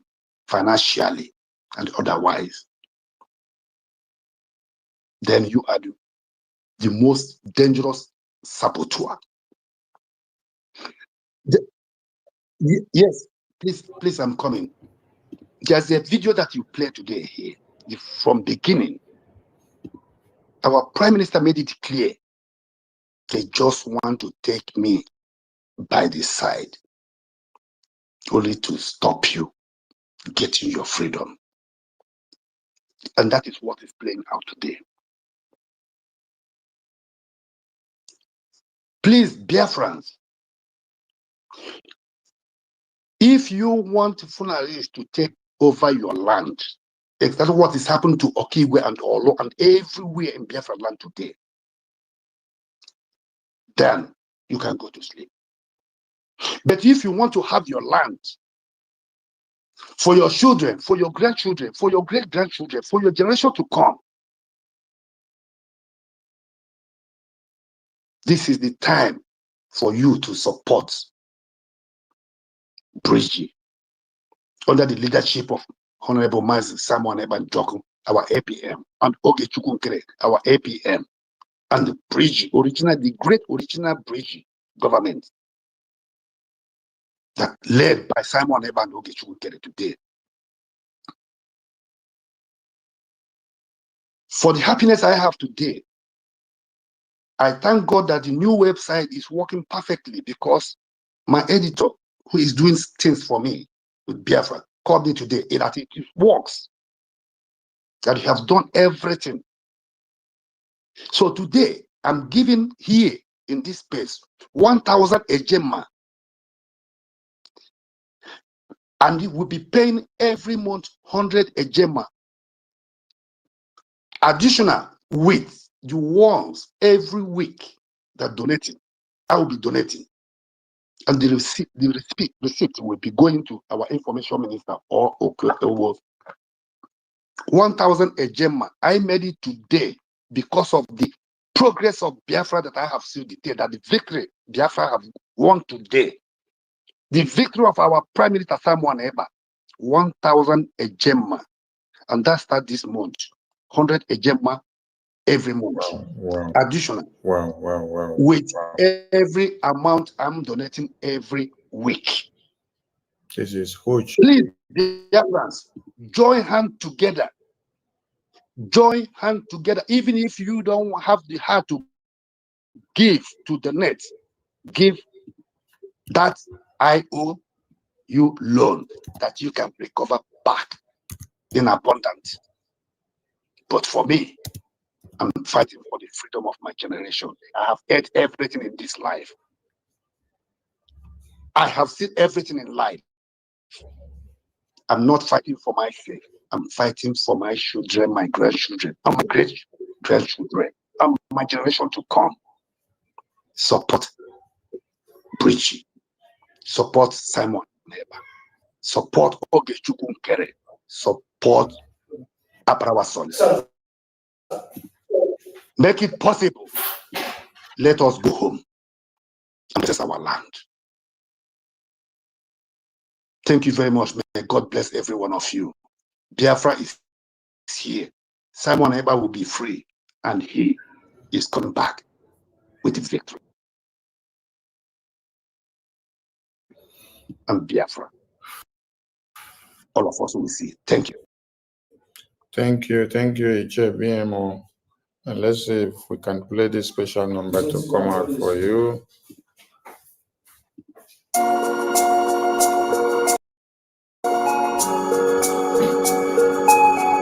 financially and otherwise, then you are the most dangerous saboteur. Yes, please, I'm coming. There's a video that you play today here. From beginning, our Prime Minister made it clear they just want to take me by the side, only to stop you getting your freedom. And that is what is playing out today. Please, Biafrans, if you want Funaris to take over your land, exactly what is happening to Okigwe and Olo and everywhere in Biafra land today, then you can go to sleep. But if you want to have your land for your children, for your grandchildren, for your great-grandchildren, for your generation to come, This is the time for you to support Brgie under the leadership of Honorable Mazi Samuel Ebanjoku, our APM, and Oge Chukwunkere, our APM, and the Brgie, the great original Brgie government that led by Simon Eba and Oge Chukwunkere today. For the happiness I have today, I thank God that the new website is working perfectly, because my editor, who is doing things for me with Biafra, called me today that it works, that you have done everything. So today, I'm giving here in this space 1,000 ejema, and you will be paying every month 100 ejema. Additional with the ones every week that donating, I will be donating. And the receipt will be going to our information minister or 1,000 ejema. I made it today because of the progress of Biafra that I have seen today, that the victory Biafra have won today. The victory of our Prime Minister Samuel Eba, 1,000 ejema. And that starts this month, 100 ejema every month. Wow. Additional. Wow. With every amount I'm donating every week. This is huge. Please, Biafrans, join hands together. Join hands together. Even if you don't have the heart to give to the net, give that IOU loan that you can recover back in abundance. But for me, I'm fighting for the freedom of my generation. I have had everything in this life. I have seen everything in life. I'm not fighting for myself. I'm fighting for my children, my grandchildren, and my great-grandchildren, and my generation to come. Support Brgie. Support Simon Neba. Support Oge Chukwunkere. Support Abrawason. Make it possible. Let us go home. This is our land. Thank you very much. May God bless every one of you. Biafra is here. Simon Eba will be free, and he is coming back with victory. And Biafra. All of us will see. Thank you. Thank you, BMO. And let's see if we can play this special number to come out for you.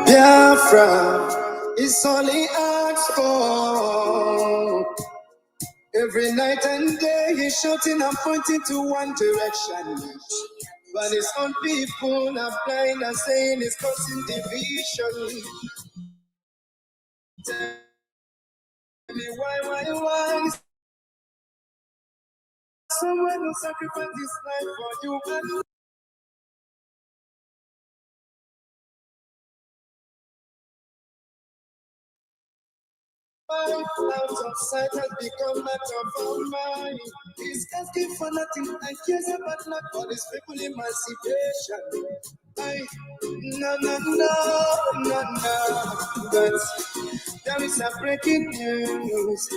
Biafra is only asked for. Every night and day he's shouting and pointing to one direction. But his own people are blind and saying it's causing division. Tell me why? Someone who sacrificed his life for you and out of sight has become matter for mind. He's asking for nothing and cares about not for his people emancipation. No. But there is a breaking news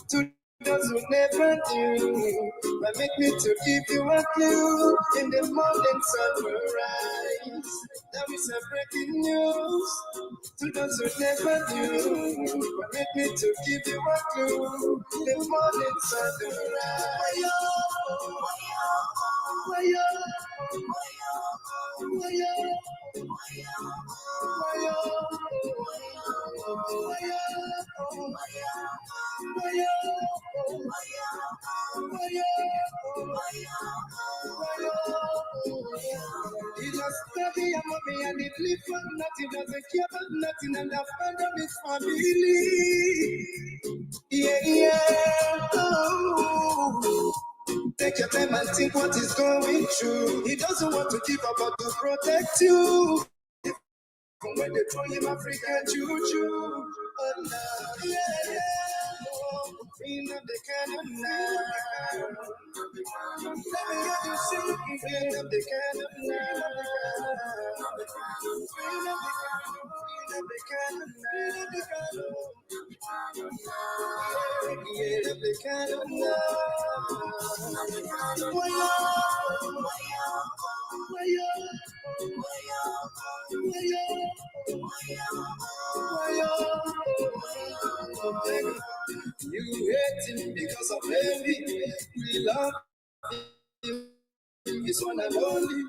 to those who never knew. But make me to give you a clue. In the morning sun will rise. There is a breaking news to those who never knew. But make me to give you a clue. The morning sun will rise. He just study a mommy and he live for nothing, doesn't care about nothing, and the father of his family. Yeah. Oh. Take your time and think what is going through. He doesn't want to give up, but to protect you. When they throw him African juju. Oh, no. Yeah. Bring up the cannon now. Let me hear you sing. Bring up the cannon now. Bring up the cannon. Bring up the cannon. Bring up the cannon now. You hate him because of envy. We love him. He's one and only.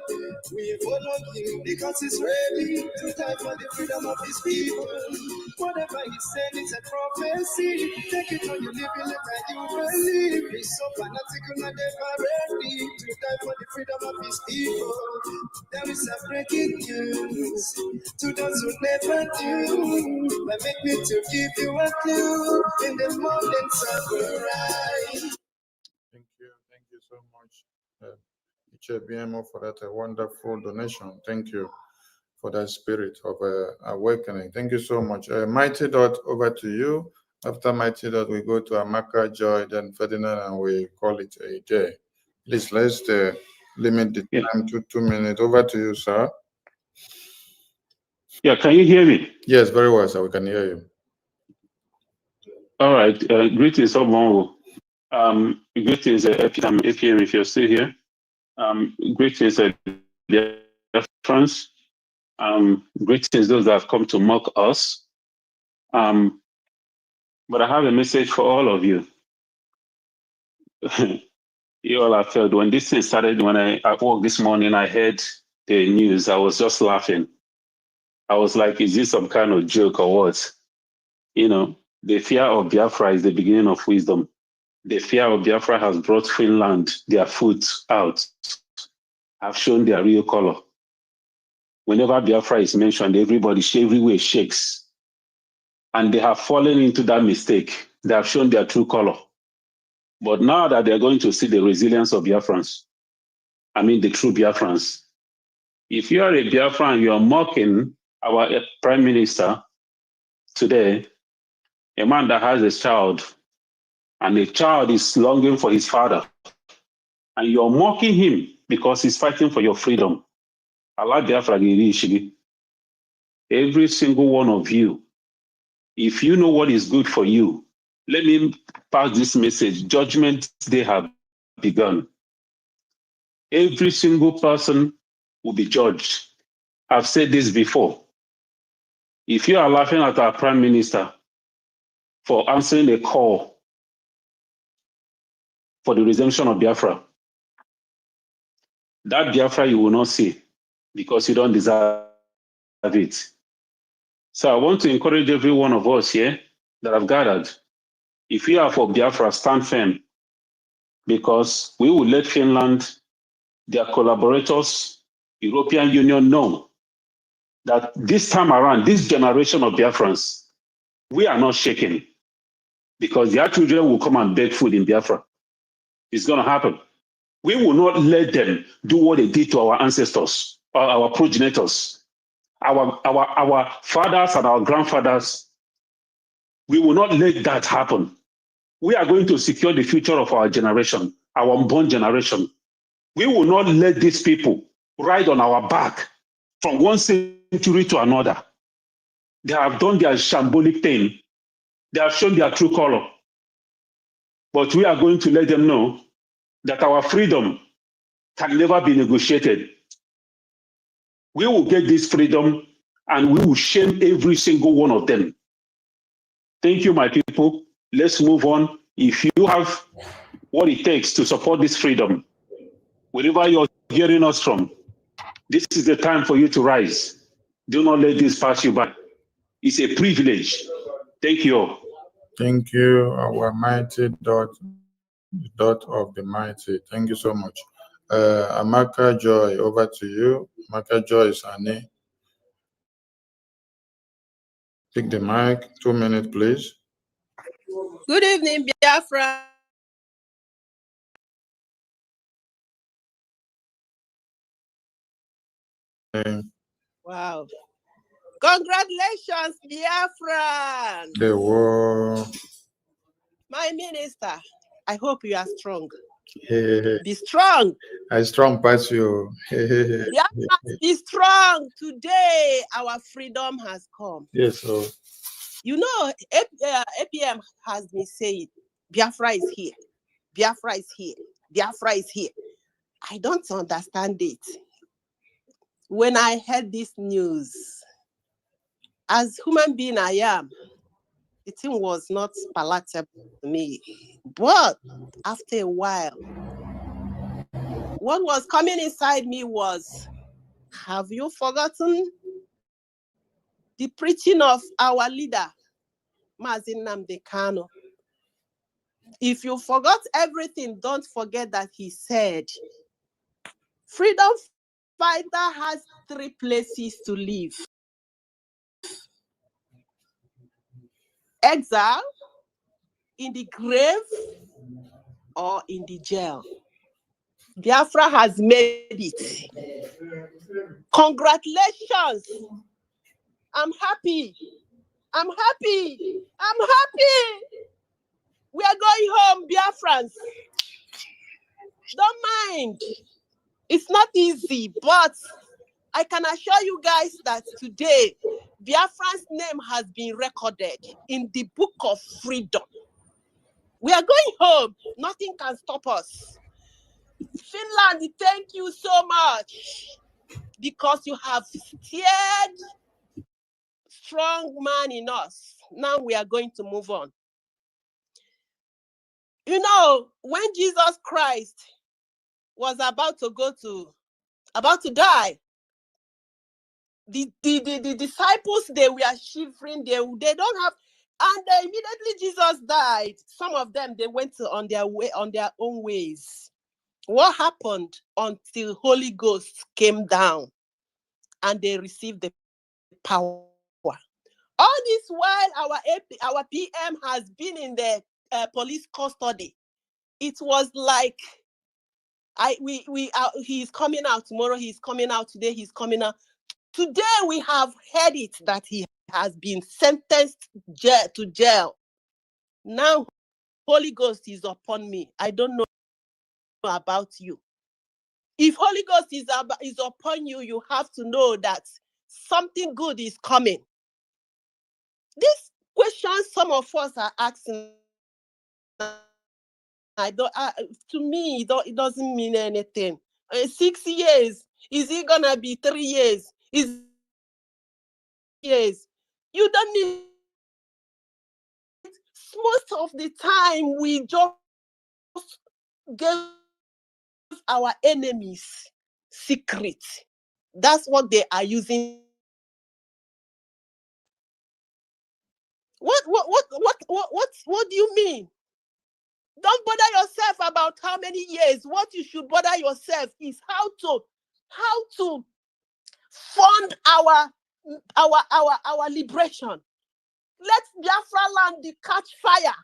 We follow him because he's ready to die for the freedom of his people. Whatever he said is a prophecy. Take it on you live it, let you believe. He's so fanatical and never ready to die for the freedom of his people. There is a breaking news to those who never knew. Make me to give you a clue in the morning sunrise. Thank you so much, HBMO, for that wonderful donation. Thank you for that spirit of awakening. Thank you so much. Mighty Dot, over to you. After Mighty Dot, we go to Amaka, Joy, then Ferdinand, and we call it a day. Please, let's limit the time to 2 minutes. Over to you, sir. Yeah, can you hear me? Yes, very well, sir. We can hear you. All right. Greetings, Obongo. Greetings, APM, if you're still here. Greetings, Biafrans. Greetings, those that have come to mock us. But I have a message for all of you. You all have felt when this thing started, when I woke this morning, I heard the news, I was just laughing. I was like, is this some kind of joke or what? You know, the fear of Biafra is the beginning of wisdom. The fear of Biafra has brought Finland their foot out, have shown their real color. Whenever Biafra is mentioned, everybody everywhere shakes. And they have fallen into that mistake. They have shown their true color. But now that they're going to see the resilience of Biafrans, I mean the true Biafrans, if you are a Biafran, you are mocking our prime minister today, a man that has a child, and the child is longing for his father, and you're mocking him because he's fighting for your freedom. Allah Biafra, every single one of you, if you know what is good for you, let me pass this message. Judgment Day have begun. Every single person will be judged. I've said this before. If you are laughing at our prime minister for answering a call for the resumption of Biafra, that Biafra you will not see because you don't deserve it. So I want to encourage every one of us here that have gathered. If you are for Biafra, stand firm, because we will let Finland, their collaborators, European Union know that this time around, this generation of Biafrans, we are not shaking, because their children will come and beg food in Biafra. It's going to happen. We will not let them do what they did to our ancestors, or our progenitors, our fathers and our grandfathers. We will not let that happen. We are going to secure the future of our generation, our unborn generation. We will not let these people ride on our back from one century to another. They have done their shambolic thing. They have shown their true color. But we are going to let them know that our freedom can never be negotiated. We will get this freedom and we will shame every single one of them. Thank you, my people. Let's move on. If you have what it takes to support this freedom, wherever you're hearing us from, this is the time for you to rise. Do not let this pass you by. It's a privilege. Thank you all. Thank you, our mighty dot of the mighty. Thank you so much. Amaka Joy, over to you. Amaka Joy is Annie. Take the mic. 2 minutes, please. Good evening, Biafra. Wow. Congratulations, Biafran. The war. My minister, I hope you are strong. Hey, Be strong. I strong pass you. Be strong. Today, our freedom has come. Yes, so You know, APM has been saying, Biafra is here. Biafra is here. Biafra is here. I don't understand it. When I heard this news, as human being I am, the thing was not palatable to me. But after a while, what was coming inside me was, have you forgotten the preaching of our leader, Mazin Nnamdi Kanu? If you forgot everything, don't forget that he said, freedom fighter has 3 places to live: exile, in the grave, or in the jail. Biafra has made it. Congratulations. I'm happy. I'm happy. I'm happy. We are going home, Biafrans. Don't mind. It's not easy, but I can assure you guys that today, Biafran's name has been recorded in the book of freedom. We are going home. Nothing can stop us. Finland, thank you so much, because you have steered strong man in us. Now we are going to move on. You know, when Jesus Christ was about to die, the disciples, they were shivering, they don't have, and immediately Jesus died. Some of them, they went on their own ways. What happened until Holy Ghost came down and they received the power? All this while, our PM has been in the police custody. It was like, he's coming out tomorrow, he's coming out today, he's coming out. Today we have heard it that he has been sentenced to jail. Now Holy Ghost is upon me. I don't know about you. If Holy Ghost is upon you, you have to know that something good is coming. This question some of us are asking, to me, it doesn't mean anything. 6 years, is it gonna be 3 years? Is years? You don't need. Most of the time, we just give our enemies secrets. That's what they are using. What do you mean? Don't bother yourself about how many years. What you should bother yourself is how to fund our liberation. Let Biafra land catch fire.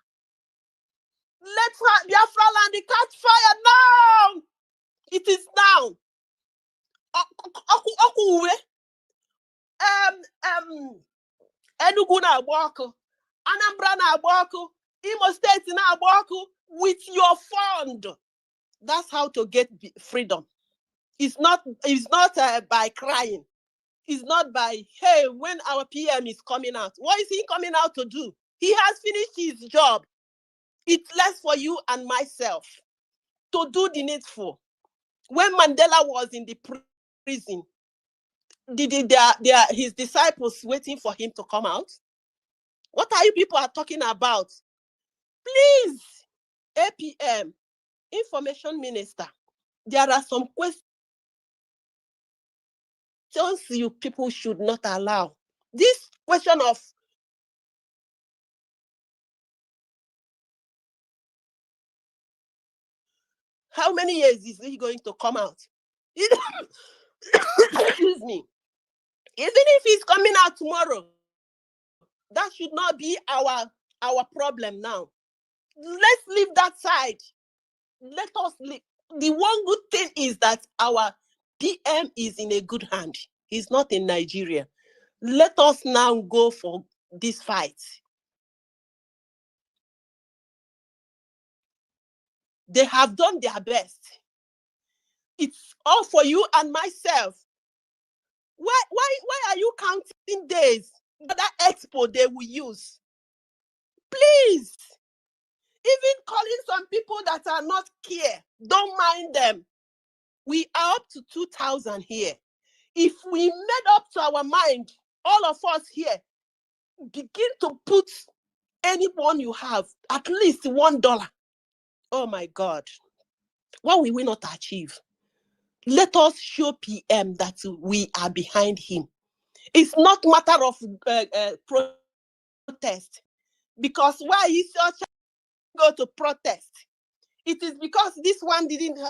Let Biafra land catch fire now. It is now. Enugu na-agba ọkụ, Anambra na-agba ọkụ, Imo State na-agba ọkụ with your fund. That's how to get freedom. It's not by crying. It's not by, hey, when our PM is coming out. What is he coming out to do? He has finished his job. It's less for you and myself to do the needful. When Mandela was in the prison, his disciples waiting for him to come out? What are you people are talking about? Please, APM, Information Minister, there are some questions you people should not allow. This question of how many years is he going to come out? Excuse me. Even if he's coming out tomorrow, that should not be our problem now. Let's leave that side. Let us leave. The one good thing is that our PM is in a good hand. He's not in Nigeria. Let us now go for this fight. They have done their best. It's all for you and myself. Why are you counting days that expo they will use? Please. Even calling some people that are not here, don't mind them. We are up to 2,000 here. If we made up to our mind, all of us here, begin to put anyone you have, at least $1. Oh my God. What will we not achieve? Let us show PM that we are behind him. It's not matter of protest. Because why is your go to protest? It is because this one didn't.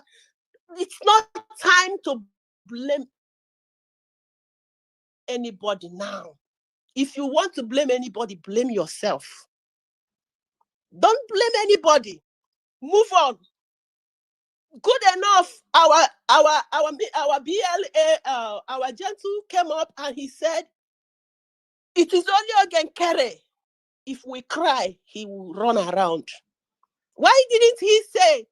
It's not time to blame anybody now. If you want to blame anybody, blame yourself. Don't blame anybody. Move on. Good enough. Our BLA, our gentle came up and he said, it is only Ogenkere. If we cry, he will run around. Why didn't he say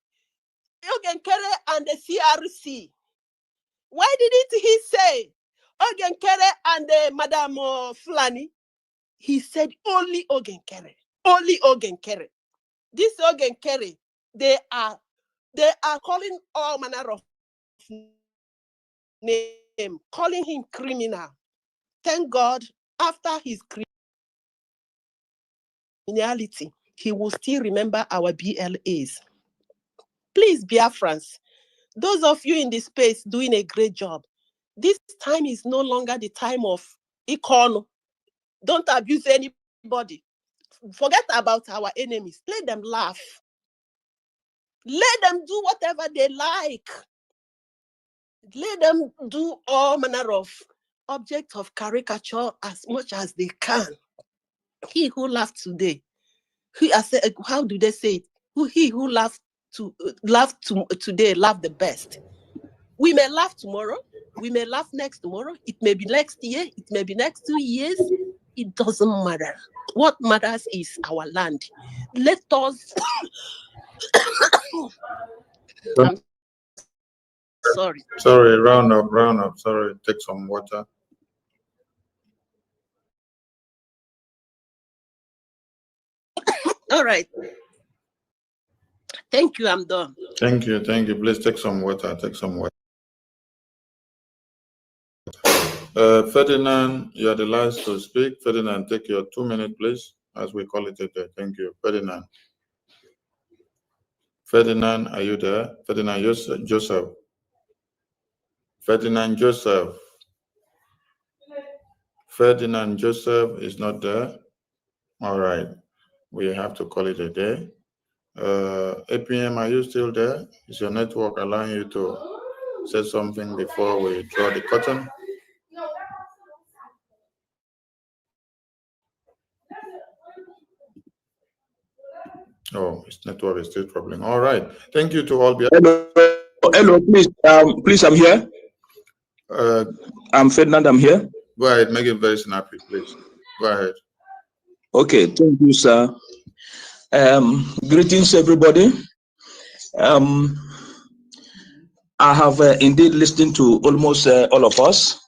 Ogenkere and the CRC? Why didn't he say Ogenkere and Madam Fulani? He said only Ogenkere. Only Ogenkere. This Ogenkere, they are calling all manner of name, calling him criminal. Thank God, after his criminality, he will still remember our BLAs. Please, Biafrans, those of you in this space doing a great job, this time is no longer the time of icon. Don't abuse anybody. Forget about our enemies. Let them laugh. Let them do whatever they like. Let them do all manner of objects of caricature as much as they can. He who laughed today, how do they say it? He who laughed today laughed the best. We may laugh tomorrow. We may laugh next tomorrow. It may be next year. It may be next 2 years. It doesn't matter. What matters is our land. Let us. I'm sorry. Sorry, round up. Sorry, take some water. All right. Thank you. I'm done. Thank you. Please take some water. Ferdinand, you are the last to speak. Ferdinand, take your 2 minutes, please, as we call it a day. Thank you. Ferdinand, are you there? Ferdinand Joseph. Ferdinand Joseph is not there. All right. We have to call it a day. APM, are you still there? Is your network allowing you to say something before we draw the curtain? Oh, his network is still troubling. All right. Thank you to all. Hello, please, I'm here. I'm Ferdinand, I'm here. Go ahead, make it very snappy, please. Go ahead. Okay, thank you, sir. Greetings, everybody. I have indeed listened to almost all of us,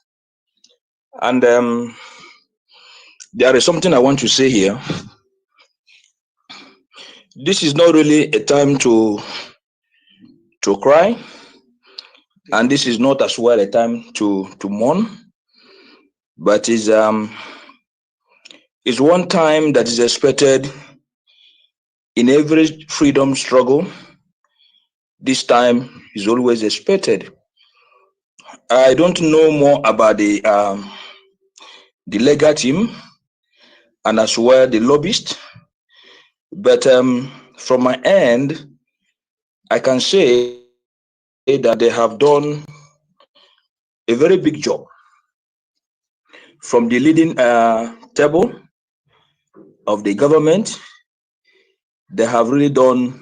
and there is something I want to say here. This is not really a time to cry, and this is not as well a time to mourn, but is one time that is expected in every freedom struggle. This time is always expected. I don't know more about the legal team and as well the lobbyist, but from my end, I can say that they have done a very big job. From the leading table of the government, they have really done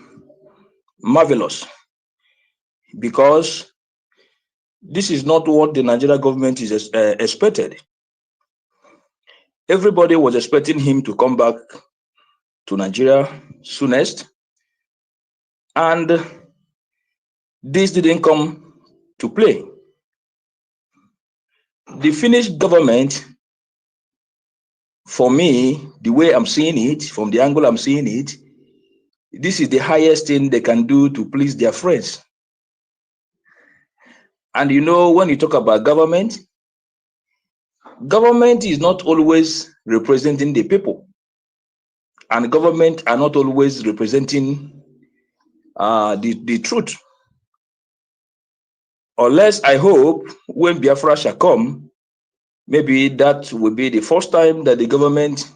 marvelous, because this is not what the Nigeria government is expected. Everybody was expecting him to come back to Nigeria soonest, and this didn't come to play. The Finnish government, for me, the way I'm seeing it, from the angle I'm seeing it, this is the highest thing they can do to please their friends. And you know, when you talk about government is not always representing the people. And government are not always representing the truth. Unless, I hope, when Biafra shall come, maybe that will be the first time that the government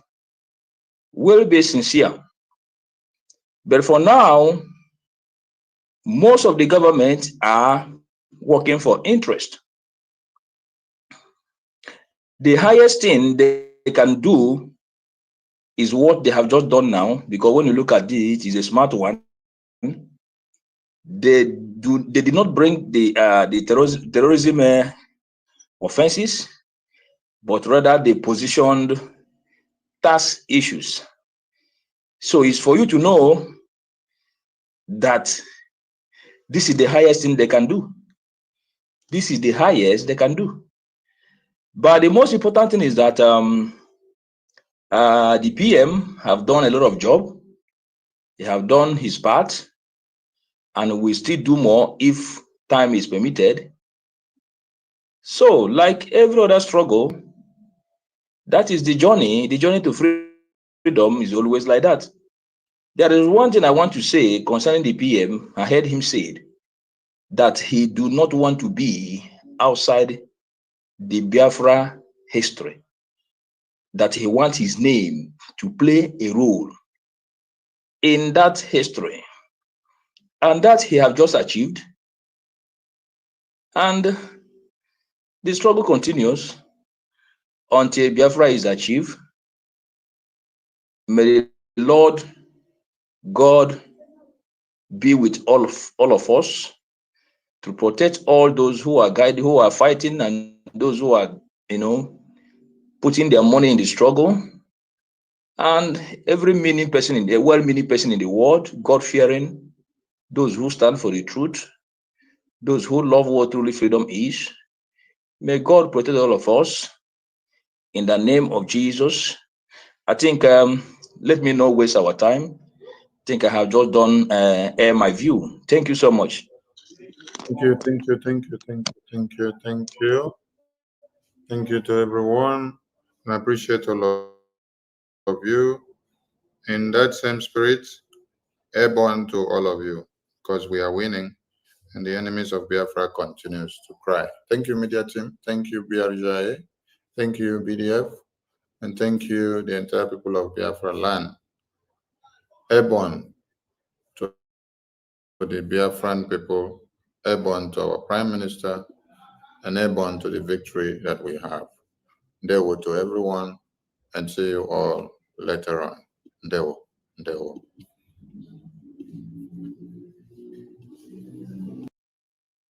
will be sincere. But for now, most of the government are working for interest. The highest thing they can do is what they have just done now, because when you look at it, it's a smart one. They did not bring the terrorism offenses, but rather they positioned tax issues. So it's for you to know that this is the highest thing they can do. This is the highest they can do. But the most important thing is that the PM have done a lot of job. He have done his part, and we still do more if time is permitted. So, like every other struggle, that is the journey. The journey to freedom is always like that. There is one thing I want to say concerning the PM. I heard him say that he do not want to be outside the Biafra history, that he wants his name to play a role in that history, and that he have just achieved. And the struggle continues until Biafra is achieved. May the Lord God be with all of us to protect all those who are guiding, who are fighting, and those who are, putting their money in the struggle. And every well-meaning person in the world, God-fearing, those who stand for the truth, those who love what truly freedom is. May God protect all of us in the name of Jesus. I think, let me not waste our time. I think I have just done my view. Thank you so much. Thank you, thank you, thank you, thank you, thank you, thank you. Thank you to everyone. And I appreciate all of you. In that same spirit, airborne to all of you, because we are winning and the enemies of Biafra continues to cry. Thank you, media team. Thank you, Brgie. Thank you, BDF. And thank you, the entire people of Biafra land. Airborne to the Biafran people, airborne to our Prime Minister, and airborne to the victory that we have. Ndewo to everyone, and see you all later on. Ndewo.